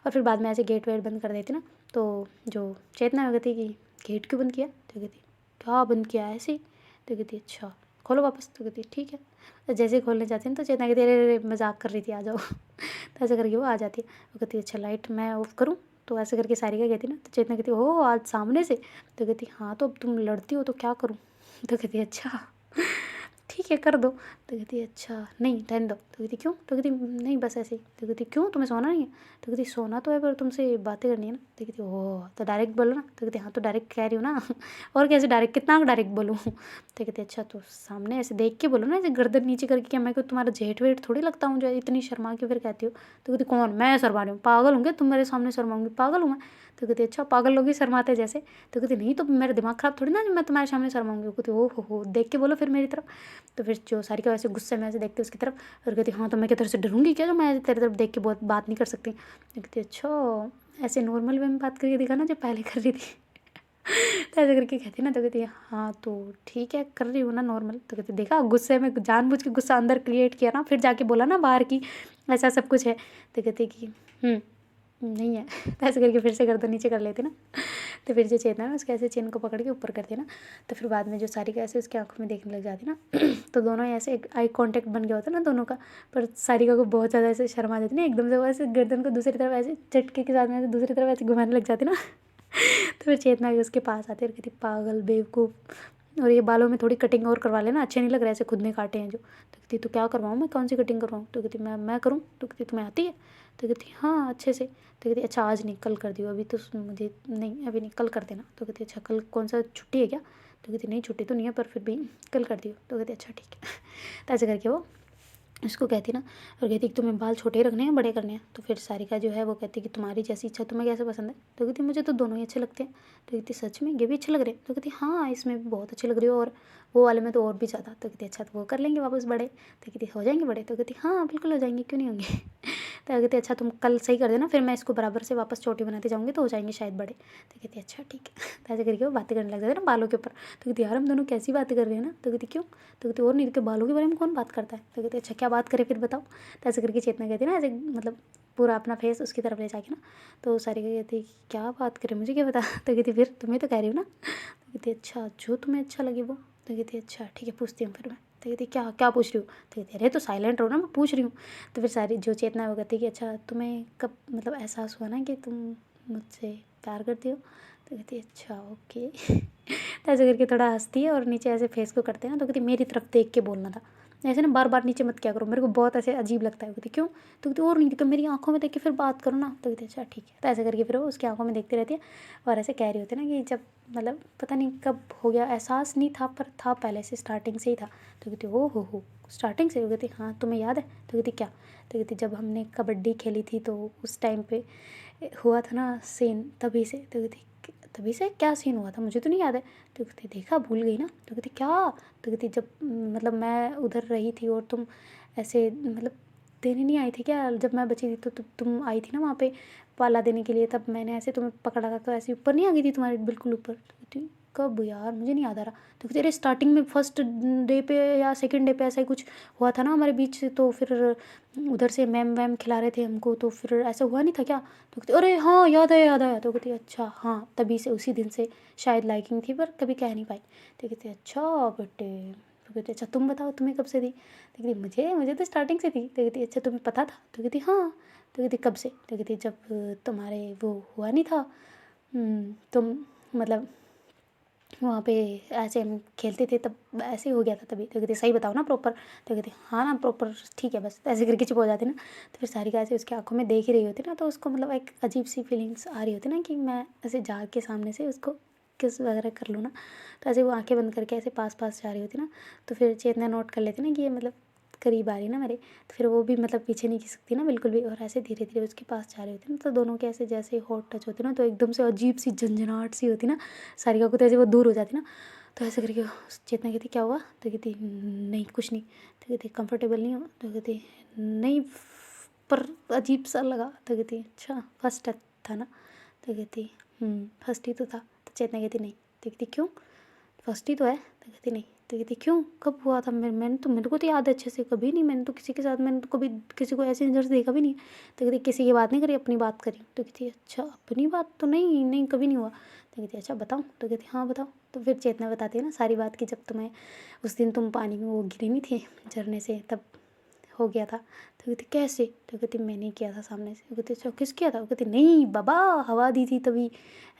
और फिर बाद में ऐसे गेट वेट बंद कर देती ना। तो जो चेतना कहती कि गेट क्यों बंद किया? तो कहती क्या बंद किया ऐसे? तो कहती अच्छा खोलो वापस। तो कहती ठीक है। तो जैसे ही खोलने जाती है तो चेतना कहती अरे अरे मजाक कर रही थी आ जाओ तो ऐसे करके वो आ जाती है। वो कहती अच्छा लाइट मैं ऑफ करूँ? तो ऐसे करके सारिका कहती ना। तो चेतना कहती हो आज सामने से? तो कहती हाँ तो अब तुम लड़ती हो तो क्या करूँ? तो कहती अच्छा ठीक है कर दो। तो कहती अच्छा नहीं रहने दो। तो कहती क्यों? तो कहती नहीं बस ऐसे ही। तो कहती क्यों तुम्हें सोना नहीं है? तो कहती सोना तो है पर तुमसे बातें करनी है ना। तो कहती ओह तो डायरेक्ट बोलो ना। तो कहती हाँ तो डायरेक्ट कह रही हूँ ना और कैसे डायरेक्ट, कितना डायरेक्ट बोलूँ? तो कहती अच्छा तो सामने ऐसे देख के बोलो ना, ऐसे गर्दन नीचे करके, क्या मैं कोई तुम्हारा जेठ वेठ थोड़ी लगता हूँ जो इतनी शर्मा के फिर कहती हो? तो कहती कौन मैं शर्मा रही हूँ, पागल होंगे तुम मेरे सामने शर्माऊँगी, पागल हूँ मैं? तो कहती अच्छा पागल लोग ही शर्माते जैसे। तो कहती नहीं तो मेरा दिमाग ख़राब थोड़ी ना मैं तुम्हारे सामने शर्माऊँगी। कहती ओह हो देख के बोलो फिर मेरी तरफ। तो फिर जो सारिका वैसे गुस्से में ऐसे देखते उसकी तरफ और कहती हाँ तो मैं क्या तेरे से डरूंगी क्या जो मैं तेरी तरफ देख के बहुत बात नहीं कर सकती? तो कहती अच्छा ऐसे नॉर्मल वे में बात करके दिखा ना जो पहले कर रही थी तो ऐसे करके कहती ना। तो कहती हाँ तो ठीक है कर रही हूँ ना नॉर्मल। तो कहती देखा गुस्से में जानबूझ के गुस्सा अंदर क्रिएट किया ना, फिर जाके बोला ना बाहर की ऐसा सब कुछ है। तो कहती कि नहीं है तो ऐसे करके फिर से गर्दन नीचे कर लेते ना। तो फिर जो चेतना है उसके ऐसे चेन को पकड़ के ऊपर करते ना। तो फिर बाद में जो सारिका ऐसे उसकी आंखों में देखने लग जाती ना तो दोनों ऐसे एक आई कांटेक्ट बन गया होता ना दोनों का। पर सारिका को बहुत ज़्यादा ऐसे शर्मा देती ना, एकदम से वो ऐसे गर्दन को दूसरी तरफ ऐसे झटके के साथ में ऐसे दूसरी तरफ ऐसे घुमाने लग जाती ना तो फिर चेतना भी उसके पास आती है और कहती पागल बेवकूफ़, और ये बालों में थोड़ी कटिंग और करवा लेना, अच्छे नहीं लग रहे ऐसे खुद में काटे हैं जो। तो कहती कहती तो क्या करवाऊँ मैं, कौन सी कटिंग करवाऊँ? तो कहती मैं करूँ? तो कहती तुम्हें आती है? तो कहती हाँ अच्छे से। तो कहती अच्छा आज नहीं कल कर दियो, अभी तो मुझे नहीं, अभी नहीं कल कर देना। तो कहती अच्छा कल कौन सा छुट्टी है क्या? तो कहती नहीं छुट्टी तो नहीं है पर फिर भी कल कर दियो। तो कहती अच्छा ठीक है। तो ऐसे करके वो उसको कहती ना, और कहती कि तुम्हें बाल छोटे रखने हैं बड़े करने हैं? तो फिर सारिका जो है वो कहती कि तुम्हारी जैसी इच्छा, तुम्हें कैसे पसंद है? तो कहती मुझे तो दोनों ही अच्छे लगते हैं। तो कहती सच में ये भी अच्छे लग रहे हैं? तो कहती हाँ इसमें भी बहुत अच्छे लग रही हो, और वो वाले में तो और भी ज़्यादा। तो कहती अच्छा तो वो कर लेंगे वापस बड़े? तो कहती हो जाएंगे बड़े? तो कहती हाँ बिल्कुल हो जाएंगे, क्यों नहीं होंगे। तो कहती अच्छा तुम कल सही कर देना, फिर मैं इसको बराबर से वापस छोटी बनाते जाऊँगी तो हो जाएंगे शायद बड़े। तो कहती अच्छा ठीक है। तो ऐसे करके वो बातें करने लग जाते ना बालों के ऊपर। तो कहती यार हम दोनों कैसी बातें कर रहे हैं ना। तो कहती क्यों? तो कहती और नहीं के बालों के बारे में कौन बात करता है? तो कहती अच्छा क्या बात करें फिर बताओ। तो ऐसे करके चेतना कहती ना, ऐसे मतलब पूरा अपना फेस उसकी तरफ ले जाके ना। तो सारिका कहती क्या बात करें, मुझे क्या पता। तो कहती फिर तुम्हें तो कह रही हूँ ना। तो कहती अच्छा जो तुम्हें अच्छा लगे वो। तो कहती अच्छा ठीक है पूछती हूँ फिर मैं। तो कहती क्या क्या पूछ रही हूँ? तो कहती अरे तो साइलेंट रहो ना, मैं पूछ रही हूँ। तो फिर सारी जो चेतना वो कहती कि अच्छा तुम्हें कब मतलब एहसास हुआ ना कि तुम मुझसे प्यार करती हो? तो कहती अच्छा ओके। तो ऐसे करके थोड़ा हंसती है और नीचे ऐसे फेस को करते हैं ना। तो कहती मेरी तरफ देख के बोलना था, ऐसे ना बार बार नीचे मत क्या करो, मेरे को बहुत ऐसे अजीब लगता है। कहती क्यों? तो कहती और नहीं तो मेरी आंखों में देख के फिर बात करो ना। तो कहती अच्छा ठीक है। तो ऐसे करके फिर वो उसकी आंखों में देखती रहती है और ऐसे कह रही होती है ना कि जब मतलब पता नहीं कब हो गया, एहसास नहीं था पर था पहले से, स्टार्टिंग से ही था। तो कहती ओ हो स्टार्टिंग से? वो कहती हाँ तुम्हें याद है? तो कहती क्या? तो कहती जब हमने कबड्डी खेली थी तो उस टाइम पे हुआ था ना सीन, तभी से। तो कहती तभी से क्या सीन हुआ था, मुझे तो नहीं याद है। तो कहती देखा भूल गई ना। तो कहती क्या? तो कहती जब मतलब मैं उधर रही थी और तुम ऐसे मतलब देने नहीं आई थी क्या, जब मैं बची थी तो तुम आई थी ना वहाँ पे पाला देने के लिए, तब मैंने ऐसे तुम्हें पकड़ा था तो ऐसे ऊपर नहीं आ गई थी तुम्हारे बिल्कुल ऊपर? तो कहती कब यार मुझे नहीं याद आ रहा। तो कहती अरे स्टार्टिंग में फर्स्ट डे पे या सेकंड डे पे ऐसा ही कुछ हुआ था ना हमारे बीच से, तो फिर उधर से मैम वैम खिला रहे थे हमको, तो फिर ऐसा हुआ नहीं था क्या? तो कहती अरे हाँ याद आया याद आया। तो कहती अच्छा हाँ तभी से उसी दिन से शायद लाइकिंग थी पर कभी कह नहीं पाई। तो कहती अच्छा बेटे। तो कहती अच्छा तुम बताओ तुम्हें कब से थी? तो कहती मुझे मुझे तो स्टार्टिंग से थी। तो कहती अच्छा तुम्हें पता था? तो कहती हाँ। तो कहती कब से? तो कहती जब तुम्हारे वो हुआ नहीं था, तुम मतलब वहाँ पे ऐसे हम खेलते थे तब ऐसे ही हो गया था तभी। तो कहती सही बताओ ना प्रॉपर? तो कहती हाँ ना प्रॉपर ठीक है बस। ऐसे करके चुप हो जाती ना। तो फिर सारिका ऐसे उसकी आंखों में देख ही रही होती ना, तो उसको मतलब एक अजीब सी फीलिंग्स आ रही होती ना कि मैं ऐसे जा के सामने से उसको किस वगैरह कर लूँ ना। तो ऐसे वो आंखें बंद करके ऐसे पास पास जा रही होती ना। तो फिर चेतना नोट कर लेती ना कि ये मतलब करीब आ रही ना मेरे। तो फिर वो भी मतलब पीछे नहीं खिसकती ना बिल्कुल भी, और ऐसे धीरे धीरे उसके पास जा रही होती ना। तो दोनों के ऐसे जैसे हॉट टच होते ना तो एकदम से अजीब सी झंझनाहट सी होती ना सारिका को, तो ऐसे वो दूर हो जाती ना। तो ऐसे करके चेतना कहती क्या हुआ? तो कहती नहीं कुछ नहीं। तो कहती कंफर्टेबल नहीं हो? तो कहती नहीं पर अजीब सा लगा। तो कहती अच्छा फर्स्ट था ना? तो कहती फर्स्ट ही तो था। तो चेतना कहती नहीं। तो कहती क्यों? फर्स्ट ही तो है। तो कहती नहीं। तो कहती क्यों कब हुआ था? मैंने तो मेरे को तो याद है अच्छे से, कभी नहीं, मैंने तो किसी के साथ, मैंने तो कभी किसी को ऐसी नज़र से देखा भी नहीं। तो कहती किसी की बात नहीं करी, अपनी बात करी। तो कहती अच्छा अपनी बात तो नहीं नहीं कभी नहीं हुआ। तो कहती अच्छा बताऊँ? तो कहती हाँ बताओ। तो फिर चेतना बताती है ना सारी बात की जब तुम्हें उस दिन तुम पानी में वो गिरी नहीं थी झरने से तब हो गया था। तो कहती कैसे? तो कहती मैंने किया था सामने से। तो कहती अच्छा किस किया था? वो कहती नहीं बाबा हवा दी थी तभी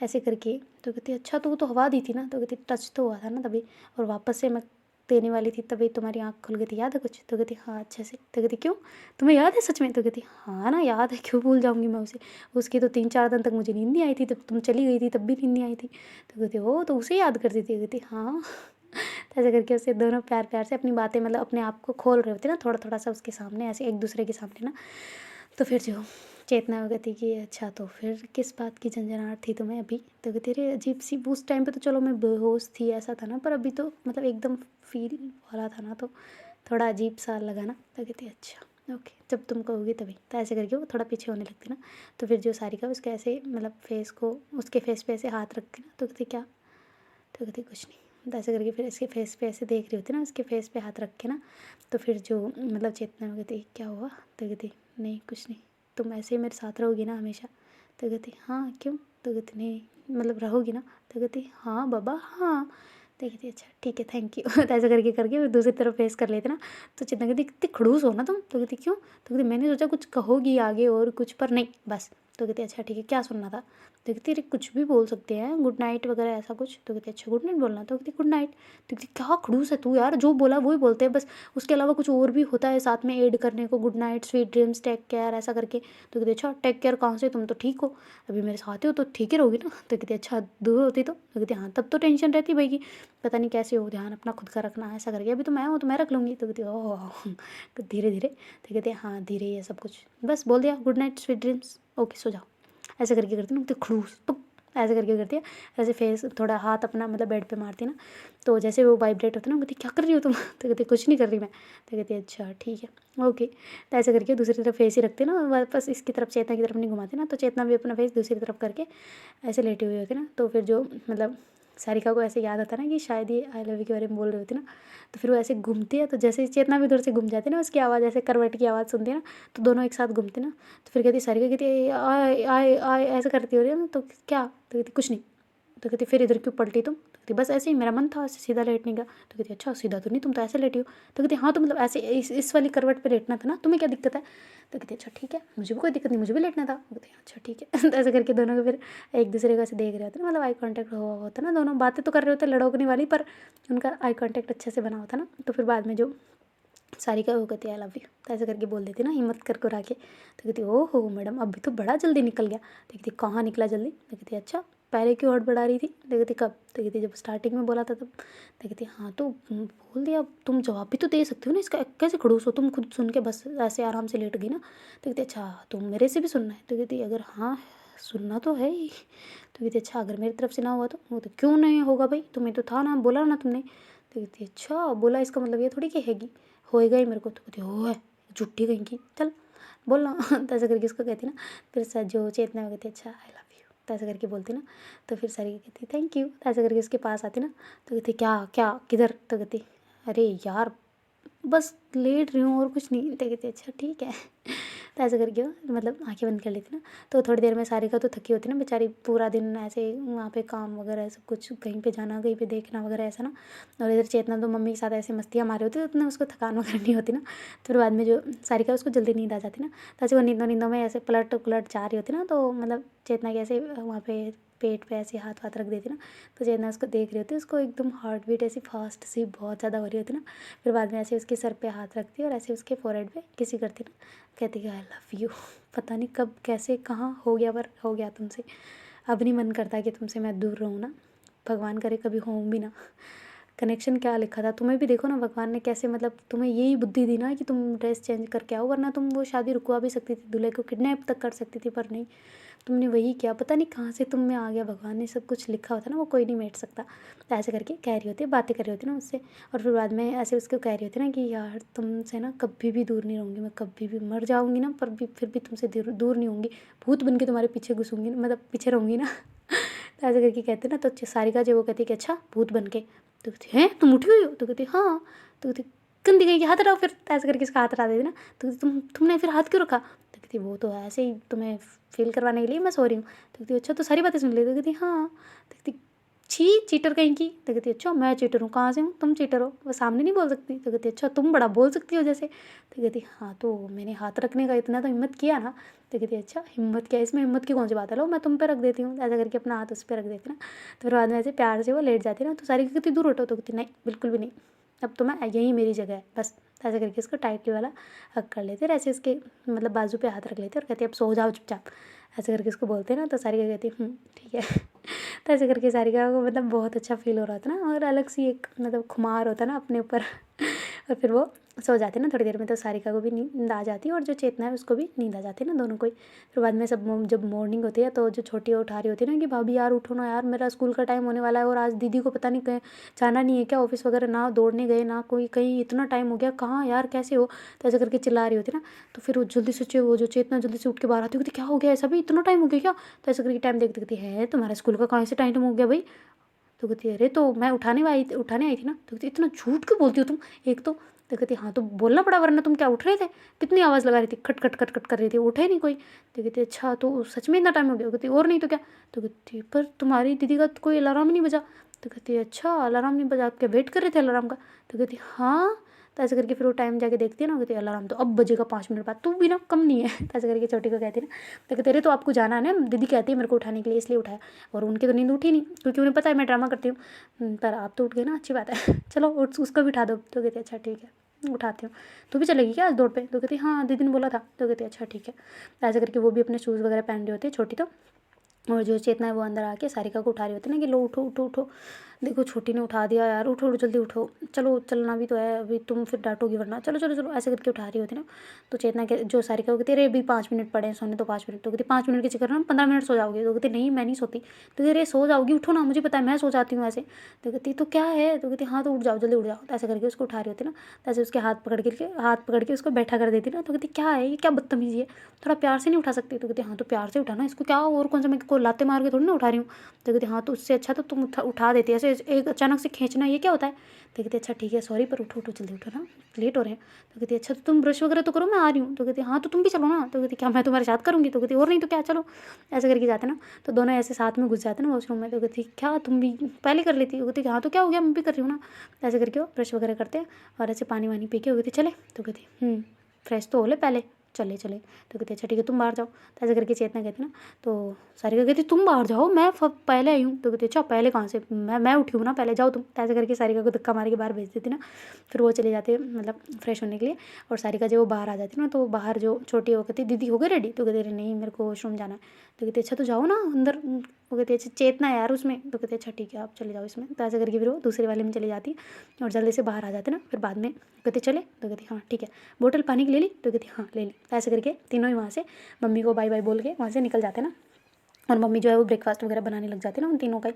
ऐसे करके। तो कहती अच्छा तो वो तो हवा दी थी ना। तो कहती टच तो हुआ था ना तभी, और वापस से मैं देने वाली थी तभी तुम्हारी आँख खुल गई थी, याद है कुछ? तो कहती हाँ अच्छे से। तो कहती क्यों तुम्हें याद है सच में? तो कहती हाँ ना याद है, क्यों भूल जाऊँगी मैं उसे। उसकी तो 3-4 दिन तक मुझे नींद नहीं आई थी, तब तुम चली गई थी तब भी नींद नहीं आई थी। तो कहती हो तो उसे याद करती थी? कहती हाँ। तो ऐसे करके उससे दोनों प्यार प्यार से अपनी बातें मतलब अपने आप को खोल रहे होते ना थोड़ा थोड़ा सा उसके सामने, ऐसे एक दूसरे के सामने ना। तो फिर जो चेतना वो कहती कि अच्छा तो फिर किस बात की झंझनाहट थी तुम्हें अभी? तो कहती अरे अजीब सी उस टाइम पे तो चलो मैं बेहोश थी ऐसा था ना, पर अभी तो मतलब एकदम फील वाला था ना, तो थोड़ा अजीब सा लगा ना। तो कहती अच्छा ओके जब तुम कहोगी तभी। तो ऐसे करके वो थोड़ा पीछे होने लगती ना। तो फिर जो सारिका उसके ऐसे मतलब फेस को उसके फेस पे ऐसे हाथ रख के ना, तो कहती क्या? तो कहती कुछ नहीं। तो ऐसे करके फिर इसके फेस पे ऐसे देख रही होती ना, उसके फेस पे हाथ रख के ना। तो फिर जो मतलब चेतना वो कहती क्या हुआ? तो कहती नहीं कुछ नहीं, तुम ऐसे ही मेरे साथ रहोगी ना हमेशा? तो कहती हाँ क्यों? तो कहती नहीं मतलब रहोगी ना? तो कहती हाँ बाबा हाँ। तो कहती अच्छा ठीक है थैंक यू। तो ऐसे करके करके वो दूसरी तरफ फेस कर लेते ना। तो चेतना कहती कितनी खड़ूस हो ना तुम। तो कहती क्यों? तो कहती मैंने सोचा कुछ कहोगी आगे और कुछ, पर नहीं बस। तो कहती अच्छा ठीक है क्या सुनना था? तो कहती अरे कुछ भी बोल सकते हैं, गुड नाइट वगैरह ऐसा कुछ। तो कहती अच्छा गुड नाइट बोलना, तो कहती गुड नाइट। तो कहती क्या खड़ूस है तू यार, जो बोला वही बोलते हैं बस, उसके अलावा कुछ और भी होता है साथ में ऐड करने को, good night, sweet dreams, take care ऐसा करके। तो कहती अच्छा टेक केयर कहाँ से, तुम तो ठीक हो, अभी मेरे साथ हो तो ठीक ही रहोगी ना। तो कहती अच्छा दूर होती तो कहती हाँ तब तो टेंशन रहती भाई कि पता नहीं कैसे हो, ध्यान अपना खुद का रखना है ऐसा करके, अभी तो मैं हूँ तो मैं रख लूँगी। तो कहती ओह धीरे धीरे। तो कहते हाँ धीरे ही है सब कुछ, बस बोल दिया good night sweet dreams, okay so जाओ, ऐसे करके करती ना। तो खड़ूस तो ऐसे करके करती है, ऐसे फेस थोड़ा हाथ अपना मतलब बेड पे मारती ना, तो जैसे वो वाइब्रेट होता है ना, कहती क्या कर रही हो तुम। तो कहती कुछ नहीं कर रही मैं। तो कहती अच्छा ठीक है ओके। तो ऐसे करके दूसरी तरफ फेस ही रखते ना, वापस इसकी तरफ चेतना की तरफ नहीं घुमाते ना, तो चेतना भी अपना फेस दूसरी तरफ करके ऐसे लेटी हुई होती ना। तो फिर जो मतलब सारिका को ऐसे याद आता ना कि शायद ये आई लव यू के बारे में बोल रही होती ना, तो फिर वो ऐसे घूमती है, तो जैसे ही चेतना भी उधर से घूम जाती है ना, उसकी आवाज़ ऐसे करवट की आवाज़ सुनती है ना, तो दोनों एक साथ घूमते ना। तो फिर कहती सारिका कहती आए आए आए ऐसे करती हो रही है ना, तो क्या, तो कहती कुछ नहीं। तो कहती फिर इधर क्यों पलटी तुम। तो कहती बस ऐसे ही मेरा मन था ऐसे सीधा लेटने का। तो कहती अच्छा सीधा तो नहीं, तुम तो ऐसे लेटी हो। तो कहती हाँ तो मतलब ऐसे इस वाली करवट पे लेटना था ना, तुम्हें क्या दिक्कत है। तो कहती अच्छा ठीक है, मुझे भी कोई दिक्कत नहीं, मुझे भी लेटना था। तो कहती अच्छा ठीक है। तो ऐसे करके दोनों को फिर एक दूसरे को ऐसे देख रहे होते ना, मतलब आई कॉन्टैक्ट हुआ होता ना, दोनों बातें तो कर रहे होते लड़ोकने वाली, पर उनका आई कॉन्टैक्ट अच्छे से बना होता ना। तो फिर बाद में जो सारिका वो कहती है आई लव यू, तो ऐसे करके बोल देती ना हिम्मत कर कर आके। तो कहती ओ हो मैडम अभी तो बड़ा जल्दी निकल गया। तो कहती कहाँ निकला जल्दी। तो कहती अच्छा पहले क्यों हड़बड़ा रही थी। तो कहती कब। तो कहती जब स्टार्टिंग में बोला था तब। तो कहती हाँ तो बोल दिया, तुम जवाब भी तो दे सकती हो ना, इसका कैसे खड़ूस हो तुम, खुद सुन के बस ऐसे आराम से लेट गई ना। तो कहती अच्छा तुम मेरे से भी सुनना है। तो कहती अगर हाँ सुनना तो है ही। तो कहती अच्छा अगर मेरी तरफ से ना हुआ तो। वो तो क्यों नहीं होगा भाई, तुम्हें तो था ना, बोला ना तुमने। तो कहती अच्छा बोला इसका मतलब ये थोड़ी कि हैगी, होएगा ही मेरे को। तो कहती हो है झुट्ठी कहीं की, चल बोलना। तो ऐसे करके उसको कहती ना। फिर सर जो चेतना वो कहती अच्छा आई लव यू, तो ऐसे करके बोलती ना। तो फिर सारी कहती थैंक यू, तो ऐसे करके उसके पास आती ना। तो कहती क्या क्या किधर। तो कहती अरे यार बस लेट रही हूँ और कुछ नहीं। तो कहती अच्छा ठीक है। तो ऐसे करके वो मतलब आंखें बंद कर लेती ना। तो थोड़ी देर में सारिका तो थकी होती ना बेचारी, पूरा दिन ऐसे वहाँ पे काम वगैरह सब कुछ, कहीं पे जाना कहीं पे देखना वगैरह ऐसा ना। और इधर चेतना तो मम्मी के साथ ऐसे मस्तियाँ मारी होती, तो उतना उसको थकान वगैरह नहीं होती ना। तो फिर बाद में जो सारिका उसको जल्दी नींद आ जाती ना, तो ऐसे वो नींदों नींदों में ऐसे पलट उलट जा रही होती ना, तो मतलब चेतना के ऐसे वहाँ पे पेट पे ऐसे हाथ वाथ रख देती ना। तो चेतना उसको देख रही होती, उसको एकदम हार्ट बीट ऐसी फास्ट सी बहुत ज़्यादा हो रही होती ना। फिर बाद में ऐसे उसके सर पे हाथ रखती और ऐसे उसके फोरहेड पे किसी करती ना, कहती कि आई लव यू। पता नहीं कब कैसे कहाँ हो गया, पर हो गया तुमसे, अब नहीं मन करता कि तुमसे मैं दूर रहूँ ना, भगवान करे कभी होऊँ भी ना। कनेक्शन क्या लिखा था तुम्हें भी देखो ना, भगवान ने कैसे मतलब तुम्हें यही बुद्धि दी ना कि तुम ड्रेस चेंज करके आओ, वरना तुम वो शादी रुकवा भी सकती थी, दूल्हे को किडनैप तक कर सकती थी, पर नहीं तुमने वही किया। पता नहीं कहाँ से तुम में आ गया, भगवान ने सब कुछ लिखा होता ना, वो कोई नहीं मेट सकता। तो ऐसे करके कह रही होती, बातें कर रही होती ना उससे। और फिर बाद में ऐसे उसको कह रही होती ना कि यार तुमसे ना कभी भी दूर नहीं रहूँगी मैं, कभी भी मर जाऊँगी ना पर भी फिर भी तुमसे दूर नहीं होंगी, भूत बन के तुम्हारे पीछे घुसूँगी, मतलब पीछे रहूँगी ना। तो ऐसे करके कहते ना, तो सारिका जो वो कहती कि अच्छा भूत बन के। तो कहती हैं तुम उठी हुई हो। तो कहती हाँ। तो कहती गंदी गई हाथ हटाओ, फिर ऐसे करके इसका हाथ हटा देती ना। तो कहती तुमने फिर हाथ क्यों रखा। तो कहती वो तो ऐसे ही तुम्हें फील करवाने के लिए मैं सो रही हूँ। तो कहती अच्छा तो सारी बातें सुन ली। तो कहती हाँ। तो कहती छी चीटर कहीं की। तो कहती अच्छा मैं चीटर हूँ, कहाँ से हूँ, तुम चीटर हो, वो सामने नहीं बोल सकती। तो कहती अच्छा तुम बड़ा बोल सकती हो जैसे। तो कहती हाँ तो मैंने हाथ रखने का इतना तो हिम्मत किया ना। तो कहती अच्छा हिम्मत क्या, इसमें हिम्मत की कौन सी बात है, लो मैं तुम पे रख देती हूँ। ऐसा करके अपना हाथ उस पर रख देती ना। तो फिर बाद में ऐसे प्यार से वो लेट जाती ना। तो सारी कहती दूर हटो। तो कहती नहीं बिल्कुल भी नहीं, अब तो मैं यही मेरी जगह है बस। ऐसे करके इसको टाइटली वाला हक कर लेते और ऐसे इसके मतलब बाजू पे हाथ रख लेते और कहते अब सो जाओ चुपचाप, ऐसे करके इसको बोलते हैं ना। तो सारिका कहती ठीक है। तो ऐसे करके सारिका को मतलब बहुत अच्छा फील हो रहा था ना, और अलग सी एक मतलब खुमार होता ना अपने ऊपर। और फिर वो सो जाते ना थोड़ी देर में, तो सारिका को भी नींद आ जाती है और जो चेतना है उसको भी नींद आ जाती है ना, दोनों को ही। फिर बाद में सब जब मॉर्निंग होती है तो जो छोटी उठा रही होती है ना कि भाभी यार उठो ना यार, मेरा स्कूल का टाइम होने वाला है, और आज दीदी को पता नहीं कहीं जाना नहीं है क्या ऑफिस वगैरह, ना दौड़ने गए ना कोई कहीं, इतना टाइम हो गया, कहाँ यार कैसे हो। तो ऐसे करके चिल्ला रही होती ना। तो फिर वो जल्दी से वो जो चेतना जल्दी से उठ के बाहर आती होती, क्या हो गया ऐसा भी, इतना टाइम हो गया क्या। तो ऐसे करके टाइम देखती कहती है तुम्हारा स्कूल का कहाँ से टाइम हो गया भाई। तो कहती है अरे तो मैं उठाने आई थी ना। तो कहती इतना झूठ क्यों बोलती हो तुम एक तो कहती हाँ तो बोलना पड़ा, वरना तुम क्या उठ रहे थे, कितनी आवाज़ लगा रही थी, खट खट खट खट कर रही थी, उठे नहीं कोई। तो कहती अच्छा तो सच में इतना टाइम हो गया। कहती और नहीं तो क्या। तो कहती पर तुम्हारी दीदी का कोई अलार्म नहीं बजा। तो कहती अच्छा अलार्म नहीं बजा, क्या वेट कर रहे थे अलार्म का। तो कहती हाँ। तो ऐसे करके फिर वो टाइम जाके देखती है ना, कहती है अलार्म तो अब बजेगा 5 मिनट बाद, तू भी ना कम नहीं है। तो ऐसे करके छोटी को कहती है ना, तो कहते अरे तो आपको जाना है ना, दीदी कहती है मेरे को उठाने के लिए इसलिए उठाया, और उनकी तो नींद उठी नहीं क्योंकि उन्हें पता है मैं ड्रामा करती हूँ। पर आप तो उठ गए ना, अच्छी बात है। चलो उसको भी उठा दो। तो कहती अच्छा ठीक है उठाती हूँ। तू भी चलेगी क्या आज दौड़ पे? तो कहती हाँ दीदी ने बोला था। तो कहती अच्छा ठीक है। ऐसे करके वो भी अपने शूज़ वगैरह पहन रही होती है छोटी तो, और जो चेतना है वो अंदर आके सारिका को उठा रही होती है ना कि लो उठो उठो उठो। देखो छोटी ने उठा दिया यार, उठो उठो जल्दी उठो, चलो चलना भी तो है अभी, तुम फिर डांटोगी वरना, चलो चलो चलो, ऐसे करके उठा रही होती ना। तो चेतना के जो सारिका को कहती अरे अभी 5 मिनट पड़े हैं सोने, तो 5 मिनट। तो कहती 5 मिनट के चक्कर में 15 मिनट सो जाओगी। तो कहती नहीं मैं नहीं सोती। तो अरे सो जाओगी, उठो ना, मुझे पता है मैं सो जाती हूँ ऐसे। तो कहती तो क्या है? तो कहती हाँ तो उठ जाओ जल्दी उठ जाओ। तो ऐसे करके उसको उठा रही होती ना, तो ऐसे उसके हाथ पकड़ के उसको बैठा कर देती ना। तो कहती क्या है ये, क्या बदतमीजी है, थोड़ा प्यार से नहीं उठा सकती? तो कहती हाँ तो प्यार से उठाना इसको, क्या और कौन सा मैं को लाते मार के थोड़ी ना उठा रही हूँ। तो कहती हाँ तो उससे अच्छा तो तुम उठा देती, ऐसे एक अचानक से खींचना ये क्या होता है? तो कहती अच्छा ठीक है सॉरी, पर उठो उठो जल्दी उठो ना, लेट हो रहे हैं। तो कहती अच्छा तो तुम ब्रश वगैरह तो करो, मैं आ रही हूँ। तो कहती हाँ तो तुम भी चलो ना। तो कहती क्या मैं तुम्हारे साथ करूँगी? तो कहती और नहीं तो क्या, चलो। ऐसे करके जाते ना, तो दोनों ऐसे साथ में घुस जाते ना वॉशरूम में। तो कहती क्या तुम भी पहले कर लेती? तो कहती हाँ तो क्या हो गया, मैं भी कर रही हूँ ना। ऐसे करके वो ब्रश वगैरह करते हैं और ऐसे पानी वानी पी के वो कहती चले। तो कहती फ्रेश तो हो ले पहले, चले चले। तो कहते अच्छा ठीक है तुम बाहर जाओ। तो ऐसे करके चेतना कहती ना, तो सारिका कहती तुम बाहर जाओ, मैं पहले आई हूँ। तो कहती अच्छा पहले कहाँ से, मैं उठी हूँ ना, पहले जाओ तुम। तो ऐसे करके सारिका को धक्का मार के बाहर भेज देती ना। फिर वो चले जाते मतलब फ्रेश होने के लिए, और सारिका जब वो बाहर आ जाती ना, तो बाहर जो छोटी है वो कहती दीदी हो गए रेडी? तो कहती अरे नहीं मेरे को वॉशरूम जाना है। तो कहती अच्छा तो जाओ ना अंदर। वो कहती अच्छा चेतना है यार उसमें। तो कहती अच्छा ठीक है आप चले जाओ इसमें। तो ऐसे करके फिर वो दूसरे वाले में चली जाती और जल्दी से बाहर आ जाते ना। फिर बाद में कहती चले? तो कहती हाँ ठीक है। बोतल पानी की ले ली? तो कहती हाँ ले ली। ऐसे करके तीनों ही वहाँ से मम्मी को बाय बाय बोल के वहाँ से निकल जाते ना। और मम्मी जो है वो ब्रेकफास्ट वगैरह बनाने लग जाती ना उन तीनों का ही।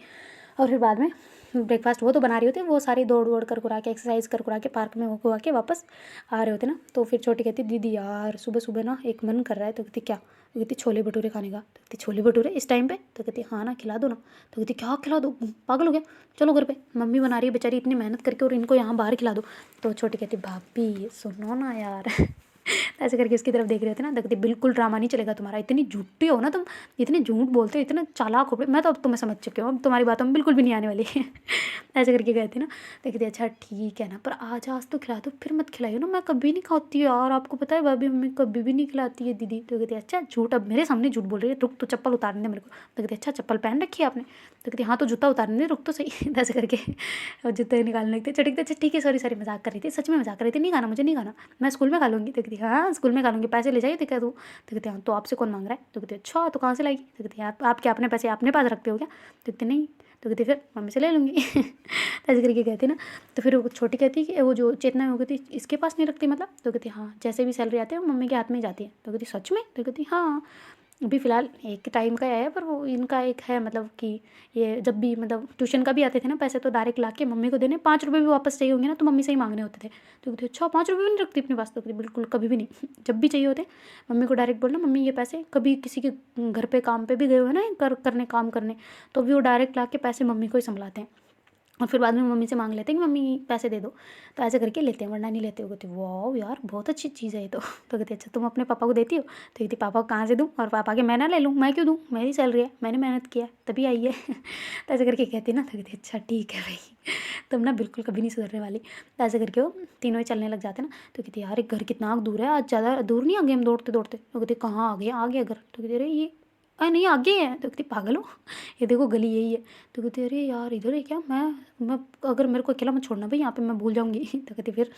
और फिर बाद में ब्रेकफास्ट वो तो बना रही होती है, वो सारी दौड़ कर कुरा के एक्सरसाइज कर कुरा के पार्क में होके आके वापस आ रहे होते ना। तो फिर छोटी कहती दीदी यार सुबह सुबह ना एक मन कर रहा है। तो कहती क्या? तो कहती छोले भटूरे खाने का। तो कहती छोले भटूरे इस टाइम पे? तो कहती हाँ ना खिला दो ना। तो कहती क्या खिला दो, पागल हो गया, चलो घर पे, मम्मी बना रही है बेचारी इतनी मेहनत करके और इनको यहाँ बाहर खिला दो। तो छोटी कहती भाभी सुनो ना यार। ऐसे करके उसकी तरफ देख रहे थे ना। देखते बिल्कुल ड्रामा नहीं चलेगा तुम्हारा, इतनी झूठी हो ना तुम, इतने झूठ बोलते हो, इतने चालाक हो, मैं तो अब तुम्हें समझ चुकी हूँ, अब तुम्हारी बातों में बिल्कुल भी नहीं आने वाली। ऐसे करके गए थे ना। देखते अच्छा ठीक है ना, पर आज तो खिला दो, फिर मत खिलाइयो ना, मैं कभी नहीं खाती यार, आपको पता है भाभी मम्मी कभी भी नहीं खिलाती है दीदी। तो कहती अच्छा झूठ, अब मेरे सामने झूठ बोल रही है, रुक तो चप्पल उतारने दे मेरे को। तो कहती अच्छा चप्पल पहन रखी है आपने? तो कहती हाँ तो जूता उतारने दे, रुक तो सही। ऐसे करके और जूते निकालने लगते चटकते। अच्छा ठीक है सॉरी सॉरी मजाक कर रही थी, सच में मजाक कर रही थी, नहीं खाना मुझे नहीं खाना, मैं स्कूल में खा लूँगी। तो कहती हाँ स्कूल में खा लूँगी, पैसे ले जाइए दिक्कत हो। तो कहते हाँ तो आपसे कौन मांग रहा है? तो कहते अच्छा तो कहाँ से लाएगी? तो कहते आप क्या अपने पैसे अपने पास रखते हो क्या? तो कहते नहीं। तो कहते फिर मम्मी से ले लूँगी। ऐसे करके कहती ना। तो फिर वो छोटी कहती कि वो जो चेतना है वो कहती इसके पास नहीं रखती मतलब? तो कहती हाँ जैसे भी सैलरी आती है वो मम्मी के हाथ में ही जाती है। तो कहती सच में? तो कहती हाँ अभी फ़िलहाल एक टाइम का है, पर वो इनका एक है मतलब कि ये जब भी मतलब ट्यूशन का भी आते थे ना पैसे, तो डायरेक्ट ला के मम्मी को देने, 5 रुपये भी वापस चाहिए होंगे ना तो मम्मी से ही मांगने होते थे। तो कहते अच्छा 5 रुपये भी नहीं रखती अपने पास? तो कहती बिल्कुल कभी भी नहीं। जब भी चाहिए होते मम्मी को डायरेक्ट बोलना मम्मी ये पैसे, कभी किसी के घर पे काम पे भी गए हुए ना काम करने, तो भी वो डायरेक्ट ला के पैसे मम्मी को ही संभलाते हैं, और फिर बाद में मम्मी से मांग लेते हैं कि मम्मी पैसे दे दो। तो ऐसे करके लेते हैं वरना नहीं लेते हो। कहते वाह यार बहुत अच्छी चीज़ है ये तो। तो कहते अच्छा तुम अपने पापा को देती हो? तो कहती पापा को कहाँ से दूँ, और पापा के मैं ना ले लूँ, मैं क्यों दूँ, मेरी सैलरी है, मैंने मेहनत किया तभी आई है। तो ऐसे करके कहती ना। तो कहती अच्छा ठीक है भाई, तुम ना बिल्कुल कभी नहीं सुधरने वाली। तो ऐसे करके वो तीनों ही चलने लग जाते ना। तो कहती यार एक घर कितना दूर है, आज ज़्यादा दूर नहीं आ गए हम दौड़ते दौड़ते? तो कहती कहाँ आ गया घर? तो कहती अरे ये अरे नहीं आगे है। तो कहती पागल हो, ये देखो गली यही है। तो कहती अरे यार इधर है क्या, मैं अगर मेरे को अकेला मत छोड़ना भाई यहाँ पे, मैं भूल जाऊँगी। तो कहती फिर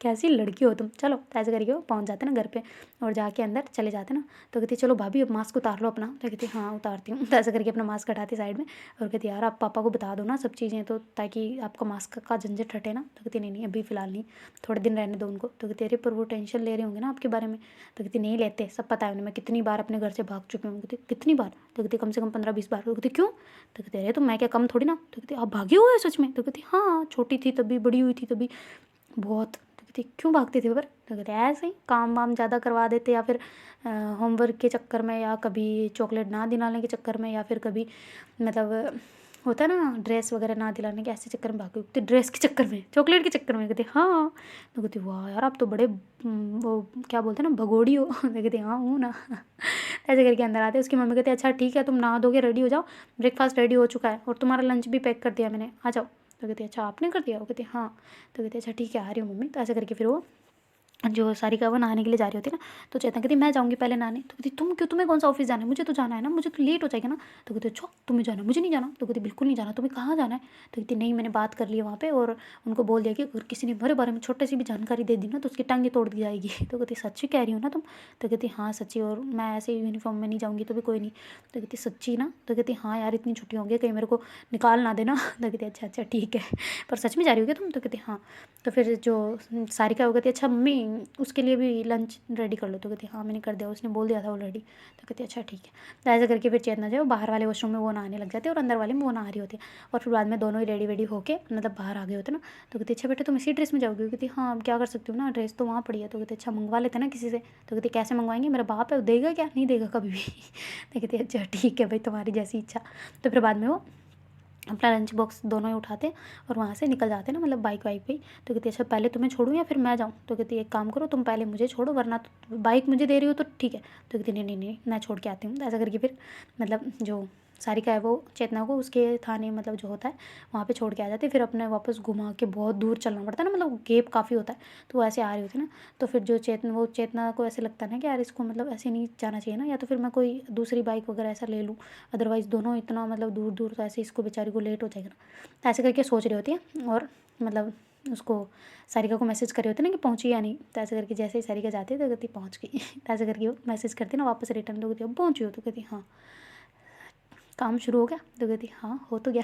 कैसी लड़की हो तुम, चलो। तो ऐसे करके वो पहुँच जाते ना घर पे, और जाके अंदर चले जाते ना। तो कहती चलो भाभी अब मास्क उतार लो अपना। तो कहती हाँ उतारती हूँ। तो ऐसे करके अपना मास्क हटाती साइड में, और कहती यार आप पापा को बता दो ना सब चीज़ें, तो ताकि आपका मास्क का झंझट हटे ना। तो कहती नहीं अभी फ़िलहाल नहीं, थोड़े दिन रहने दो उनको। तो कहती अरे पर वो टेंशन ले रहे होंगे ना आपके बारे में? तो कहती नहीं लेते, सब पता है उन्हें, मैं कितनी बार अपने घर से भाग चुकी हूँ। कहती कितनी बार? तो कहती कम से कम 15-20 बार। तो कहती क्यों? तो कहते अरे तो मैं क्या कम थोड़ी ना। तो कहती आप भागे हुए सच में? तो कहती हाँ छोटी थी तभी, बड़ी हुई थी तभी बहुत। तो कहती क्यों भागती थी पर? तो कहते ऐसे ही काम वाम ज़्यादा करवा देते, या फिर होमवर्क के चक्कर में, या कभी चॉकलेट ना दिलाने के चक्कर में, या फिर कभी मतलब होता है ना ड्रेस वगैरह ना दिलाने के, ऐसे चक्कर में भागी। कहती ड्रेस के चक्कर में, चॉकलेट के चक्कर में? कहती हाँ। तो कहती वाह यार आप तो बड़े वो क्या बोलते हैं ना भगोड़ी हो। तो कहती हाँ हूँ ना। ऐसे करके अंदर आते। उसकी मम्मी कहती अच्छा ठीक है तुम नहा धोके रेडी हो जाओ, ब्रेकफास्ट रेडी हो चुका है और तुम्हारा लंच भी पैक कर दिया मैंने, आ जाओ। तो कहती अच्छा आपने कर दिया, वो कहती हाँ। तो कहती अच्छा ठीक है आ रही हूँ मम्मी। तो ऐसे करके फिर वो जो सारिका वो नहाने के लिए जा रही होती है ना, तो चेतना कहती मैं जाऊँगी पहले नहाने। तो कहती तुम क्यों, तुम्हें कौन सा ऑफिस जाना है, मुझे तो जाना है ना, मुझे तो लेट हो जाएगा ना। तो कहती अच्छा तुम्हें जाना, मुझे नहीं जाना। तो कहती बिल्कुल नहीं जाना, तुम्हें कहाँ जाना है। तो कहती नहीं मैंने बात कर ली है वहाँ पे, और उनको बोल दिया कि अगर किसी ने मेरे बारे में छोटी सी भी जानकारी दे दी ना तो उसकी टांगें तोड़ दी जाएगी। तो कहती सच्ची कह रही हो ना तुम। तो कहती हाँ सच्ची, और मैं ऐसे यूनिफॉर्म में नहीं जाऊँगी तो भी कोई नहीं। तो कहती सच्ची ना। तो कहती हाँ यार इतनी छुट्टी होंगी कहीं मेरे को निकाल ना देना। तो कहती अच्छा ठीक है, पर सच में जा रही हो क्या तुम। तो कहती हाँ। तो फिर जो सारिका वो कहती अच्छा मम्मी उसके लिए भी लंच रेडी कर लो। तो कहती हाँ मैंने कर दिया, उसने बोल दिया था ऑलरेडी। तो कहती अच्छा ठीक है। तो ऐसा करके फिर चेतना जो बाहर वाले वॉशरूम में वो नहाने लग जाती है और अंदर वाले में वो नहा रही होती है। और फिर बाद में दोनों ही रेडी वेडी होके मतलब बाहर आ गए होते ना। तो कहती अच्छा बेटा तुम इसी ड्रेस में जाओगी। वो कहती हाँ अब क्या कर सकती हूँ ना, ड्रेस तो वहाँ पड़ी है। तो कहती अच्छा मंगवा लेते ना किसी से। तो कहती कैसे मंगवाएंगे, मेरा बाप है वो देगा क्या, नहीं देगा कभी भी। तो कहती अच्छा ठीक है भाई तुम्हारी जैसी इच्छा। तो फिर बाद में वो अपना लंच बॉक्स दोनों ही उठाते और वहाँ से निकल जाते ना, मतलब बाइक वाइक पे ही। तो कहती अच्छा पहले तुम्हें छोड़ूँ या फिर मैं जाऊँ। तो कहती एक काम करो तुम पहले मुझे छोड़ो, वरना तो बाइक मुझे दे रही हो तो ठीक है। तो कहती नहीं नहीं नहीं मैं छोड़ के आती हूँ। तो ऐसा करके फिर मतलब जो सारिका है वो चेतना को उसके थाने मतलब जो होता है वहाँ पे छोड़ के आ जाती है। फिर अपने वापस घुमा के बहुत दूर चलना पड़ता है ना, मतलब गेप काफ़ी होता है। तो वो ऐसे आ रही होती है ना, तो फिर जो चेतना को ऐसे लगता है ना कि यार इसको मतलब ऐसे नहीं जाना चाहिए ना, या तो फिर मैं कोई दूसरी बाइक वगैरह ऐसा ले लूँ, अदरवाइज़ दोनों इतना मतलब दूर दूर तो ऐसे इसको बेचारी को लेट हो जाएगा ना। तो ऐसे करके सोच रही होती है और मतलब उसको सारिका को मैसेज कर रहे होते ना कि पहुंची या नहीं। तो ऐसे करके जैसे ही सारिका जाती है तो कहती पहुंच गई। तो ऐसे करके वो मैसेज करती ना वापस रिटर्न। तो कहती अब पहुंची हो। तो कहती हाँ काम शुरू हो गया। तो कहती हाँ हो तो गया।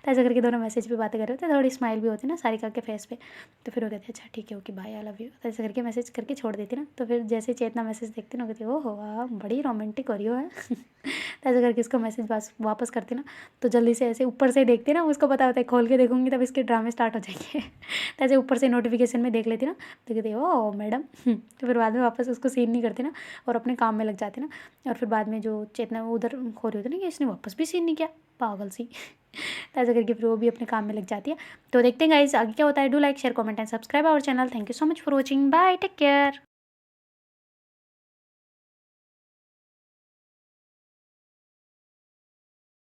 तो ऐसे करके दोनों मैसेज पे बातें कर रहे होते, थोड़ी स्माइल भी होती ना सारिका के फेस पे। तो फिर वो कहती अच्छा ठीक है okay bye I love you. तो ऐसे करके मैसेज करके छोड़ देती ना। तो फिर जैसे चेतना मैसेज देखती ना कहती ओहो वाह बड़ी रोमांटिक हो रही हो है। तो ऐसे करके उसको मैसेज वापस करती ना, तो जल्दी से ऐसे ऊपर से देखती ना, उसको पता होता है खोल के देखूंगी तब इसके ड्रामे स्टार्ट हो जाएंगे। तो ऐसे ऊपर से नोटिफिकेशन में देख लेती ना। तो कहती ओ मैडम। तो फिर बाद में वापस उसको सीन नहीं करती ना और अपने काम में लग जाती ना। और फिर बाद में जो चेतना वो उधर खो रही होती ना कि इसने वापस भी सीन नहीं किया पागल सी। तो ऐसा करके फिर वो भी अपने काम में लग जाती है। तो देखते हैं गाइस आगे क्या होता है। Do like share comment and subscribe our channel. Thank you so much for watching, bye take care.